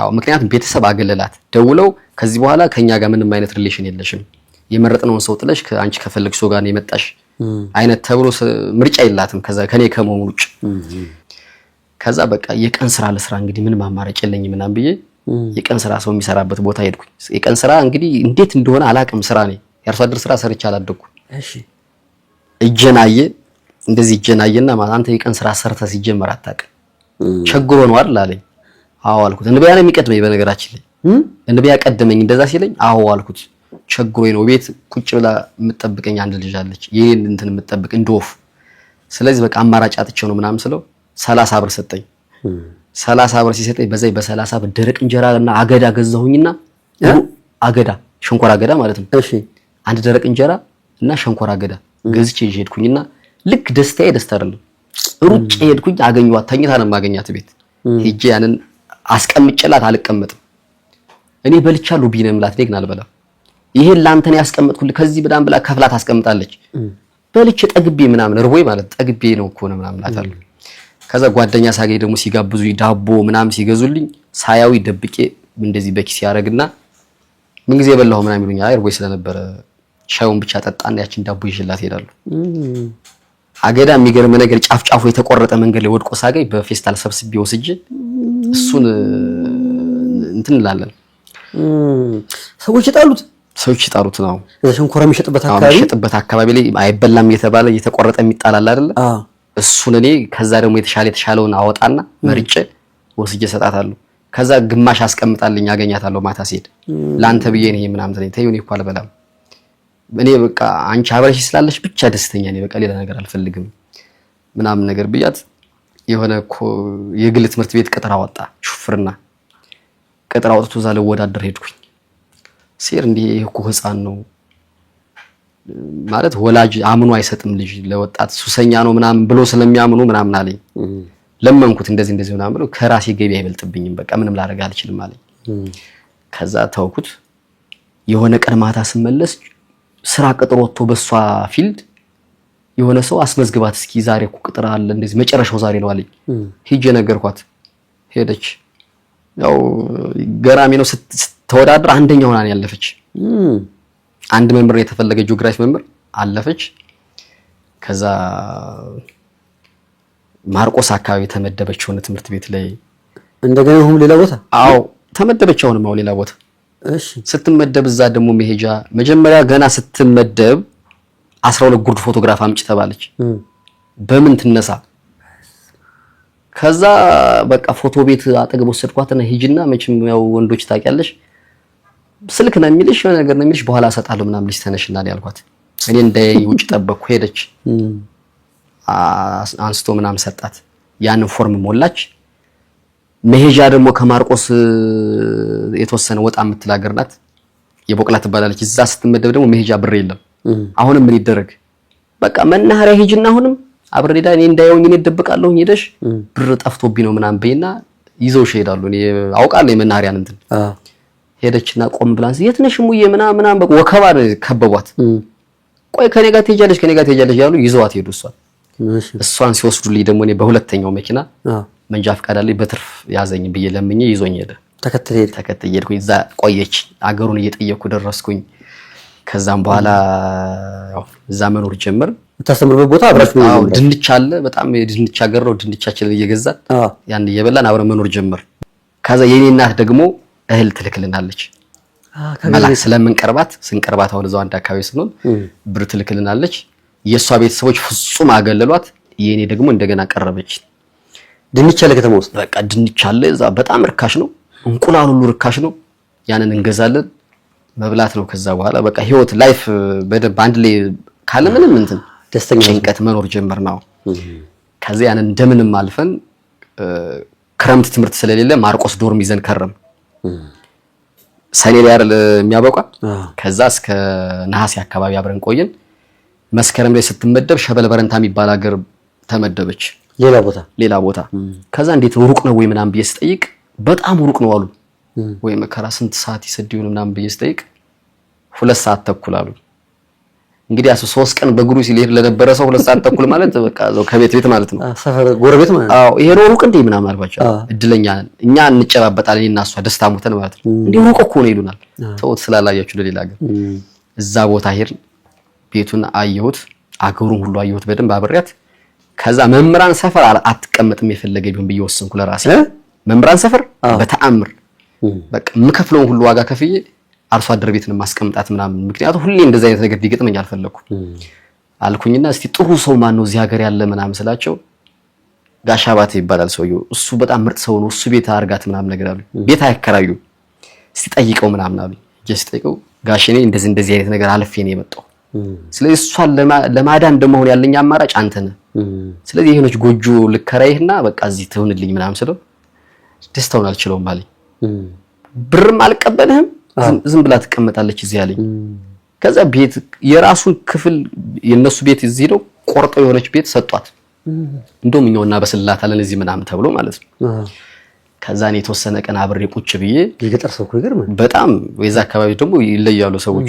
አዎ ምክንያቱም ቤተሰብ አገለላት። ደውለው ከዚህ በኋላ ከኛ ጋር ምንም አይነት ሪሌሽን የለሽም፣ የመረጥነውን ሰው ጥለሽ አንቺ ከፈለግሽ ሰው ጋር ነው የመጣሽ አይነት ተብሎ ምርጫ የላትም ከኔ ከመሆኑ ውጭ። ከዛ በቃ የቀን ስራ ለስራ እንግዲህ ምንም አማራጭ የለኝም ምናምን ብዬ የቀን ስራ ሰው የሚሰራበት ቦታ ሄድኩኝ። የቀን ስራ እንግዲህ እንዴት እንደሆነ አላቅም። ስራ ነው የአርሶ አደር ስራ ሰርቼ አላደኩም። እሺ እጀናየና ማለት አንተ የቀን ስራ ሰርተህ ሲጀመር አታውቅም ቸግሮ ነው አይደል አለኝ። አዎ አልኩት። እንበያ ነው የሚቀድመኝ በነገራችን ላይ እንበያ ቀደመኝ። እንደዛ ሲለኝ አዎ አልኩት። ቸግሮኝ ነው ቤት ቁጭ ብላ የምትጠብቀኝ አንድ ልጅ አለች። ይሄን እንትን የምትጠብቅ እንደወፍ ስለዚህ በቃ አማራጭ አጥቼው ነው ምናምን ስለው 30 ብር ሰጠኝ። 30 ብር ሲሰጠኝ በዛይ በ30 ብር ደረቅ እንጀራና አገዳ ገዛሁኝና አገዳ ሸንኮራ አገዳ ማለት ነው። እሺ አንድ ደረቅ እንጀራ እና ሸንኮራ አገዳ ገዝቼ ሄድኩኝና ልክ ደስታዬ ደስታ አይደለም ሩጬ ሄድኩኝ። አገኘኋት ተኝታ ነው ማገኛት ቤት ሄጄ ያንን አስቀምጬላት አልቀመጥም። እኔ በልቻለሁ ቢነምላት ግን አልበላም። ይሄን ላንተ ነው ያስቀመጥኩልህ ከዚህ በዳም ብላ ከፍላት አስቀምጣለች። በልቼ ጠግቤ ምናምን ርቦይ ማለት ጠግቤ ነው እኮ ነው ምናምን አታለሁ። ከዛ ጓደኛ ሳገኝ ደግሞ ሲጋብዙኝ ዳቦ ምናምን ሲገዙልኝ ሳያዊ ደብቄ እንደዚህ በኪስ ያረግና ምን ጊዜ በላሁ ምናምን ይሉኛል። አይ ርቦይ ስለነበረ ሻዩን ብቻ ጠጣና ያችን ዳቦ ይዤላት ሄዳለሁ። አገዳ የሚገርም ነገር ጫፍጫፉ የተቆረጠ መንገድ ላይ ወድቆ ሳገኝ በፌስታል ሰብስቤ ወስጄ እሱን እንትን እንላለን። ሰዎች ይጣሉት ነው ሸንኮራ የሚሸጥበት አካባቢ ላይ አይበላም የተባለ እየተቆረጠ የሚጣላል አይደለ? እሱን እኔ ከዛ ደግሞ የተሻለውን አወጣና መርጬ ወስጄ ሰጣታለሁ። ከዛ ግማሽ አስቀምጣልኝ አገኛታለሁ ማታ ሲሄድ ላንተ ብዬ ነው ምናምን ተለኝ ተይው እኔ እኮ አልበላም እኔ በቃ አንቺ አብረሽ ስላለሽ ብቻ ደስተኛ ነኝ በቃ ሌላ ነገር አልፈልግም ምናምን ነገር ብያት የሆነ እኮ የግል ትምህርት ቤት ቅጥር አወጣ ሹፍርና ቅጥር አውጥቶ ዛለ ወዳደር ሄድኩኝ። ሲር እንዴ እኮ ህፃን ነው ማለት ወላጅ አምኖ አይሰጥም ልጅ ለወጣት ሱሰኛ ነው ምናምን ብሎ ስለሚያምኑ ምናምን አለኝ። ለመንኩት እንደዚህ ምናምን ብሎ ከራሴ ገቢ አይበልጥብኝም በቃ ምንም ላደርግ አልችልም አለኝ። ከዛ ተውኩት። የሆነ ቀን ማታ ስመለስ ስራ ቅጥር ወጥቶ በሷ ፊልድ የሆነ ሰው አስመዝግባት እስኪ ዛሬ እኮ ቅጥር አለ እንደዚህ መጨረሻው ዛሬ ነው አለኝ። ሂጄ ነገርኳት። ሄደች። ያው ገራሚ ነው ስትወዳደር አንደኛ ሆና ነው ያለፈች። አንድ መምህር የተፈለገ ጂኦግራፊ መምህር አለፈች። ከዛ ማርቆስ አካባቢ ተመደበች ሆነ ትምህርት ቤት ላይ እንደገና ሁሉ ሌላ ቦታ አዎ ተመደበች ሆነ ሌላ ቦታ። እሺ ስትመደብ እዛ ደግሞ መሄጃ መጀመሪያ ገና ስትመደብ 12 ጉርድ ፎቶግራፍ አምጪ ተባለች። በምን ትነሳ? ከዛ በቃ ፎቶ ቤት አጠገብ ወሰድኳትና ሂጂና መቼም ያው ወንዶች ታውቂያለሽ ስልክ ነው የሚልሽ የሆነ ነገር ነው የሚልሽ በኋላ አሰጣለሁ ምናምን ልጅ ተነሽና ያልኳት እኔ እንዳይ ውጭ ጠበቅኩ። ሄደች አንስቶ ምናምን ሰጣት። ያንን ፎርም ሞላች። መሄጃ ደግሞ ከማርቆስ የተወሰነ ወጣ የምትላገር ናት የቦቅላ ትባላለች። እዛ ስትመደብ ደግሞ መሄጃ ብር የለም። አሁንም ምን ይደረግ በቃ መናኸሪያ ሂጂና አሁንም አብረን ሄዳ እኔ እንዳየውኝ እኔ ደብቃለሁ ሄደሽ ብር ጠፍቶብኝ ነው ምናምን በይና ይዘውሽ ሄዳሉ። እኔ አውቃለሁ የመናኸሪያን እንትን ሄደችና ቆም ብላንስ የት ነሽ ሙዬ ምናምን በቃ ወከባ ከበቧት። ቆይ ከኔ ጋር ትሄጃለሽ ያሉ ይዘዋት ሄዱ። እሷን ሲወስዱልኝ ደግሞ እኔ በሁለተኛው መኪና መንጃ ፈቃድ አለኝ በትርፍ ያዘኝ ብዬ ለምኜ ይዞኝ ሄደ። ተከትዬ ሄድኩኝ። እዛ ቆየች አገሩን እየጠየኩ ደረስኩኝ። ከዛም በኋላ ያው እዛ መኖር ጀመር። ተስተምርበት ቦታ አብራችሁ ነው። ድንች አለ በጣም የድንች ሀገር ነው። ድንቻችንን እየገዛን ያን እየበላን አብረን መኖር ጀመር። ከዛ የኔ እናት ደግሞ እህል ትልክልናለች። መላክ ስለምንቀርባት ስንቀርባት አሁን እዛው አንድ አካባቢ ስንሆን ብር ትልክልናለች። የሷ ቤተሰቦች ፍጹም አገለሏት። የኔ ደግሞ እንደገና ቀረበች። ድንች አለ ከተማ ውስጥ በቃ ድንች አለ እዛ በጣም ርካሽ ነው። እንቁላል ሁሉ ርካሽ ነው። ያንን እንገዛለን መብላት ነው። ከዛ በኋላ በቃ ህይወት ላይፍ በደንብ አንድ ላይ ካለ ምንም እንትን ደስተኛ ጭንቀት መኖር ጀመርናው። ከዛ ያንን እንደምንም አልፈን ክረምት ትምህርት ስለሌለ ማርቆስ ዶርም ይዘን ከረም። ሰኔ ላይ አይደል የሚያበቃ። ከዛ እስከ ነሐሴ አካባቢ አብረን ቆየን። መስከረም ላይ ስትመደብ ሸበል በረንታ የሚባል ሀገር ተመደበች። ሌላ ቦታ ከዛ እንዴት ሩቅ ነው ወይ ምናምን ብዬ ስጠይቅ በጣም ሩቅ ነው አሉ። ወይ መከራ ስንት ሰዓት ይሰድዩን ምናምን ብዬ ስጠይቅ 2 ሰዓት ተኩል አሉ። እንግዲህ 3 ቀን በእግሩ ሲሄድ ለነበረ ሰው 2 ሰዓት ተኩል ማለት በቃ እዛው ከቤት ማለት ነው። ሰፈር ጎረቤት ማለት ነው። አዎ ይሄ ነው ሩቅ እንዴ ምናምን አልኳቸው። እድለኛ ነን እኛ እንጨባበጣለን እና እሷ ደስታ ሞተን ማለት ነው። እንዴ ሩቅ እኮ ነው ይሉናል። ተውት ስላላያችሁ ለሌላ ሀገር እዛ ቦታ ሄድን። ቤቱን አየሁት፣ አገሩን ሁሉ አየሁት በደንብ አብሬያት። ከዛ መምራን ሰፈር አትቀመጥም የፈለገ ቢሆን ብዬ ወሰንኩ ለራሴ። መምራን ሰፈር በተአምር በቃ የምከፍለውን ሁሉ ዋጋ ከፍዬ አርሶ አደር ቤትን ማስቀምጣት ምናምን ምክንያቱም ሁሌ እንደዛ አይነት ነገር ቢገጥመኝ አልፈለኩም አልኩኝና እስቲ ጥሩ ሰው ማን ነው እዚህ ሀገር ያለ ምናምን ስላቸው ጋሻባቴ ይባላል ሰውየው። እሱ በጣም ምርጥ ሰው ነው እሱ ቤት አርጋት ምናምን ነገር አሉ። ቤት አይከራዩ እስቲ ጠይቀው ምናምን አሉ። ጀስት ጠይቀው ጋሽ እኔ እንደዚህ አይነት ነገር አልፌ ነው የመጣው። ስለዚህ እሷን ለማዳን ደግሞ ያለኝ አማራጭ አንተ ነህ ስለዚህ ይሄኖች ጎጆ ልከራይህና በቃ እዚህ ትሆንልኝ ምናምን ስለው ደስታውን አልችለውም አለኝ። ብርም አልቀበልህም ዝም ብላ ትቀመጣለች እዚህ አለኝ። ከዛ ቤት የራሱን ክፍል የነሱ ቤት እዚህ ነው ቆርጠው የሆነች ቤት ሰጧት። እንደውም እኛውና በስላታለን እዚህ ምናምን ተብሎ ማለት ነው። ከዛ እኔ የተወሰነ ቀን አብሬ ቁጭ ብዬ የገጠር ሰው እኮ ይገርም በጣም የዛ አካባቢ ደግሞ ይለያሉ ሰዎች።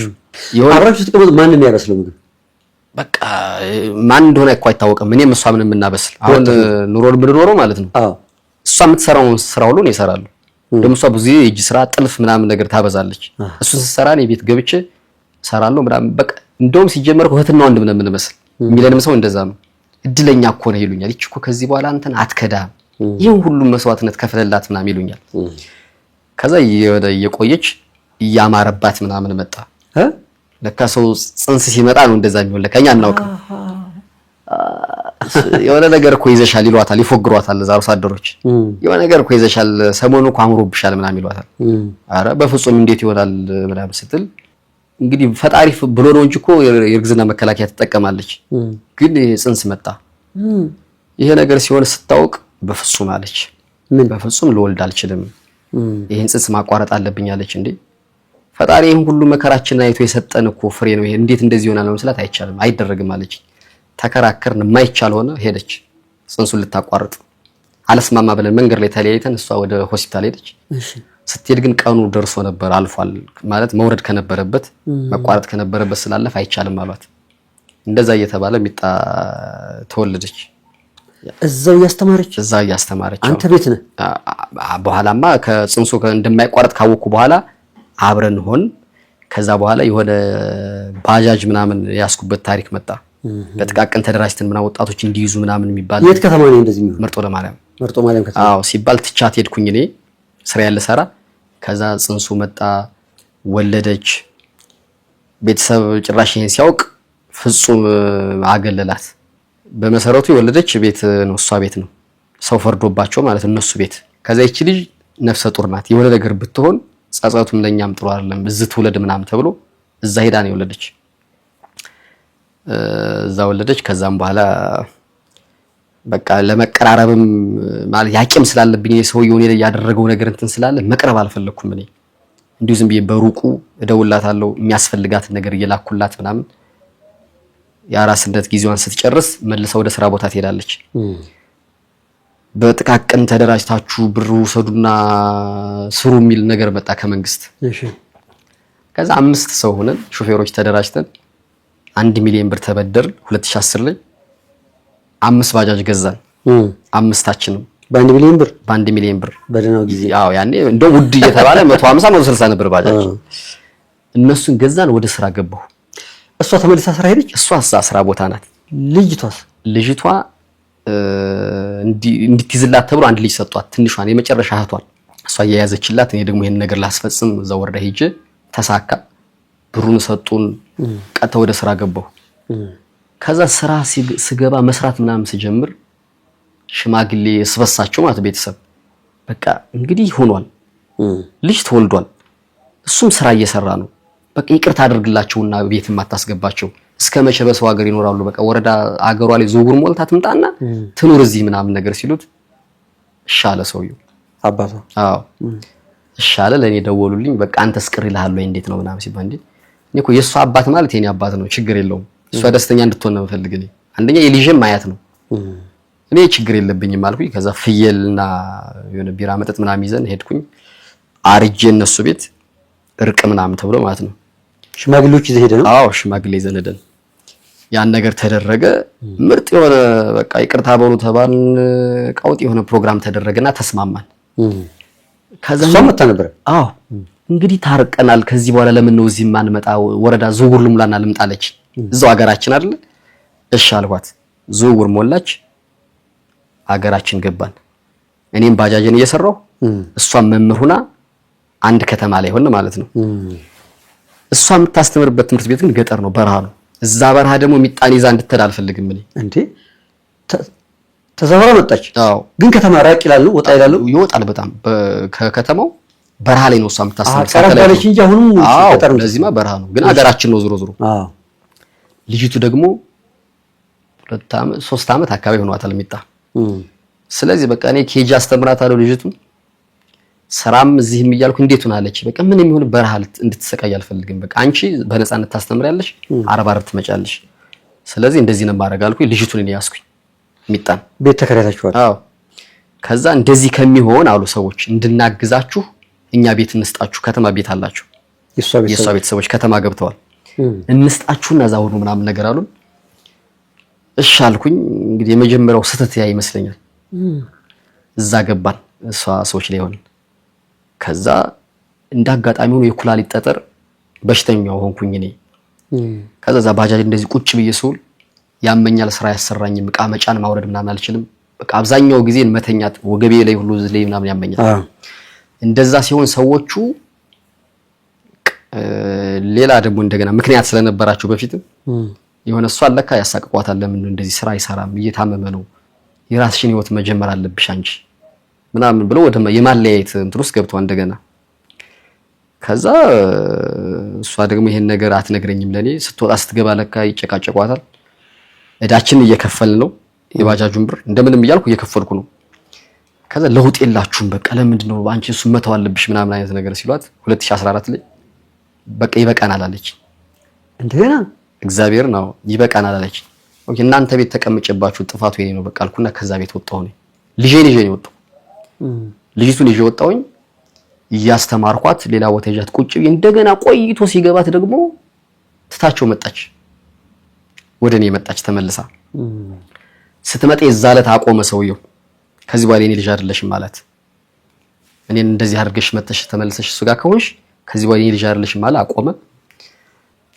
አብራችሁ ተቀመጡ ማን ነው የሚያበስለው ምግብ? በቃ ማን እንደሆነ እኮ አይታወቅም። እኔም እሷ ምንም የምናበስል አሁን ኑሮን ብንኖረው ማለት ነው። እሷ የምትሰራውን ስራ ሁሉ ነው ይሰራሉ። ደግሞ እሷ ብዙ የእጅ ስራ ጥልፍ ምናምን ነገር ታበዛለች። እሱን ስትሰራ እኔ ቤት ገብቼ እሰራለሁ ምናምን በቃ እንደውም ሲጀመር እህትና ወንድም ነው የምንመስል የሚለንም ሰው እንደዛ ነው። እድለኛ እኮ ነው ይሉኛል። እቺ እኮ ከዚህ በኋላ አንተን አትከዳም ይሄን ሁሉ መስዋዕትነት ከፈለላት ምናምን ይሉኛል። ከዛ የቆየች እያማረባት ምናምን መጣ። ለካ ሰው ጽንስ ሲመጣ ነው እንደዛ የሚሆን ለካኛ እናውቅም። የሆነ ነገር እኮ ይዘሻል ይሏታል፣ ይፎግሯታል። እዛ አርሶ አደሮች የሆነ ነገር እኮ ይዘሻል ሰሞኑ እኮ አምሮብሻል ምናምን ይሏታል። አረ በፍጹም እንዴት ይሆናል ምናምን ስትል እንግዲህ ፈጣሪ ብሎ ነው እንጂ እኮ የእርግዝና መከላከያ ትጠቀማለች። ግን ጽንስ መጣ። ይሄ ነገር ሲሆን ስታውቅ በፍጹም አለች። በፍጹም ልወልድ አልችልም፣ ይሄን ጽንስ ማቋረጥ አለብኝ አለች። እንዴ ፈጣሪ ይሄን ሁሉ መከራችንን አይቶ የሰጠን እኮ ፍሬ ነው ይሄ እንዴት እንደዚህ ይሆናል ነው መስላት አይቻልም፣ አይደረግም አለች። ተከራከርን፣ የማይቻል ሆነ። ሄደች ጽንሱን ልታቋርጥ አለስማማ ብለን መንገድ ላይ ተለያይተን እሷ ወደ ሆስፒታል ሄደች። ስትሄድ ግን ቀኑ ደርሶ ነበር አልፏል ማለት መውረድ ከነበረበት መቋረጥ ከነበረበት ስላለፍ አይቻልም አሏት። እንደዛ እየተባለ ሚጣ ተወለደች። እዛው ያስተማረች አንተ ቤት ነህ? በኋላማ ከጽንሱ እንደማይቋረጥ ካወኩ በኋላ አብረን ሆን። ከዛ በኋላ የሆነ ባጃጅ ምናምን ያስኩበት ታሪክ መጣ። በጥቃቅን ተደራጅተን ምናምን ወጣቶች እንዲይዙ ምናምን የሚባል የት ከተማ ነው እንደዚህ የሚሆነው? መርጦ ለማርያም ከተማ። አዎ ሲባል ትቻት ሄድኩኝ እኔ ስራ ያለ ሰራ። ከዛ ጽንሱ መጣ፣ ወለደች። ቤተሰብ ጭራሽ ይሄን ሲያውቅ ፍጹም አገለላት። በመሰረቱ የወለደች ቤት ነው፣ እሷ ቤት ነው፣ ሰው ፈርዶባቸው ማለት እነሱ ቤት። ከዛ ይቺ ልጅ ነፍሰ ጡር ናት። የሆነ ነገር ብትሆን ጸጸቱም ለኛም ጥሩ አይደለም፣ እዚህ ትውለድ ምናምን ተብሎ እዛ ሄዳ ነው የወለደች። እዛ ወለደች። ከዛም በኋላ በቃ ለመቀራረብም ማለት ያቂም ስላለብኝ የሰውየው እኔ ያደረገው ነገር እንትን ስላለ መቅረብ አልፈለኩም። እኔ እንዲሁ ዝም ብዬ በሩቁ እደውላታለሁ የሚያስፈልጋትን ነገር እየላኩላት ምናምን። የአራስነት ጊዜዋን ስትጨርስ መልሳ ወደ ስራ ቦታ ትሄዳለች። በጥቃቅን ተደራጅታችሁ ብር ውሰዱና ስሩ የሚል ነገር መጣ ከመንግስት። ከዛ 5 ሰው ሆነን ሾፌሮች ተደራጅተን 1 ሚሊዮን ብር ተበደርን 2010 ላይ 5 ባጃጅ ገዛን። 5ታችንም በ1 ሚሊዮን ብር በደናው ጊዜ ያው ያኔ እንደው ውድ እየተባለ 150 160 ነበር ባጃጅ። እነሱን ገዛን። ወደ ስራ ገባሁ። እሷ ተመልሳ ስራ ሄደች። እሷ ስራ ቦታ ናት። ልጅቷ እንድትይዝላት ተብሎ አንድ ልጅ ሰጧት፣ ትንሿን የመጨረሻ እህቷን። እሷ እየያዘችላት፣ እኔ ደግሞ ይሄን ነገር ላስፈጽም እዛ ወርዳ ሄጄ ተሳካ። ብሩን ሰጡን። ቀጥታ ወደ ስራ ገባሁ። ከዛ ስራ ስገባ መስራት ምናምን ስጀምር ሽማግሌ ስበሳቸው ማለት ቤተሰብ በቃ እንግዲህ ሆኗል፣ ልጅ ተወልዷል፣ እሱም ስራ እየሰራ ነው፣ በቃ ይቅርታ አድርግላቸውና ቤት ማታስገባቸው እስከ መቼ በሰው ሀገር ይኖራሉ? በቃ ወረዳ አገሯ ላይ ዝውውር ሞልታ ትምጣና ትኑር እዚህ ምናምን ነገር ሲሉት እሻለ ሰውየው አባቷ። አዎ እሻለ። ለኔ ደወሉልኝ። በቃ አንተስ ቅር ይልሃል ወይ እንዴት ነው ምናምን ሲባል እንዴ እኔ እኮ የሷ አባት ማለት የኔ አባት ነው፣ ችግር የለውም። እሷ ደስተኛ እንድትሆን ነው ፈልግ። እኔ አንደኛ የልጅም ማያት ነው፣ እኔ ችግር የለብኝም አልኩኝ። ከዛ ፍየልና የሆነ ቢራ መጠጥ ምናምን ይዘን ሄድኩኝ። አርጄ እነሱ ቤት እርቅ ምናምን ተብሎ ማለት ነው። ሽማግሌዎች ይዘህ ሄደህ ነው? አዎ ሽማግሌ ይዘን ሄደን ያን ነገር ተደረገ። ምርጥ የሆነ በቃ ይቅርታ በሉ ተባልን። ቀውጥ የሆነ ፕሮግራም ተደረገና ተስማማን። ከዛ ሰምታ ነበር። አዎ እንግዲህ ታርቀናል። ከዚህ በኋላ ለምን ነው እዚህ ማንመጣ? ወረዳ ዝውውር ልሙላና ልምጣለች። እዛው ሀገራችን አይደል? እሺ አልኳት። ዝውውር ሞላች፣ ሀገራችን ገባን። እኔም ባጃጅን እየሰራሁ እሷም መምህር ሆና አንድ ከተማ ላይ ሆነ ማለት ነው። እሷ የምታስተምርበት ትምህርት ቤት ግን ገጠር ነው፣ በረሃ ነው። እዛ በረሃ ደግሞ ሚጣን ይዛ እንድትሄድ አልፈልግም እኔ። እንዴ ተዛወራ መጣች። አዎ ግን ከተማ ራቅ ይላል፣ ወጣ ይላል፣ ይወጣል በጣም ከከተማው በረሃ ላይ ነው እሷ የምታስተምር። ቀረባለች እንጂ አሁንም ገጠር ነው። ለዚህማ በረሃ ነው፣ ግን ሀገራችን ነው ዞሮ ዞሮ። አዎ ልጅቱ ደግሞ 3 ዓመት አካባቢ ሆኗታል ሚጣ። ስለዚህ በቃ እኔ ኬጂ አስተምራታለሁ ልጅቱን ስራም እዚህም እያልኩ እንዴት ሆናለች በቃ ምን የሚሆን በረሃ እንድትሰቃይ አልፈልግም። በቃ አንቺ በነፃነት ታስተምሪያለሽ፣ አረብ ትመጫለሽ። ስለዚህ እንደዚህ ነው ማድረግ አልኩኝ። ልጅቱን እኔ ያስኩኝ ሚጣን ቤት ተከራይታችኋል? አዎ። ከዛ እንደዚህ ከሚሆን አሉ ሰዎች እንድናግዛችሁ እኛ ቤት እንስጣችሁ፣ ከተማ ቤት አላችሁ የሷ ቤተሰቦች ከተማ ገብተዋል፣ እንስጣችሁና እዛ ሁሉ ምናምን ነገር አሉን። እሺ አልኩኝ። እንግዲህ የመጀመሪያው ስህተት ያ ይመስለኛል። እዛ ገባን እሷ ሰዎች ላይ ሆነ። ከዛ እንዳጋጣሚ ሆኖ የኩላሊት ጠጠር በሽተኛው ሆንኩኝ እኔ። ከዛ ባጃጅ እንደዚህ ቁጭ ብዬ ስውል ያመኛል፣ ስራ ያሰራኝም፣ ዕቃ መጫን ማውረድ ምናምን አልችልም። በቃ አብዛኛው ጊዜ መተኛት ወገቤ ላይ ሁሉ ዝለይ ምናምን ያመኛል። እንደዛ ሲሆን ሰዎቹ ሌላ ደግሞ እንደገና ምክንያት ስለነበራቸው በፊትም የሆነ እሷ አለካ ያሳቅቋታል። ለምን እንደዚህ ስራ አይሰራም? እየታመመ ነው፣ የራስሽን ህይወት መጀመር አለብሽ አንቺ ምናምን ብሎ ወደ የማለያየት እንትን ውስጥ ገብቷል እንደገና። ከዛ እሷ ደግሞ ይሄን ነገር አትነግረኝም ለኔ። ስትወጣ ስትገባ ለካ ይጨቃጨቋታል። እዳችን እየከፈልን ነው፣ የባጃጁን ብር እንደምንም እያልኩ እየከፈልኩ ነው። ከዛ ለውጥ የላችሁም በቃ ለምንድን ነው አንቺ እሱ መተው አለብሽ ምናምን አይነት ነገር ሲሏት 2014 ላይ በቃ ይበቃናል አለች። እንደገና እግዚአብሔር ነው ይበቃናል አለች። ኦኬ እናንተ ቤት ተቀምጬባችሁ ጥፋቱ ይሄ ነው በቃ አልኩና ከዛ ቤት ወጣሁ ነው። ልጄን ይዤ ነው ወጣሁ። ልጅቱን ይዤ ወጣሁኝ እያስተማርኳት ሌላ ቦታ ይዣት ቁጭ ብዬ እንደገና ቆይቶ ሲገባት ደግሞ ትታቸው መጣች። ወደኔ መጣች ተመልሳ። ስትመጣ የዛለት አቆመ ሰውየው። ከዚህ በኋላ እኔ ልጅ አይደለሽም ማለት እኔን እንደዚህ አድርገሽ መተሽ ተመልሰሽ እሱ ጋር ከሆንሽ ከዚህ በኋላ እኔ ልጅ አይደለሽም ማለት አቆመ።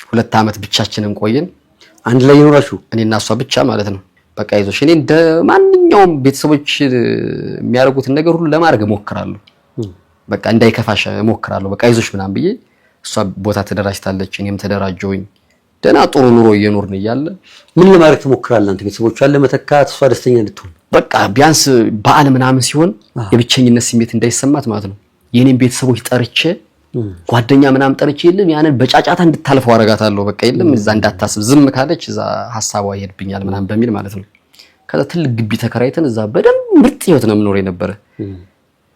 2 ዓመት ብቻችንን ቆየን። አንድ ላይ ይኖራችሁ እኔና እሷ ብቻ ማለት ነው። በቃ ይዞሽ እኔ እንደ ማንኛውም ቤተሰቦች የሚያደርጉትን ነገር ሁሉ ለማድረግ እሞክራለሁ። በቃ እንዳይከፋሽ እሞክራለሁ። በቃ ይዞሽ ምናምን ብዬ እሷ ቦታ ተደራጅታለች፣ እኔም ተደራጀሁኝ። ደህና ጥሩ ኑሮ እየኖርን እያለ ምን ለማድረግ ትሞክራለህ አንተ? ቤተሰቦቿን ለመተካት፣ እሷ ደስተኛ እንድትሆን በቃ ቢያንስ በዓል ምናምን ሲሆን የብቸኝነት ስሜት እንዳይሰማት ማለት ነው። የኔን ቤተሰቦች ጠርቼ ጓደኛ ምናምን ጠርቼ የለም ያንን በጫጫታ እንድታልፈው አረጋታለሁ። በቃ የለም እዛ እንዳታስብ፣ ዝም ካለች እዛ ሐሳቧ ይሄድብኛል ምናምን በሚል ማለት ነው። ከዛ ትልቅ ግቢ ተከራይተን እዛ በደንብ ምርጥ ህይወት ነው የምኖር የነበረ።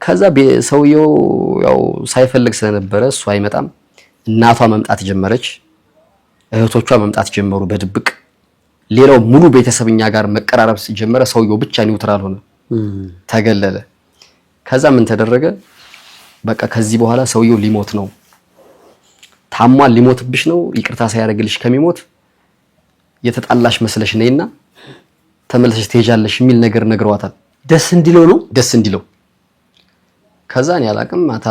ከዛ ሰውየው ያው ሳይፈልግ ስለነበረ እሱ አይመጣም። እናቷ መምጣት ጀመረች፣ እህቶቿ መምጣት ጀመሩ በድብቅ። ሌላው ሙሉ ቤተሰብኛ ጋር መቀራረብ ጀመረ። ሰውየው ብቻ ኒውትራል ሆነ፣ ተገለለ። ከዛ ምን ተደረገ? በቃ ከዚህ በኋላ ሰውየው ሊሞት ነው፣ ታሟል፣ ሊሞትብሽ ነው፣ ይቅርታ ሳያደርግልሽ ከሚሞት የተጣላሽ መስለሽ ነይና ተመለሰሽ ትሄጃለሽ የሚል ነገር ነግረዋታል። ደስ እንዲለው ነው፣ ደስ እንዲለው። ከዛ እኔ አላቅም ማታ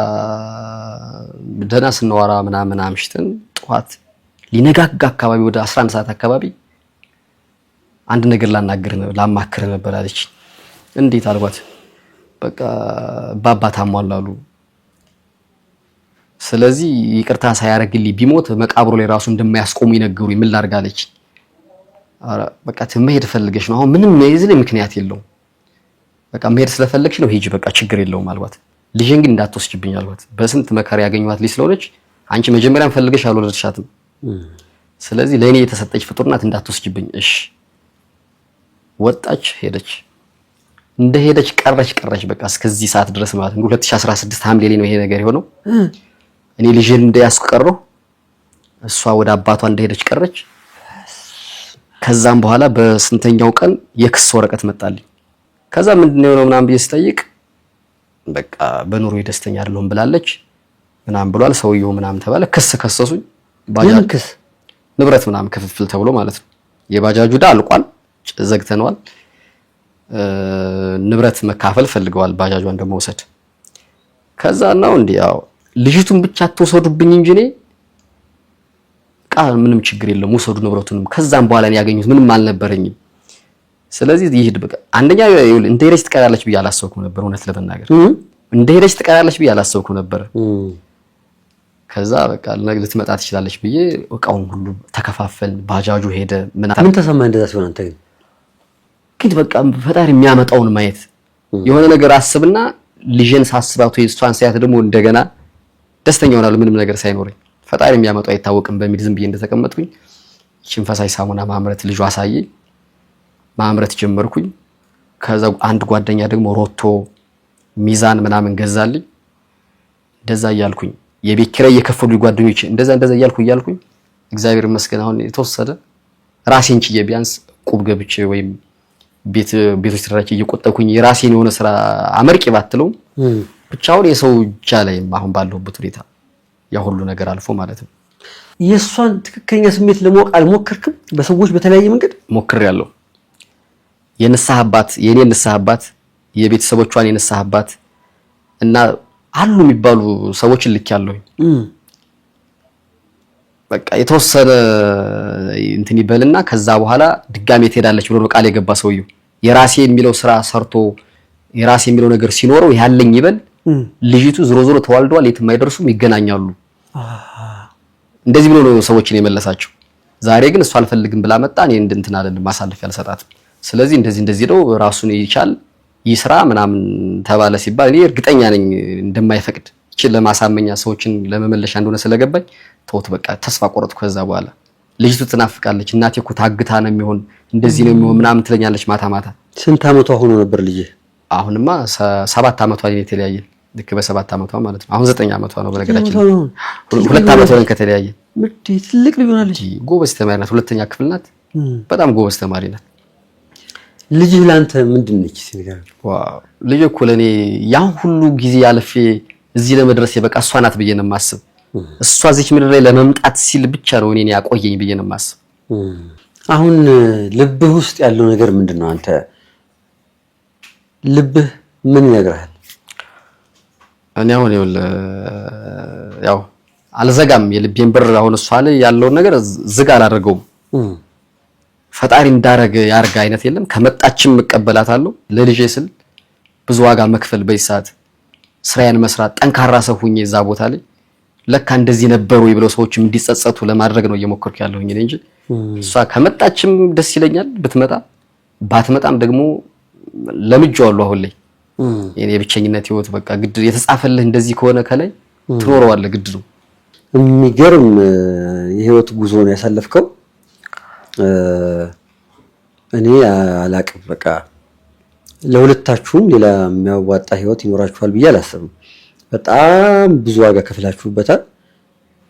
ደህና ስንዋራ ምናምን አምሽተን ጠዋት ሊነጋጋ አካባቢ ወደ 11 ሰዓት አካባቢ አንድ ነገር ላማክር ነበር አለች። እንዴት አልኳት። በቃ ባባ ታሟል አሉ። ስለዚህ ይቅርታ ሳያደርግልኝ ቢሞት መቃብሩ ላይ ራሱ እንደማያስቆሙ ይነገሩኝ። ምን ላድርግ አለች። አረ በቃ መሄድ ፈልገሽ ነው አሁን ምንም የዚህ ምክንያት የለውም። በቃ መሄድ ስለፈለግሽ ነው ሂጂ፣ በቃ ችግር የለውም አልኳት። ልጄን ግን እንዳትወስጅብኝ አልኳት። በስንት መከራ ያገኘኋት ልጅ ስለሆነች አንቺ መጀመሪያም ፈልገሽ አልወለድሻትም። ስለዚህ ለኔ የተሰጠች ፍጡር ናት፣ እንዳትወስጅብኝ። እሺ ወጣች፣ ሄደች። እንደሄደች ቀረች በቃ እስከዚህ ሰዓት ድረስ ማለት ነው። 2016 ሐምሌ ላይ ነው ይሄ ነገር የሆነው። እኔ ልጄን እንደያዝኩ ቀረሁ፣ እሷ ወደ አባቷ እንደሄደች ቀረች። ከዛም በኋላ በስንተኛው ቀን የክስ ወረቀት መጣልኝ። ከዛ ምንድነው ነው ምናምን ብዬ ስጠይቅ በቃ በኑሮ ደስተኛ አይደለሁም ብላለች ምናምን ብሏል ሰውየው ምናምን ተባለ። ክስ ከሰሱኝ። ባጃጅ ክስ ንብረት ምናምን ክፍፍል ተብሎ ማለት ነው። የባጃጁ ዕዳ አልቋል፣ ዘግተነዋል። ንብረት መካፈል ፈልገዋል፣ ባጃጇን ደግሞ ወሰድ። ከዛ ነው እንዴ ያው ልጅቱን ብቻ ተወሰዱብኝ እንጂ እኔ ቃል ምንም ችግር የለም ወሰዱ ንብረቱንም። ከዛም በኋላ ነው ያገኙት፣ ምንም አልነበረኝም። ስለዚህ ይሄድ በቃ አንደኛ እንደሄደች ትቀራለች ብዬ አላሰብኩም ነበር፣ እውነት ለመናገር እንደሄደች ትቀራለች ብዬ አላሰብኩም ነበር። ከዛ በቃ ልትመጣ ትችላለች ብዬ እቃውን ሁሉ ተከፋፈል፣ ባጃጁ ሄደ። ምን ተሰማህ እንደዛ ሲሆን አንተ? ግን በቃ ፈጣሪ የሚያመጣውን ማየት የሆነ ነገር አስብና ልጄን ሳስባት ወይ እሷን ሳያት ደግሞ እንደገና ደስተኛ ሆናለሁ፣ ምንም ነገር ሳይኖረኝ። ፈጣሪ የሚያመጣው አይታወቅም በሚል ዝም ብዬ እንደተቀመጥኩኝ እቺን ፈሳሽ ሳሙና ማምረት ልጇ አሳየኝ። ማምረት ጀመርኩኝ። ከዛ አንድ ጓደኛ ደግሞ ሮቶ ሚዛን ምናምን ገዛልኝ። እንደዛ እያልኩኝ የቤት ኪራይ እየከፈሉ ጓደኞቼ እንደዛ እያልኩኝ እግዚአብሔር ይመስገን አሁን የተወሰደ ራሴን ችዬ ቢያንስ ቁብ ገብቼ ወይም ቤቶች ተራቼ እየቆጠብኩኝ የራሴን የሆነ ስራ አመርቂ ባትለው ብቻውን የሰው እጅ ላይ አሁን ባለሁበት ሁኔታ ያ ሁሉ ነገር አልፎ ማለት ነው። የሷን ትክክለኛ ስሜት ለማወቅ አልሞከርክም? በሰዎች በተለያየ መንገድ ሞክሬያለሁ። የንስሐ አባት የኔ ንስሐ አባት የቤተሰቦቿን የንስሐ አባት እና አሉ የሚባሉ ሰዎችን ልኬያለሁኝ። በቃ የተወሰነ እንትን ይበልና ከዛ በኋላ ድጋሜ ትሄዳለች ብሎ ቃል የገባ ሰውየው የራሴ የሚለው ስራ ሰርቶ የራሴ የሚለው ነገር ሲኖረው ያለኝ ይበል ልጅቱ ዝሮ ተዋልደዋል የትም አይደርሱም ይገናኛሉ። እንደዚህ ብሎ ነው ሰዎችን የመለሳቸው። ዛሬ ግን እሱ አልፈልግም ብላ መጣ። እኔ እንትን አይደለም ማሳለፍ ያልሰጣት። ስለዚህ እንደዚህ ነው ራሱን ይቻል ይስራ ምናምን ተባለ ሲባል እኔ እርግጠኛ ነኝ እንደማይፈቅድ እቺ ለማሳመኛ ሰዎችን ለመመለሻ እንደሆነ ስለገባኝ ተውት በቃ ተስፋ ቆረጥኩ። ከዛ በኋላ ልጅቱ ትናፍቃለች። እናቴ እኮ ታግታ ነው የሚሆን እንደዚህ ነው የሚሆን ምናምን ትለኛለች ማታ። ስንት አመቷ ሆኖ ነበር ልጅ? አሁንማ 7 አመቷ ላይ የተለያየ ልክ በ7 አመቷ ማለት ነው። አሁን 9 አመቷ ነው በነገራችን 2 አመት ሆነን ከተለያየ። ትልቅ ልጅ ሆናለች። ጎበዝ ተማሪ ናት። 2ኛ ክፍል ናት። በጣም ጎበዝ ተማሪ ናት። ልጅ ላንተ ምንድነች ሲነገር? ዋው ልጅ እኮ ለኔ ያን ሁሉ ጊዜ ያለፈ እዚህ ለመድረስ የበቃ እሷ ናት ብዬ ነው የማስብ። እሷ እዚህ ምድር ላይ ለመምጣት ሲል ብቻ ነው እኔን ያቆየኝ ብዬ ነው የማስብ። አሁን ልብህ ውስጥ ያለው ነገር ምንድነው? አንተ ልብህ ምን ይነግራል? እኔ አሁን ያው አልዘጋም የልቤን በር አሁን እሷ ላይ ያለው ነገር ዝግ አላደርገውም። ፈጣሪ እንዳረገ ያርጋ አይነት የለም። ከመጣችም መቀበላታለሁ። ለልጄ ስል ብዙ ዋጋ መክፈል በይሳት ስራዬን መስራት ጠንካራ ሰው ሁኜ እዛ ቦታ ላይ ለካ እንደዚህ ነበሩ ይብለው ሰዎችም እንዲጸጸቱ ለማድረግ ነው እየሞከርኩ ያለሁኝ እንጂ እሷ ከመጣችም ደስ ይለኛል ብትመጣ ባትመጣም ደግሞ ለምጄዋለሁ። አሁን ላይ የኔ ብቸኝነት ህይወት በቃ ግድ የተጻፈልህ እንደዚህ ከሆነ ከላይ ትኖረዋለህ ግድ ነው። የሚገርም የህይወት ጉዞ ነው ያሳለፍከው። እኔ አላቅም በቃ ለሁለታችሁም ሌላ የሚያዋጣ ህይወት ይኖራችኋል ብዬ አላስብም። በጣም ብዙ ዋጋ ከፍላችሁበታል።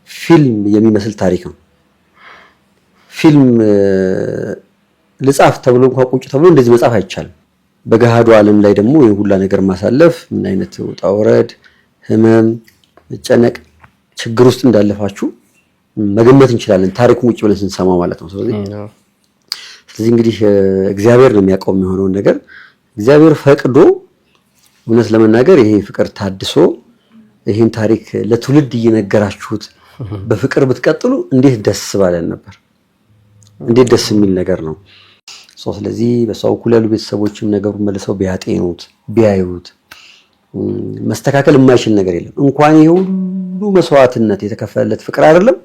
ፊልም የሚመስል ታሪክ ነው። ፊልም ልጻፍ ተብሎ እንኳን ቁጭ ተብሎ እንደዚህ መጻፍ አይቻልም። በገሃዱ ዓለም ላይ ደግሞ ይሄን ሁላ ነገር ማሳለፍ ምን አይነት ውጣ ውረድ፣ ህመም፣ መጨነቅ፣ ችግር ውስጥ እንዳለፋችሁ መገመት እንችላለን ታሪኩን ቁጭ ብለን ስንሰማ ማለት ነው። ስለዚህ እንግዲህ እግዚአብሔር ነው የሚያውቀው የሚሆነውን ነገር። እግዚአብሔር ፈቅዶ እውነት ለመናገር ይሄ ፍቅር ታድሶ ይሄን ታሪክ ለትውልድ እየነገራችሁት በፍቅር ብትቀጥሉ እንዴት ደስ ባለን ነበር። እንዴት ደስ የሚል ነገር ነው። ስለዚህ በሰው ሁሉ ያሉ ቤተሰቦችም ነገሩን መልሰው ቢያጤኑት ቢያዩት መስተካከል የማይችል ነገር የለም። እንኳን ይሄ ሁሉ መስዋዕትነት የተከፈለለት ፍቅር አይደለም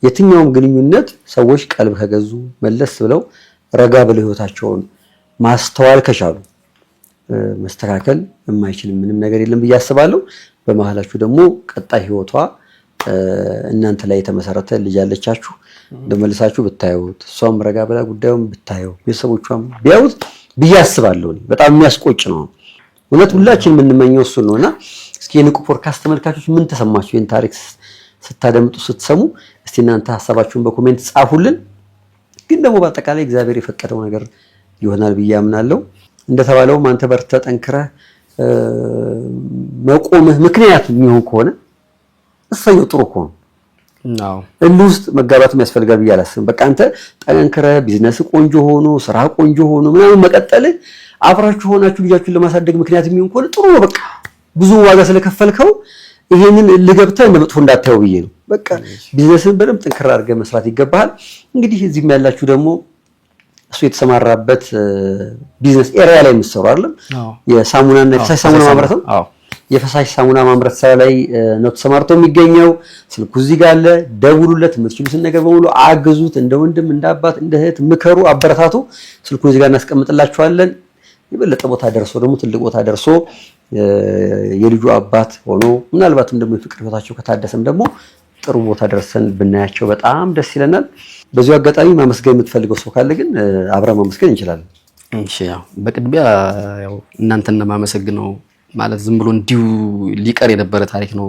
የትኛውም ግንኙነት ሰዎች ቀልብ ከገዙ መለስ ብለው ረጋ ብለው ህይወታቸውን ማስተዋል ከቻሉ መስተካከል የማይችል ምንም ነገር የለም ብዬ አስባለሁ። በመሃላችሁ ደግሞ ቀጣይ ህይወቷ እናንተ ላይ የተመሰረተ ልጅ ያለቻችሁ እንደመልሳችሁ ብታዩት እሷም ረጋ ብላ ጉዳዩን ብታየው ቤተሰቦቿም ቢያዩት ብዬ አስባለሁ። በጣም የሚያስቆጭ ነው እውነት ሁላችን የምንመኘው እሱ ነውና እስኪ የንቁ ፖድካስት ተመልካቾች ምን ተሰማችሁ? ይሄን ታሪክ ስታደምጡ ስትሰሙ እስቲ እናንተ ሐሳባችሁን በኮሜንት ጻፉልን። ግን ደግሞ በአጠቃላይ እግዚአብሔር የፈቀደው ነገር ይሆናል ብዬ አምናለሁ። እንደተባለውም አንተ በርተህ ጠንክረህ መቆምህ ምክንያት የሚሆን ከሆነ እሰየው ጥሩ ከሆነ ነው እልህ ውስጥ መጋባትም ያስፈልጋል ብዬ አላስብም። በቃ አንተ ጠንክረህ ቢዝነስ ቆንጆ ሆኖ ስራ ቆንጆ ሆኖ ምናምን መቀጠልህ አብራችሁ ሆናችሁ ልጃችሁን ለማሳደግ ምክንያት የሚሆን ከሆነ ጥሩ ነው። በቃ ብዙ ዋጋ ስለከፈልከው ይሄንን ልገብተህ እንደ መጥፎ እንዳታየው ብዬ ነው። በቃ ቢዝነስን በደንብ ጠንክራ አድርገህ መስራት ይገባሃል። እንግዲህ እዚህም ያላችሁ ደግሞ እሱ የተሰማራበት ቢዝነስ ኤሪያ ላይ የምትሰሩ አይደለም የሳሙናና የፈሳሽ ሳሙና ማምረት ነው። የፈሳሽ ሳሙና ማምረት ስራ ላይ ነው ተሰማርቶ የሚገኘው። ስልኩ እዚህ ጋር አለ። ደውሉለት። የምትችሉትን ነገር በሙሉ አግዙት። እንደ ወንድም እንደ አባት እንደ እህት ምከሩ፣ አበረታቱ። ስልኩን እዚህ ጋር እናስቀምጥላችኋለን። የበለጠ ቦታ ደርሶ ደግሞ ትልቅ ቦታ ደርሶ የልጁ አባት ሆኖ ምናልባትም ደግሞ የፍቅር ህይወታቸው ከታደሰም ደግሞ ጥሩ ቦታ ደርሰን ብናያቸው በጣም ደስ ይለናል። በዚሁ አጋጣሚ ማመስገን የምትፈልገው ሰው ካለ ግን አብረን ማመስገን እንችላለን። እሺ ያው በቅድሚያ ያው እናንተን ለማመሰግነው ማለት ዝም ብሎ እንዲሁ ሊቀር የነበረ ታሪክ ነው።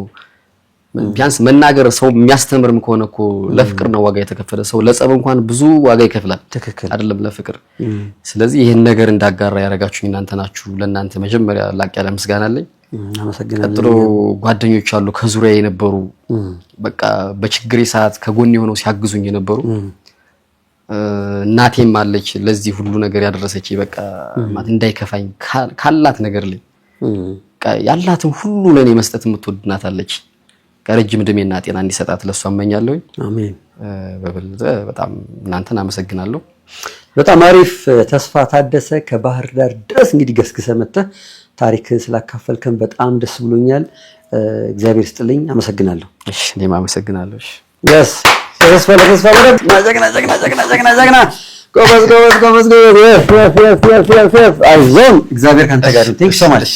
ቢያንስ መናገር ሰው የሚያስተምርም ከሆነ እኮ ለፍቅር ነው ዋጋ የተከፈለ ሰው ለጸብ እንኳን ብዙ ዋጋ ይከፍላል አይደለም ለፍቅር። ስለዚህ ይሄን ነገር እንዳጋራ ያረጋችሁኝ እናንተ ናችሁ። ለእናንተ መጀመሪያ ላቅ ያለ ምስጋና አለኝ። አመሰግናለሁ። ቀጥሎ ጓደኞች አሉ ከዙሪያ የነበሩ በቃ በችግሬ ሰዓት ከጎኔ ሆነው ሲያግዙኝ የነበሩ እናቴም አለች ለዚህ ሁሉ ነገር ያደረሰች በቃ ማለት እንዳይከፋኝ ካላት ነገር ላይ ያላትን ሁሉ ለኔ መስጠት የምትወድ እናት አለች። ከረጅም እድሜና ጤና እንዲሰጣት ለሷ እመኛለሁ። አሜን። በበለጠ በጣም እናንተን አመሰግናለሁ። በጣም አሪፍ። ተስፋ ታደሰ ከባህር ዳር ድረስ እንግዲህ ገስግሰህ መጥተህ ታሪክን ስላካፈልከን በጣም ደስ ብሎኛል። እግዚአብሔር ይስጥልኝ። አመሰግናለሁ። እሺ እኔም አመሰግናለሁ። እሺ yes ተስፋ ወረድ ጀግና ጎበዝ አይዞን። እግዚአብሔር ካንተ ጋር ነው። ቴንክ ሶ ማች